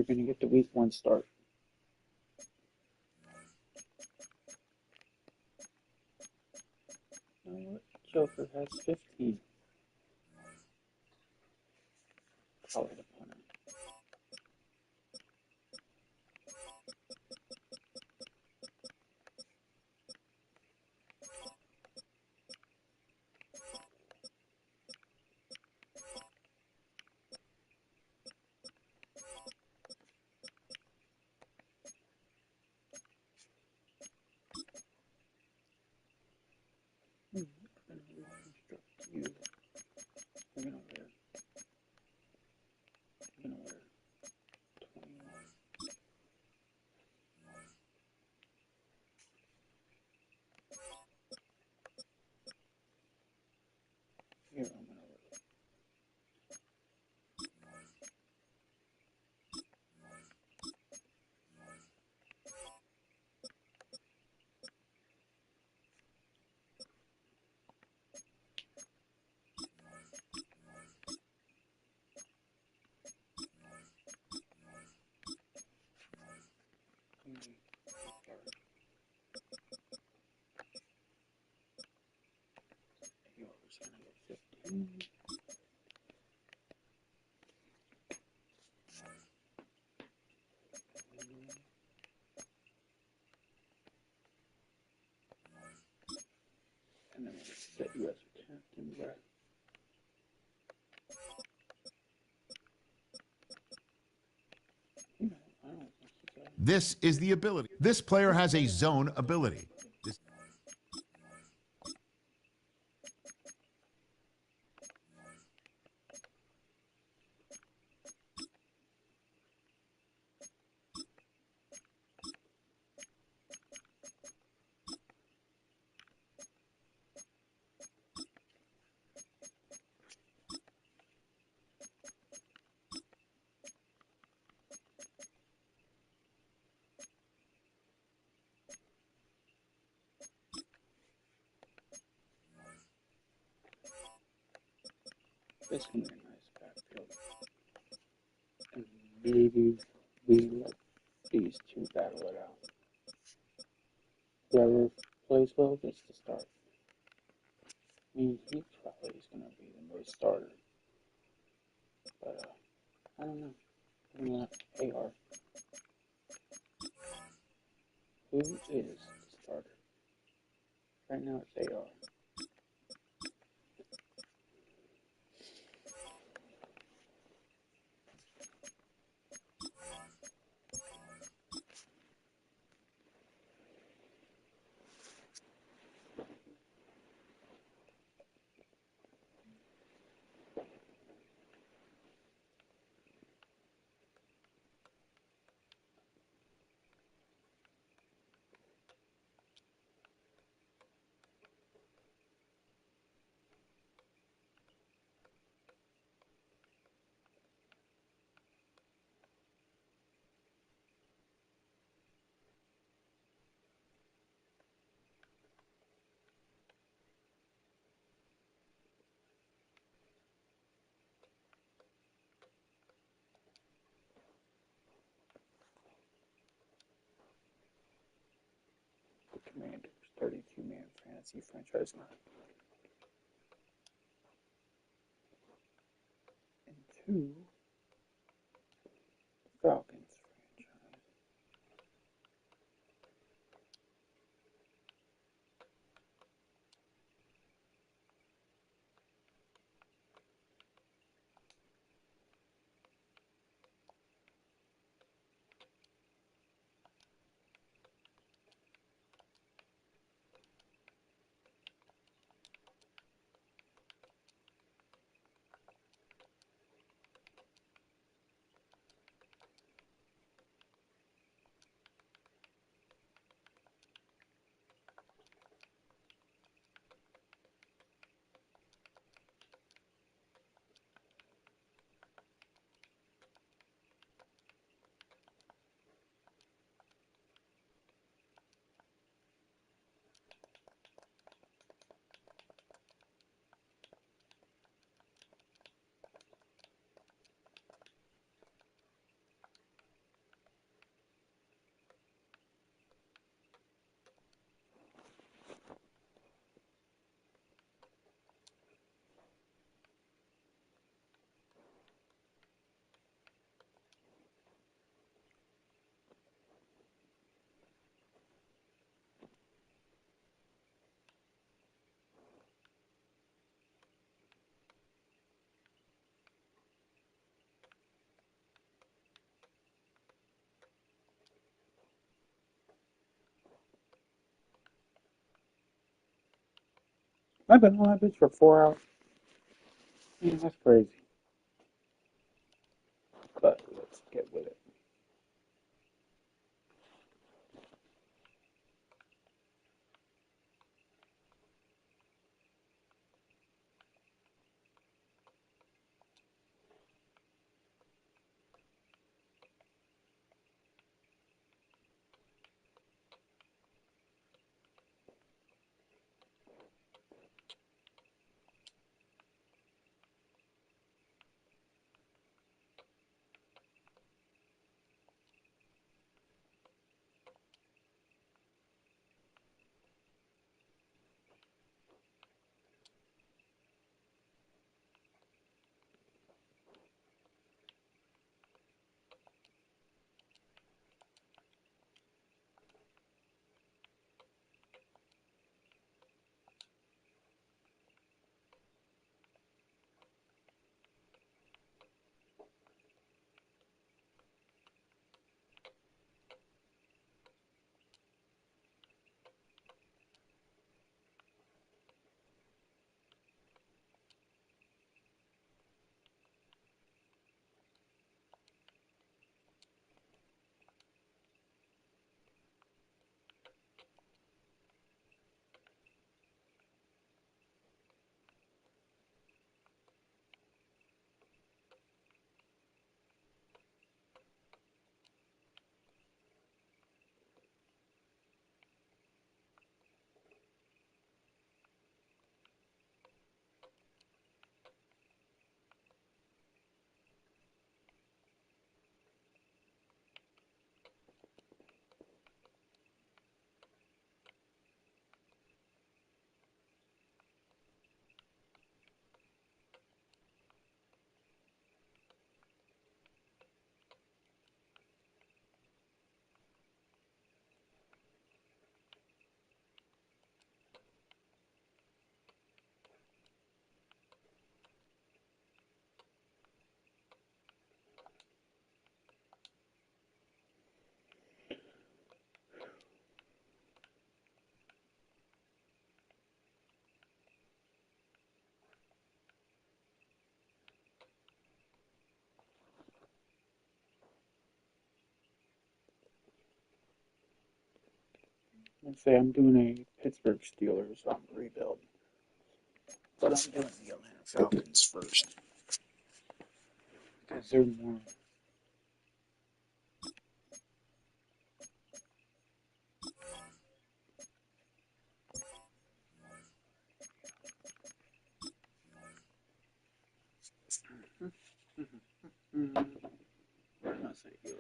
gonna get the week 1 start. You know what? Joker has 15. Probably the punter. We're gonna reconstruct you. We're gonna wear Set you as a captain, bro. You know, I don't think he's a... This is the ability. This player has a zone ability. This This can be a nice backfield. And maybe we let these two battle it out. Whoever plays well gets to start. I mean, he probably is going to be the most starter. But, I don't know. I'm going to let AR. Who is the starter? Right now it's AR. The Commanders, 32-man fantasy franchise now. And 2, Falcons franchise. I've been on that bitch for 4 hours. Man, that's crazy. But let's get with it. And say I'm doing a Pittsburgh Steelers rebuild, but I'm doing the Atlanta Falcons first because they're more. Where must I go?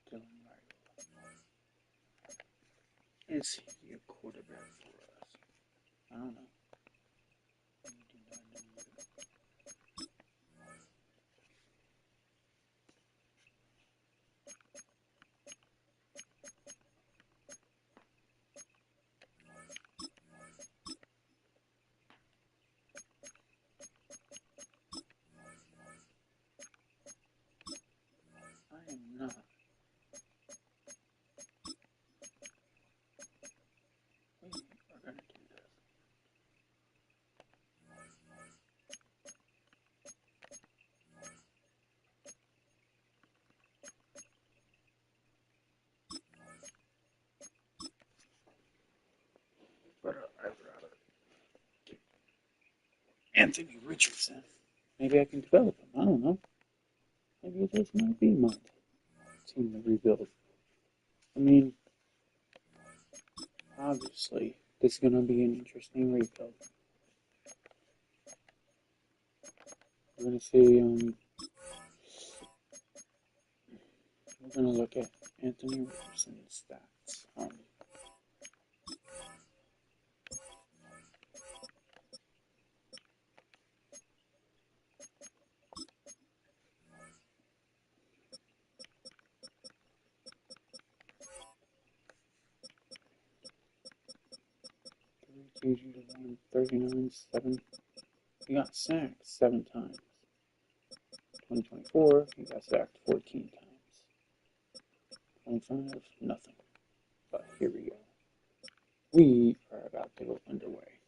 Dylan Raiola. Is he a quarterback for us? I don't know. I do not know. I am not. We are going to do this. But I'd rather keep Anthony Richardson. Maybe I can develop him. I don't know. Maybe this might be my team to rebuild. I mean, obviously, this is going to be an interesting rebuild. We're going to see, we're going to look at Anthony Richardson's stats. 39, 7. He got sacked 7 times. 2024, he got sacked 14 times. 25, nothing. But here we go. We are about to go underway.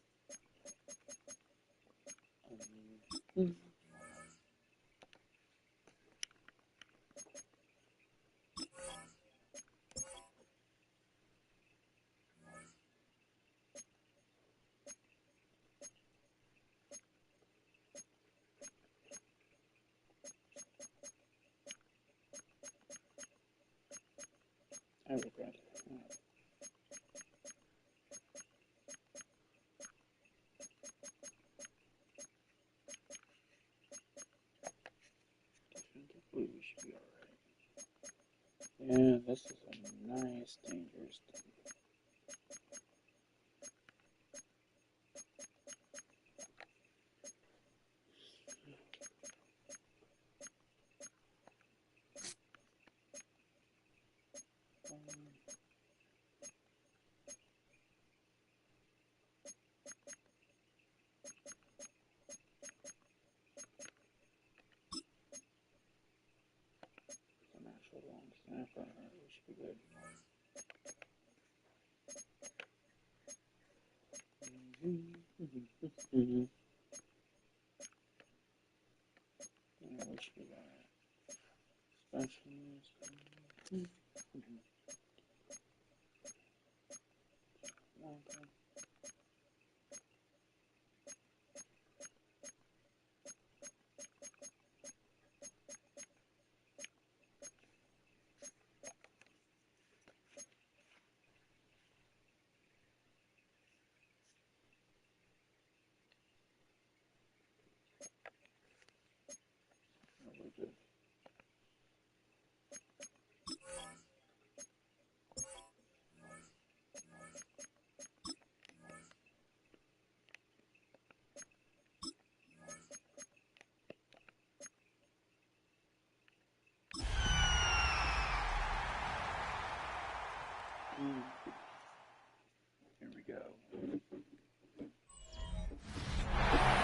I regret it. Defensively, we should be alright. Yeah, this is a nice, dangerous team. An actual long snapper, we should be good. Yeah, we should be alright. Specialist. We're good. Here we go.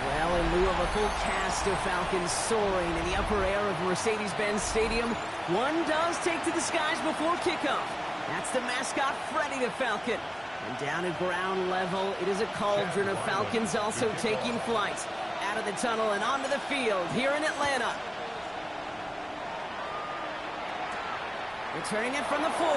Well, in lieu of a full cast of Falcons soaring in the upper air of Mercedes-Benz Stadium, one does take to the skies before kickoff. That's the mascot, Freddy the Falcon. And down at ground level, it is a cauldron of Falcons also taking flight out of the tunnel and onto the field here in Atlanta. Returning it from the 4. And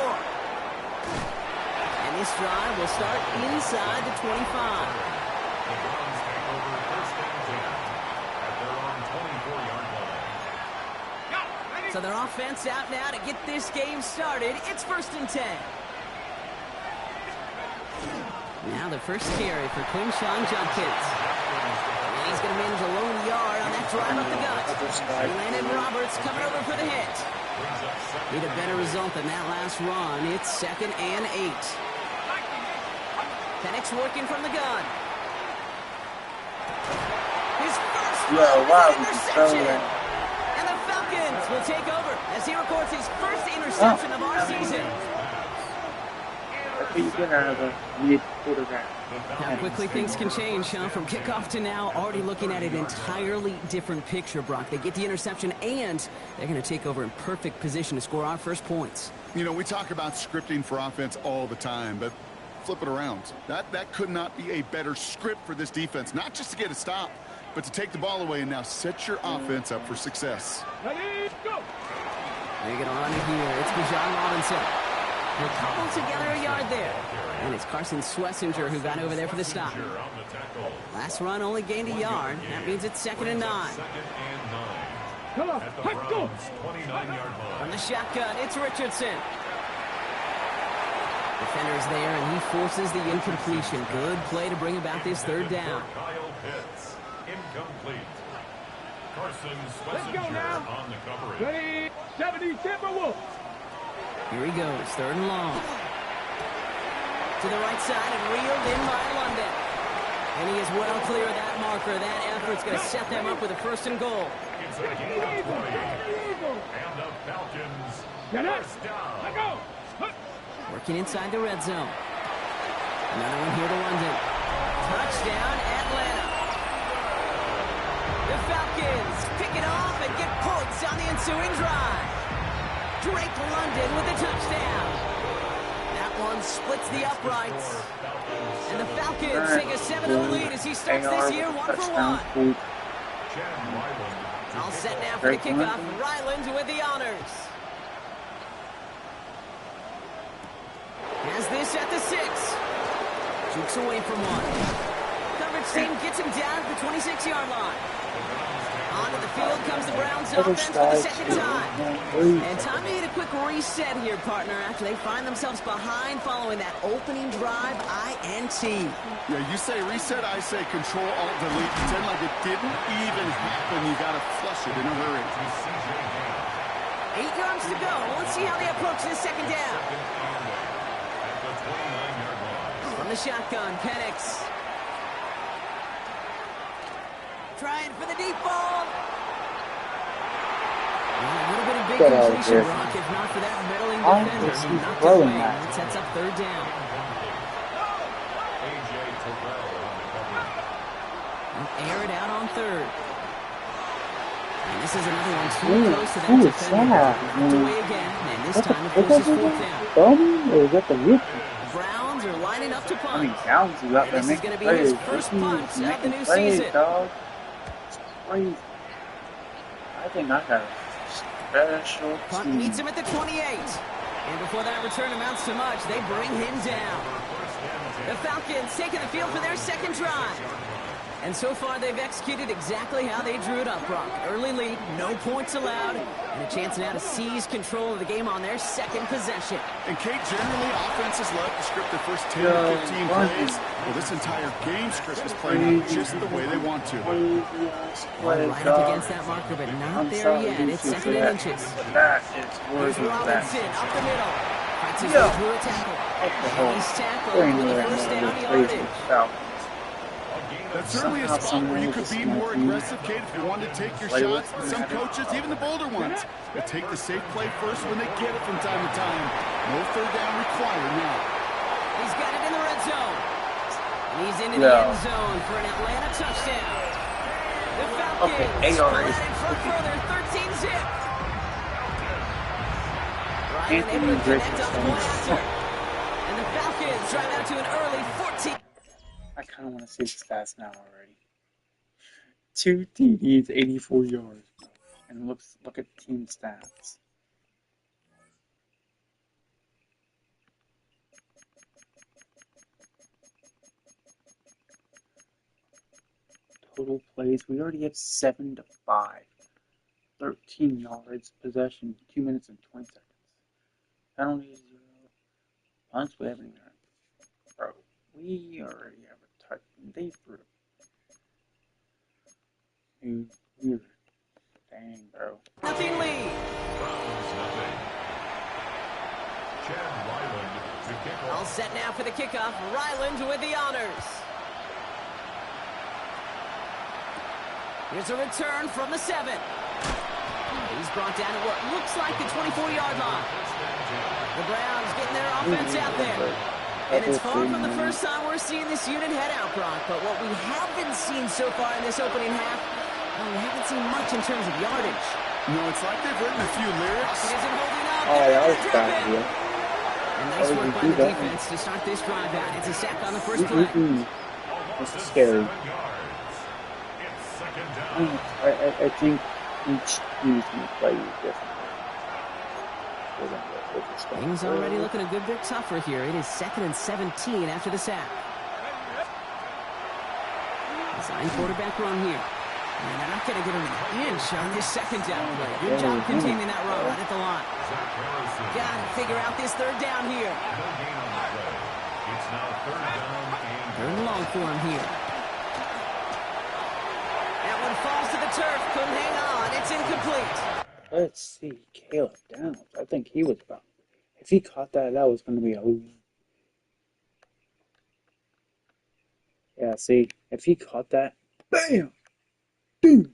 this drive will start inside the 25. The Browns take over first and 10 at their own 24-yard line. So their offense out now to get this game started. It's first and 10. Now the first carry for Quinshon Judkins. And he's going to manage a lone yard on that drive up the gut. Landon Roberts coming over for the hit. Need a better result than that last run. It's 2nd and 8. Penix working from the gun. His first interception. And the Falcons will take over as he records his first interception of our season. That's what you get out of a mid-quarterback. How quickly things can change, huh? From kickoff to now, already looking at an entirely different picture, Brock. They get the interception, and they're going to take over in perfect position to score our first points. You know, we talk about scripting for offense all the time, but flip it around. That could not be a better script for this defense, not just to get a stop, but to take the ball away and now set your offense up for success. Ready, go! They're going to run it here. It's Bijan Robinson. They'll cobble together a yard there. And it's Carson Schlesinger who got over there for the stop. Last run only gained a yard. That means it's 2nd and 9. Come on, At the let's go! Browns' 29-yard line. From the shotgun, it's Richardson. Defender's there, and he forces the incompletion. Good play to bring about this third down. Kyle Pitts, incomplete. Carson Let's go Schlesinger now. on the coverage. Ready, 70 Timberwolves! Here he goes, 3rd and long. To the right side and reeled in by London. And he is well clear of that marker. That effort's going to set them up with a 1st and goal. It's a gain of 3. And the Falcons first down. Let go! Working inside the red zone. Another one here to London. Touchdown, Atlanta. The Falcons pick it off and get points on the ensuing drive. Drake London with the touchdown. That one splits the uprights. And the Falcons take a 7-0 lead as he starts this year 1-for-1. All set now for the kickoff. Ryland with the honors. Has this at the 6. Jukes away from one. Coverage team gets him down at the 26-yard line. Onto the field comes the Browns offense for the 2nd time. And time to hit a quick reset here, partner, after they find themselves behind following that opening drive INT. Yeah, you say reset, I say control, alt, delete. Pretend like it didn't even happen. You got to flush it in a hurry. 8 yards to go. Let's see how they approach this 2nd down. From the shotgun, Penix. Trying for the deep ball. Well, a little bit of big completion, Brock, if not for that meddling defender who knocked it away. It sets up 3rd down. They'll air it out on 3rd. And this is another one too close to that defender. Knocked away again, and this time the force is 4th down. Or is that the rookie? Browns are lining up to I punt. mean, Downs is out And there this is making going to be plays. his first punt of the new Plays, season. dog. It's crazy. I think I got a special Punt team. meets him at the 28. And before that return amounts to much, they bring him down. The Falcons taking the field for their 2nd drive. And so far, they've executed exactly how they drew it up, Brock. Early lead, no points allowed, and a chance now to seize control of the game on their 2nd possession. And Kate, generally, offenses love to script their first 10 or 15 plays. Well, this entire game script is playing out just the way they want to. Right up against that marker, but not there yet. It's 2nd and inches. That is Here's worth it. Robinson up the middle. Fights his way through a tackle. And he's tackled for the first down yardage. That's certainly a spot where you could be more aggressive, Kate, if you wanted to take your shots. But some coaches, even the bolder ones, will take the safe play first when they get it from time to time. No 3rd down required now. He's got it in the red zone. He's into the end zone for an Atlanta touchdown. The Falcons pull it in front further, 13-zip. Ryan able to connect on the point after. And the Falcons drive out to an early 14. I kind of want to see the stats now already. 2 TDs, 84 yards. And look at the team stats. total plays. We already have 7-5. 13 yards, possession, 2 minutes and 20 seconds. Penalties, 0. Punts, we haven't even. Bro, we already have a touch. They threw. Dude, we're. Dang, bro. Nothing lead. Browns nothing. Chad Ryland to kick All off. set now for the kickoff. Ryland with the honors. Here's a return from the 7. He's brought down at what looks like the 24-yard line. The Browns getting their offense out there. And it's far from the first time we're seeing this unit head out, Brock. But what we haven't seen so far in this opening half, well, we haven't seen much in terms of yardage. No, it's like they've written a few lyrics. It isn't holding up. Oh, They're that gonna was drop bad, it. yeah. And nice Oh, work you by do the that. defense to start this drive out. It's a sack on the first play. This is scary. 7 yards. It's second I, down. I think each team's going to play differently. Things already looking a good bit tougher here. It is 2nd and 17 after the sack. Design quarterback run here. And they're not going to get an inch on this second down play. Good job containing that run right at the line. Zach Harrison. Got to figure out this third down here. No gain on the play. It's now third down and Third and long for him here. That one falls to the turf. Couldn't hang on. It's incomplete. Let's see. Caleb Downs. I think he was about. If he caught that, that was going to be a. Yeah, see. If he caught that, bam! Boom!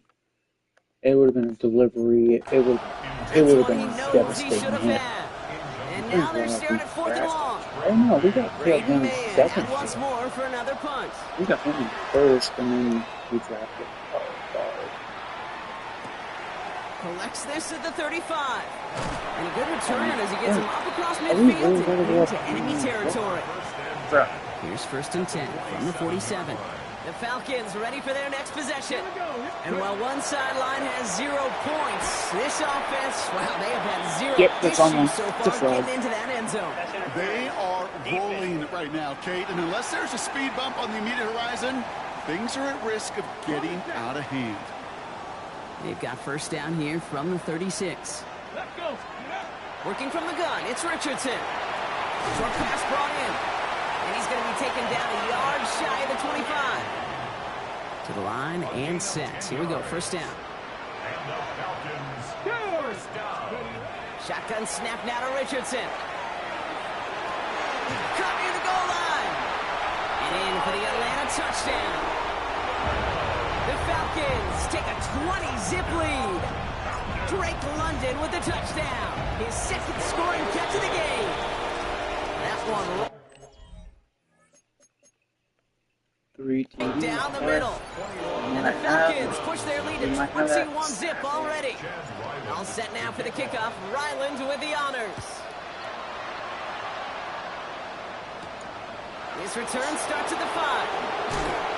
It would have been a delivery. It would have That's been one he a knows he devastating should have hit. had. And now they're staring at 4th and long. Oh no, we got Caleb Braden Downs Mann second. out once more for another punt. We got him first, and then we drafted Collects this at the 35. And a good return as he gets him up across we midfield really gotta and go into up? enemy territory. Bro. Here's 1st and 10 from the 47. The Falcons ready for their next possession. And while one sideline has 0 points, this offense, well, they have had 0 Yep, that's on issues one. so It's a far flag. getting into that end zone. They are rolling right now, Kate. And unless there's a speed bump on the immediate horizon, things are at risk of getting out of hand. They've got 1st down here from the 36. Let's go. Working from the gun, it's Richardson. Short pass brought in. And he's going to be taken down a yard shy of the 25. To the line and set. Here we go, 1st down. And the Falcons first down. Shotgun snap now to Richardson. Caught near the goal line. And in for the Atlanta touchdown. The Falcons take a 20-zip lead. Drake London with the touchdown. His 2nd scoring catch of the game. That one 3 TDs. down the middle. And the Falcons push their lead to 21-zip already. All set now for the kickoff. Ryland with the honors. His return starts at the 5.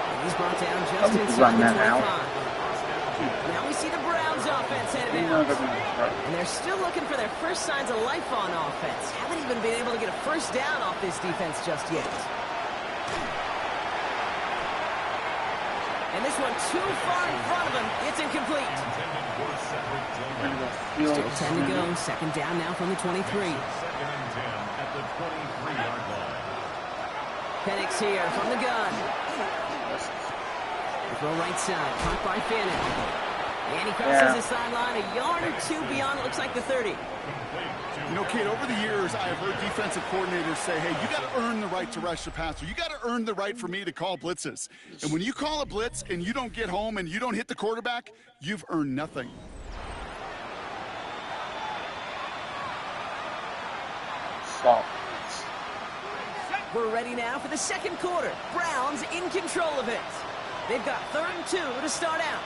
And he's brought down just inside the 25. Now we see the Browns offense headed out. And they're still looking for their first signs of life on offense. Haven't even been able to get a 1st down off this defense just yet. And this one too far in front of him. It's incomplete. Still 10 to go. 2nd down now from the 23. 2nd and 10 at the 23-yard line. Penix here from the gun. Throw right side, caught by Fannin. And he crosses the sideline a yard or 2 beyond, it looks like the 30. You know, Kate, over the years, I have heard defensive coordinators say, hey, you got to earn the right to rush the passer. You got to earn the right for me to call blitzes. And when you call a blitz and you don't get home and you don't hit the quarterback, you've earned nothing. We're ready now for the 2nd quarter. Browns in control of it. They've got 3rd and 2 to start out.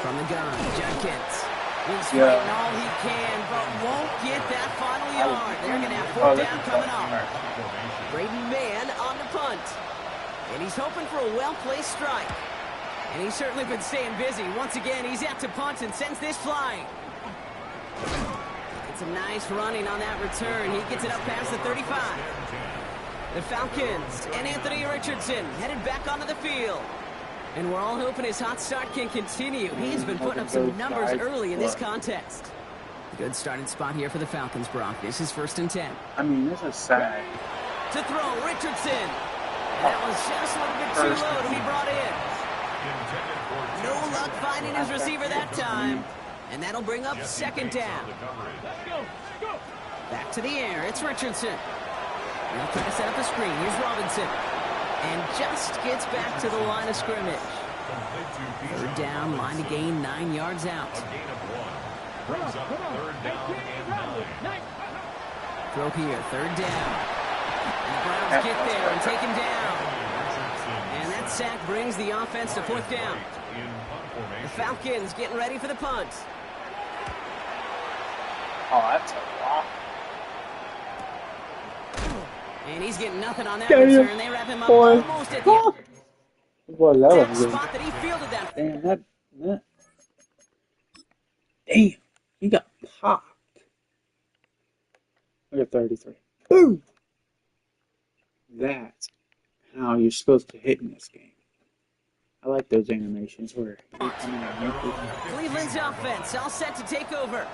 From the gun, Jenkins. He's fighting all he can, but won't get that final yard. They're going to have 4th down coming off. Braden Mann on the punt. And he's hoping for a well-placed strike. And he's certainly been staying busy. Once again, he's out to punt and sends this flying. It's a nice running on that return. He gets it up past the 35. The Falcons and Anthony Richardson headed back onto the field. And we're all hoping his hot start can continue. He's been putting up some numbers early in this contest. Good starting spot here for the Falcons, Brock. This is 1st and 10. I mean, this is sad. To throw, Richardson. That was just a little bit too low to be brought in. No luck finding his receiver that time. And that'll bring up 2nd down. Back to the air. It's Richardson. They'll try to set up a screen. Here's Robinson. And just gets back to the line of scrimmage. 3rd down, line to gain 9 yards out. Brings up 3rd down and 9. Throw here, 3rd down. And the Browns get there and take him down. And that sack brings the offense to 4th down. The Falcons getting ready for the punt. Oh, that's a lot. And he's getting nothing on that Get him, return. They wrap him up boy. almost at the end. Well, that Exact was good. spot that he fielded that. Damn, that. Damn, he got popped. Look at 33. Boom! That's how you're supposed to hit in this game. I like those animations where they come in and make it. Cleveland's offense all set to take over.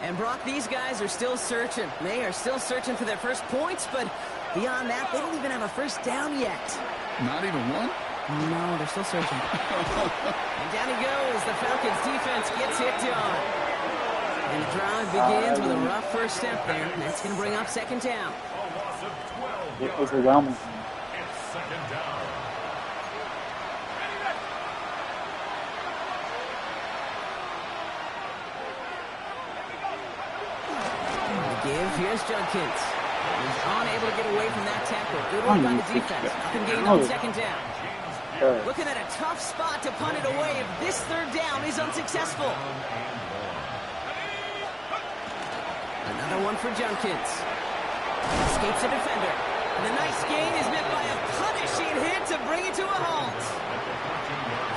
And Brock, these guys are still searching. They are still searching for their first points, but beyond that, they don't even have a 1st down yet. Not even one? No, they're still searching. And down he goes. The Falcons defense gets hit on. And the drive begins with a rough first step there. And that's going to bring up 2nd down. Get overwhelming. It's 2nd down. Give, here's Judkins. He's unable to get away from that tackle. Good work by the defense. Up and gained on 2nd down. Looking at a tough spot to punt it away if this 3rd down is unsuccessful. Another one for Judkins. Escapes a defender. And the nice gain is met by a punishing hit to bring it to a halt.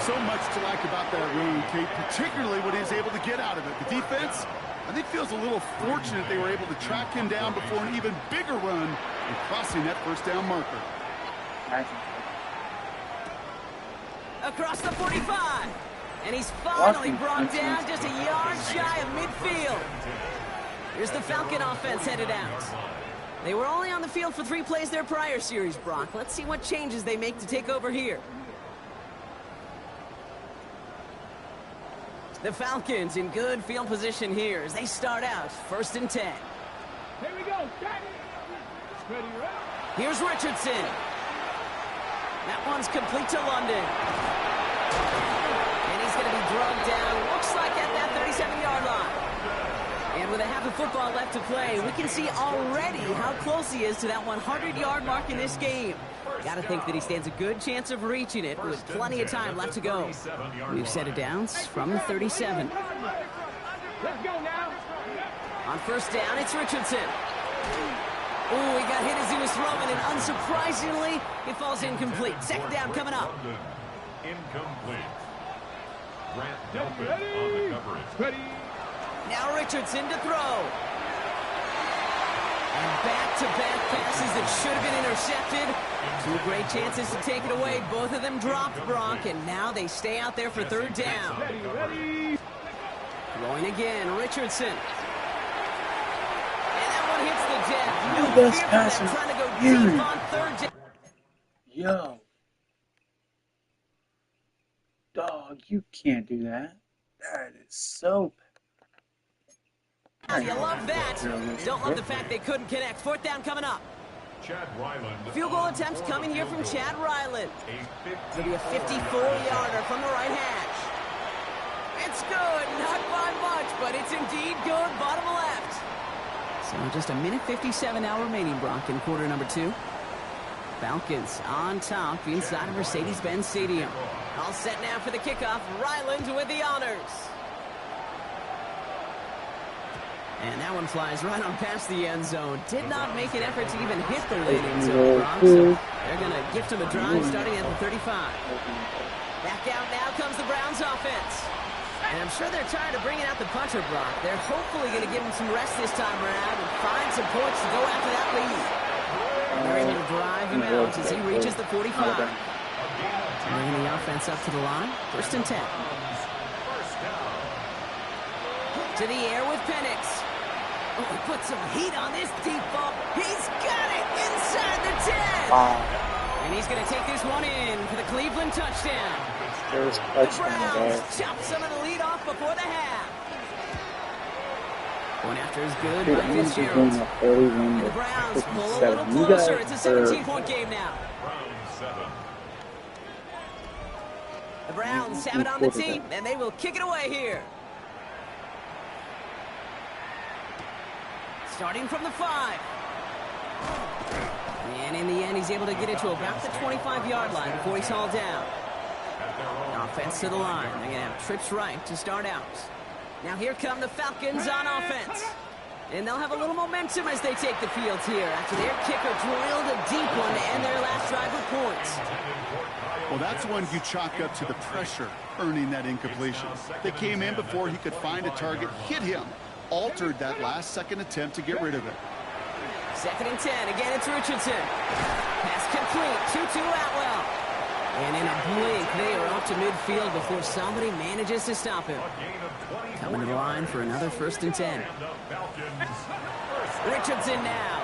So much to like about that run, Kate, particularly what he was able to get out of it. The defense, I think, feels a little fortunate they were able to track him down before an even bigger run and crossing that 1st down marker. Across the 45. And he's finally brought down just a yard shy of midfield. Here's the Falcon offense headed out. They were only on the field for 3 plays their prior series, Brock. Let's see what changes they make to take over here. The Falcons in good field position here as they start out 1st and 10. Here we go. Ready, right? Here's Richardson. That one's complete to London. And he's going to be drugged down, looks like at that 37-yard line. And with a half a football left to play, we can see already how close he is to that 100-yard mark in this game. Got to think that he stands a good chance of reaching it with plenty of time left to go. We've set it down from the 37. Let's go now. On 1st down, it's Richardson. Oh, he got hit as he was throwing, and unsurprisingly, it falls incomplete. 2nd down coming up. Incomplete. Grant Delpit on the coverage. Ready. Now Richardson to throw. And back-to-back passes that should have been intercepted. 2 great chances to take it away. Both of them dropped, Brock, and now they stay out there for 3rd down. Ready. Throwing again, Richardson. And that one hits the deck. No best fear for pass them in trying to go period. deep on 3rd down. Yo. Dog, you can't do that. That is so... You love that. Don't love the fact they couldn't connect. 4th down coming up. Chad Ryland. Field goal attempts coming here from Chad Ryland. It'll be a 54-yarder from the right hash. It's good, not by much, but it's indeed good, bottom left. So just a minute 57 now remaining, Brock, in quarter number 2. Falcons on top inside of Mercedes-Benz Stadium. All set now for the kickoff. Ryland with the honors. And that one flies right on past the end zone. Did not make an effort to even hit the landing zone, Brock. So they're going to gift him a drive starting at the 35. Back out now comes the Browns offense. And I'm sure they're tired of bringing out the punter, Brock. They're hopefully going to give him some rest this time around and find some points to go after that lead. And they're able to drive him out as he reaches the 45. Bringing the offense offense up to the line. 1st and 10. To the air with Penix. Oh, he put some heat on this deep ball. He's got it inside the 10. Wow. And he's going to take this one in for the Cleveland touchdown. There's The touchdown there. Browns chop some of the lead off before the half. Going after is good Dude, by I'm just Fitzgerald. doing a early win And the with Browns pull a 57. little You closer. guys It's a are 17-point game now. The Browns have it on the tee, and they will kick it away here. Starting from the 5. And in the end, he's able to get it to about the 25-yard line before he's hauled down. Offense to the line. They're going to have trips right to start out. Now here come the Falcons on offense. And they'll have a little momentum as they take the field here after their kicker drilled a deep one to end their last drive with points. Well, that's one you chalk up to the pressure earning that incompletion. They came in before he could find a target, hit him, altered that last-second attempt to get rid of it. 2nd and 10. Again, it's Richardson. Pass complete. 2-2 Atwell. And in a blink, they are up to midfield before somebody manages to stop him. Coming to the line for another 1st and 10. Richardson now.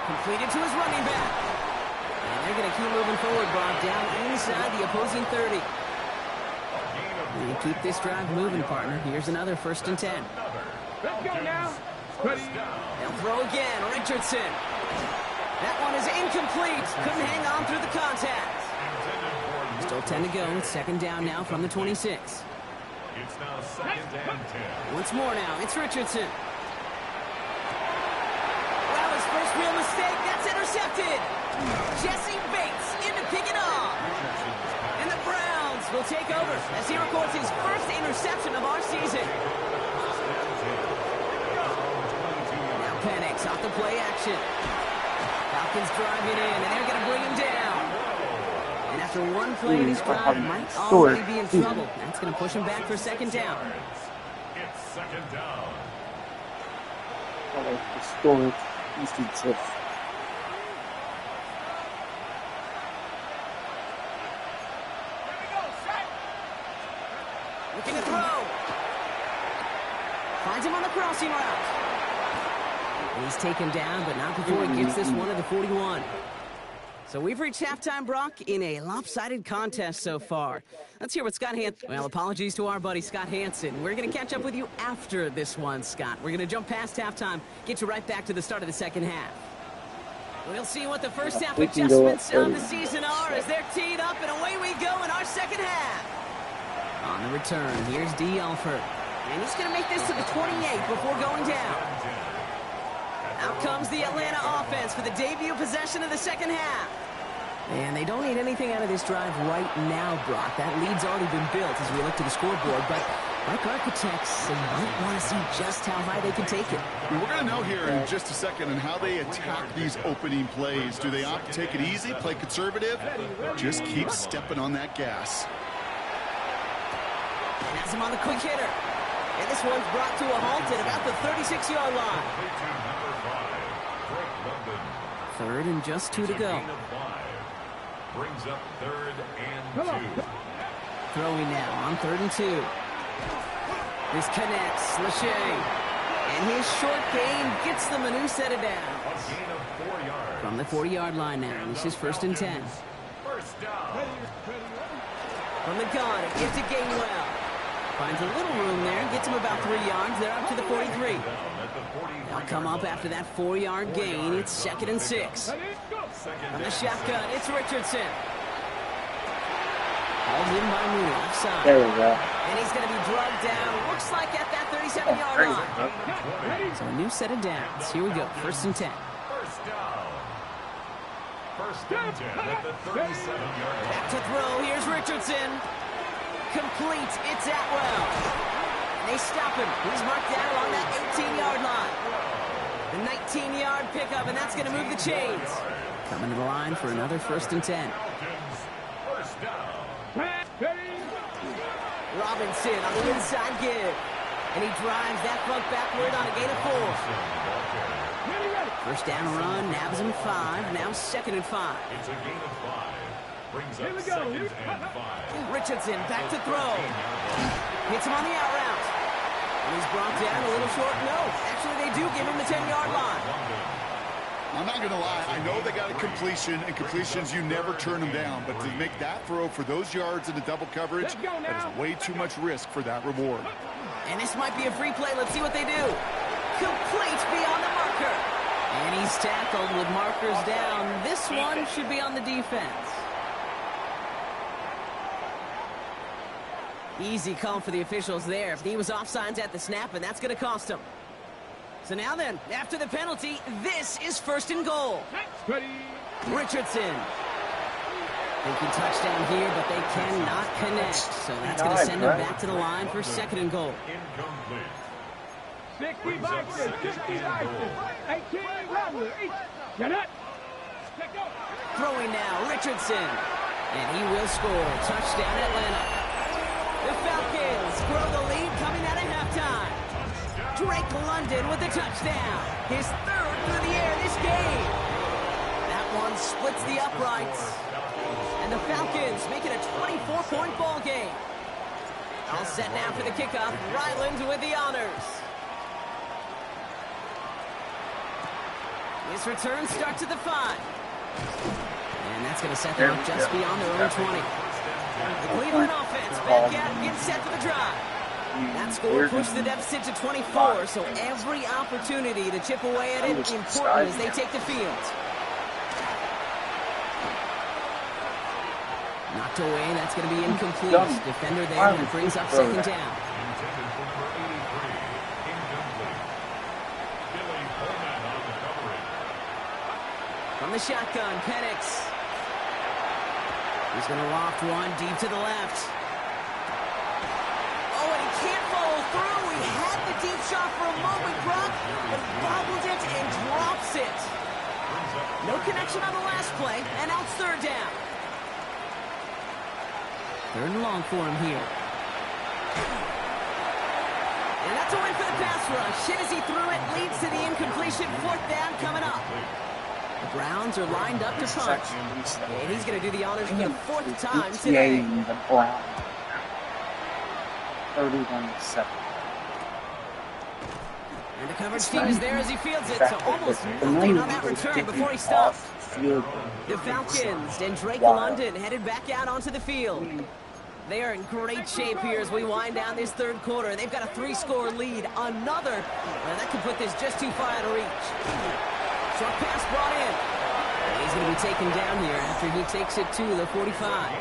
Completed to his running back. And they're going to keep moving forward, Brock, down inside the opposing 30. And you keep this drive moving, partner. Here's another 1st and 10. Let's go now. Ready? They'll throw again. Richardson. That one is incomplete. Couldn't hang on through the contact. Still 10 to go. It's 2nd down now from the 26. It's now 2nd and 10. Once more now. It's Richardson. Well, his first real mistake. That's intercepted. Jesse Bates in to pick it off. And the Browns will take over as he records his first interception of our season. Now Penix off the play action. Falcons driving in, and they're going to bring him down. And after one play, this crowd might already be in trouble. That's going to push him back for 2nd down. It's 2nd down. the storage instances. Looking to throw. Finds him on the crossing route. And he's taken down, but not before he gets this one to the 41. So we've reached halftime, Brock, in a lopsided contest so far. Let's hear what Scott Hanson... Well, apologies to our buddy Scott Hanson. We're going to catch up with you after this one, Scott. We're going to jump past halftime, get you right back to the start of the second half. We'll see what the first half adjustments of the season are as they're teed up, and away we go in our second half. On the return, here's D. Elford. And he's going to make this to the 28 before going down. Out comes the Atlanta offense for the debut possession of the second half. And they don't need anything out of this drive right now, Brock. That lead's already been built as we look to the scoreboard. But like architects, they might want to see just how high they can take it. We're going to know here in just a second on how they attack these opening plays. Do they opt to take it easy, play conservative? Just keep stepping on that gas. Has him on the quick hitter. And this one's brought to a halt at about the 36-yard line. Third and just 2 to go. Brings up 3rd and 2. Throwing now on 3rd and 2. This connects. Lachey. And his short gain gets them a new set of downs. A gain of 4 yards. From the 40-yard line now. This is 1st and 10. First down. From the gun, it gives to Gainwell. Finds a little room there. Gets him about 3 yards. They're up to the 43. They'll come up after that 4-yard gain. It's 2nd and 6. From the shotgun, it's Richardson. Hauled in by Mooney, offside. There we go. And he's going to be drugged down. Looks like at that 37-yard line. So a new set of downs. Here we go. 1st and 10. First down. 1st and 10 at the 37-yard line. Back to throw. Here's Richardson. Complete. It's Atwell. And they stop him. He's marked down along that 18-yard line. The 19-yard pickup, and that's going to move the chains. Coming to the line for another 1st and 10. First down. Robinson on the inside give. And he drives that funk backward on a gain of 4. First down run, nabs him 5. Now 2nd and 5. It's a gain of 5. brings Here up we go. second and 5. Richardson back to throw. Hits him on the out route. And he's brought down a little short. No, actually they do give him the 10-yard line. I'm not going to lie. I know they got a completion, and completions, you never turn them down. But to make that throw for those yards in the double coverage, that is way too much risk for that reward. And this might be a free play. Let's see what they do. Complete beyond the marker. And he's tackled with markers down. This one should be on the defense. Easy call for the officials there. He was offsides at the snap, and that's going to cost him. So now then, after the penalty, this is 1st and goal. Ready. Richardson. Thinking touchdown here, but they cannot connect. So that's going to send them back to the line for 2nd and goal. Incomplete. 60 boxes, 60 boxes. 18 runners each. Get it. Check out. Throwing now, Richardson. And he will score. Touchdown, Atlanta. The Falcons grow the lead coming out of halftime. Drake London with the touchdown. His 3rd through the air this game. That one splits the uprights. And the Falcons make it a 24-point ball game. All set now for the kickoff. Ryland with the honors. This return starts at the 5. And that's going to set them up just beyond their own 20. The Cleveland offense back out and getting set for the drive. That score pushed the deficit to 24, so every opportunity to chip away at it important as they take the field. Knocked away, that's going to be incomplete. Defender there that brings up 2nd down. Intended for number 83. Incomplete. Billy Coleman on the coverage. From the shotgun, Penix. He's going to loft one deep to the left. Oh, and he can't follow through. He had the deep shot for a moment, Brock, but he bobbled it and drops it. No connection on the last play, and now it's 3rd down. 3rd and long for him here. And that's a win for the pass rush. Hit as he threw it, leads to the incompletion. 4th down coming up. The Browns are lined up to punch. And he's going to do the honors for the 4th time today. The Browns. 31-7. And the coverage team is there as he fields it, so almost nothing on that return before he stops. The Falcons and Drake London headed back out onto the field. They are in great shape here as we wind down this 3rd quarter. They've got a 3-score lead. Another, well, that could put this just too far out of reach. Short pass brought in. And he's going to be taken down here after he takes it to the 45.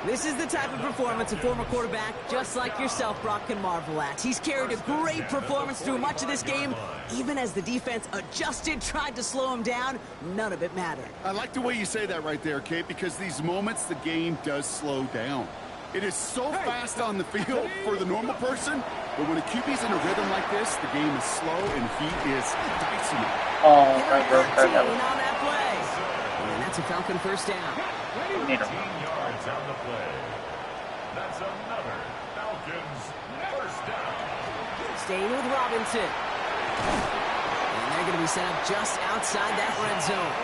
This is the type of performance a former quarterback, just like yourself, Brock, can marvel at. He's carried a great performance through much of this game. Even as the defense adjusted, tried to slow him down, none of it mattered. I like the way you say that right there, Kate, because these moments the game does slow down. It is so fast on the field for the normal person, but when a QB's in a rhythm like this, the game is slow and he is dicing it. Oh, on that play. And that's a Falcon 1st down. 13 yards on the play. That's another Falcons 1st down. Staying with Robinson. And they're going to be set up just outside that red zone.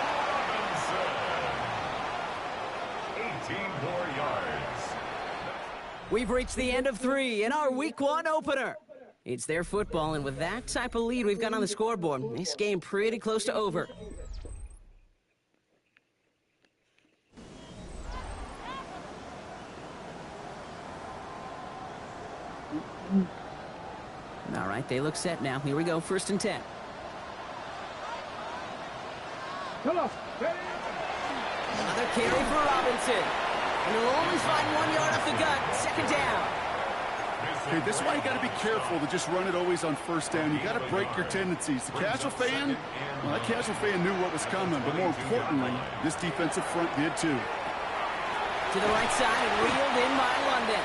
18 more yards. We've reached the end of 3 in our Week 1 opener. It's their football, and with that type of lead we've got on the scoreboard, this game pretty close to over. All right, they look set now. Here we go, 1st and 10. Come on. Another carry for Robinson. And he'll only find 1 yard off the gut. 2nd down. Okay, this is why you got to be careful to just run it always on 1st down. You got to break your tendencies. The casual fan, well, that casual fan knew what was coming, but more importantly, this defensive front did too. To the right side and reeled in by London.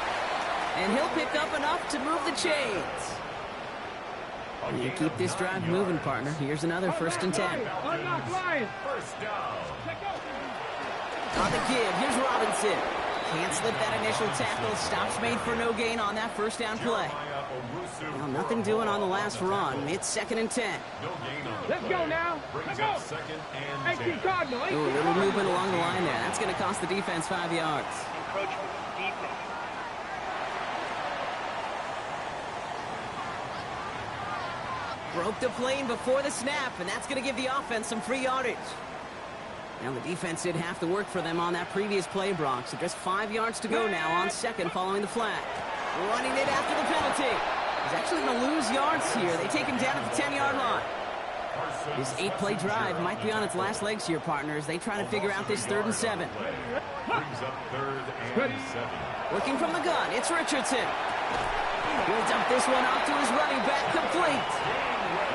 And he'll pick up enough to move the chains. You keep this drive moving, partner. Here's another 1st and 10. Unlock Lions. 1st down. Check out. On the give, here's Robinson. Can't slip that initial tackle. Stops made for no gain on that first down play. Well, nothing doing on the last run. It's 2nd and 10. Let's go now. Let's go. 18 Cardinal. Ooh, a little movement along the line there. That's going to cost the defense 5 yards. Encroachment defense. Broke the plane before the snap, and that's going to give the offense some free yardage. Now, the defense did half the work for them on that previous play, Brock. So just 5 yards to go now on 2nd following the flag. Running it after the penalty. He's actually going to lose yards here. They take him down at the 10-yard line. This 8-play drive might be on its last legs here, partners. They try to figure out this 3rd and 7. Brings up 3rd and 7. Working from the gun, it's Richardson. He'll dump this one off to his running back, complete.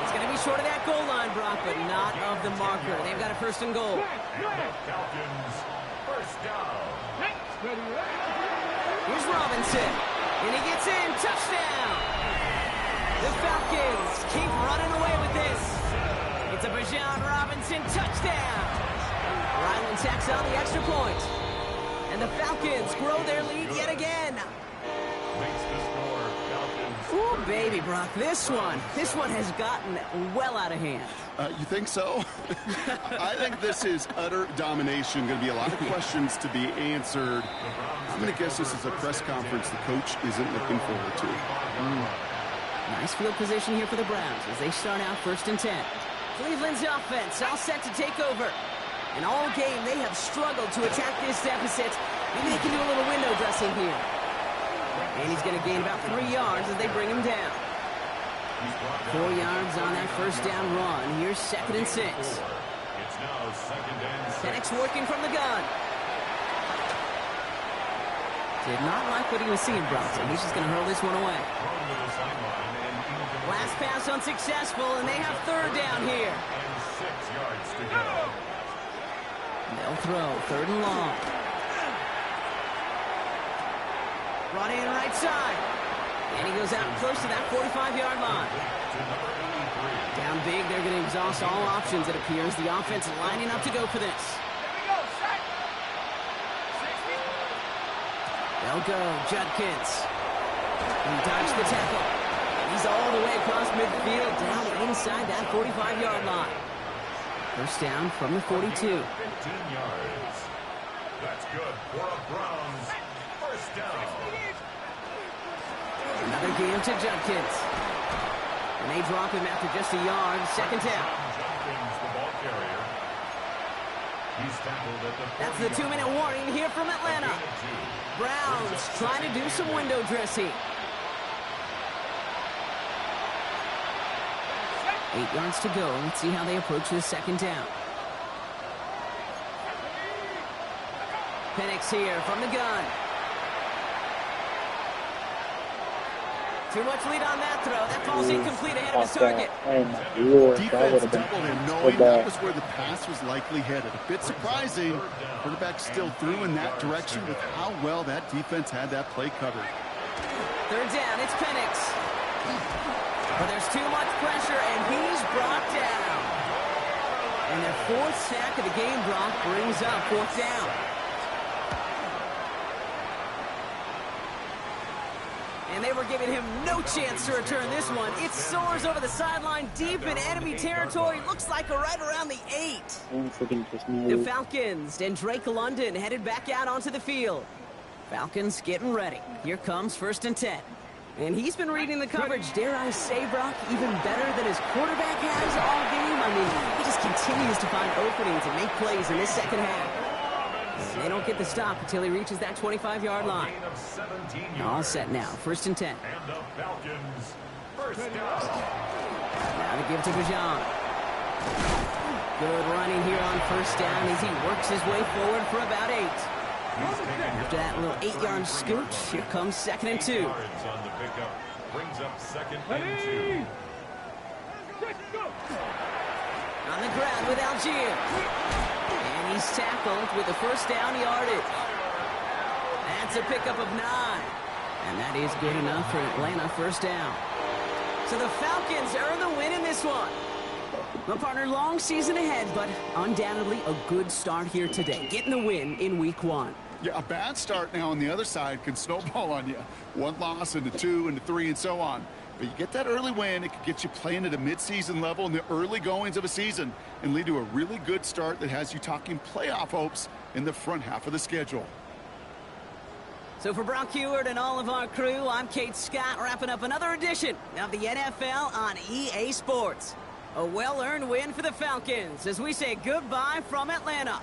He's going to be short of that goal line, Brock, but not of the marker. They've got a 1st and goal. Falcons, 1st down. Here's Robinson, and he gets in, touchdown. The Falcons keep running away with this. It's a Bijan Robinson touchdown. Ryland tacks on the extra point. And the Falcons grow their lead yet again. Makes the score Falcons. Ooh, baby, Brock, this one has gotten well out of hand. You think so? I think this is utter domination. Going to be a lot of questions to be answered. I'm going to guess this is a press conference the coach isn't looking forward to. Nice field position here for the Browns as they start out 1st and 10. Cleveland's offense all set to take over. And all game, they have struggled to attack this deficit. Maybe they can do a little window dressing here. And he's going to gain about 3 yards as they bring him down. 4 yards on that 1st down run. Here's 2nd and 6. It's now 2nd and 6. Penix working from the gun. Did not like what he was seeing, Bronson. He's just going to hurl this one away. Thrown to the sideline and incomplete. Last pass unsuccessful, and they have 3rd down here. And 6 yards to go. They'll throw 3rd and long. Brought in right side. And he goes out close to that 45-yard line. Down big, they're going to exhaust all options, it appears. The offense lining up to go for this. They'll go, Judkins. He dodged the tackle. He's all the way across midfield, down inside that 45-yard line. 1st down from the 42. 15 yards. That's good for a Browns 1st down. Another game to Judkins. And they drop him after just a yard. 2nd down. Judkins, the ball carrier. He's tackled at the 40. That's the 2-minute warning here from Atlanta. Browns trying to do some window dressing. 8 yards to go. Let's see how they approach this 2nd down. Penix here from the gun. Too much lead on that throw. That falls incomplete ahead of his target. Oh my lord, that Defense would have doubled been him, so knowing that bad. was where the pass was likely headed. A bit surprising. Quarterback still threw in that direction with how well that defense had that play covered. 3rd down, it's Penix. But there's too much pressure, and he's brought down. And their 4th sack of the game, Brock, brings up 4th down. And they were giving him no chance to return this one. It soars over the sideline, deep in enemy territory. Looks like right around the 8. The Falcons and Drake London headed back out onto the field. Falcons getting ready. Here comes 1st and 10. And he's been reading the coverage, dare I say, Brock, even better than his quarterback has all game. I mean, he just continues to find openings and make plays in this 2nd half. And they don't get the stop until he reaches that 25-yard line. All set now, 1st and 10. And the Falcons 1st down. Now to give to Bijan. Good running here on 1st down as he works his way forward for about 8. After that little 8-yard scooch, here comes 2nd and 2. Yards on the pickup. Brings up 2nd and 2. On the ground with Algier. And he's tackled with the 1st down yardage. That's a pickup of 9. And that is good enough for Atlanta 1st down. So the Falcons earn the win in this one. My partner, long season ahead, but undoubtedly a good start here today. Getting the win in week 1. Yeah, a bad start now on the other side can snowball on you. One loss into two, into three, and so on. But you get that early win, it could get you playing at a midseason level in the early goings of a season and lead to a really good start that has you talking playoff hopes in the front half of the schedule. So for Brock Heward and all of our crew, I'm Kate Scott, wrapping up another edition of the NFL on EA Sports. A well-earned win for the Falcons as we say goodbye from Atlanta.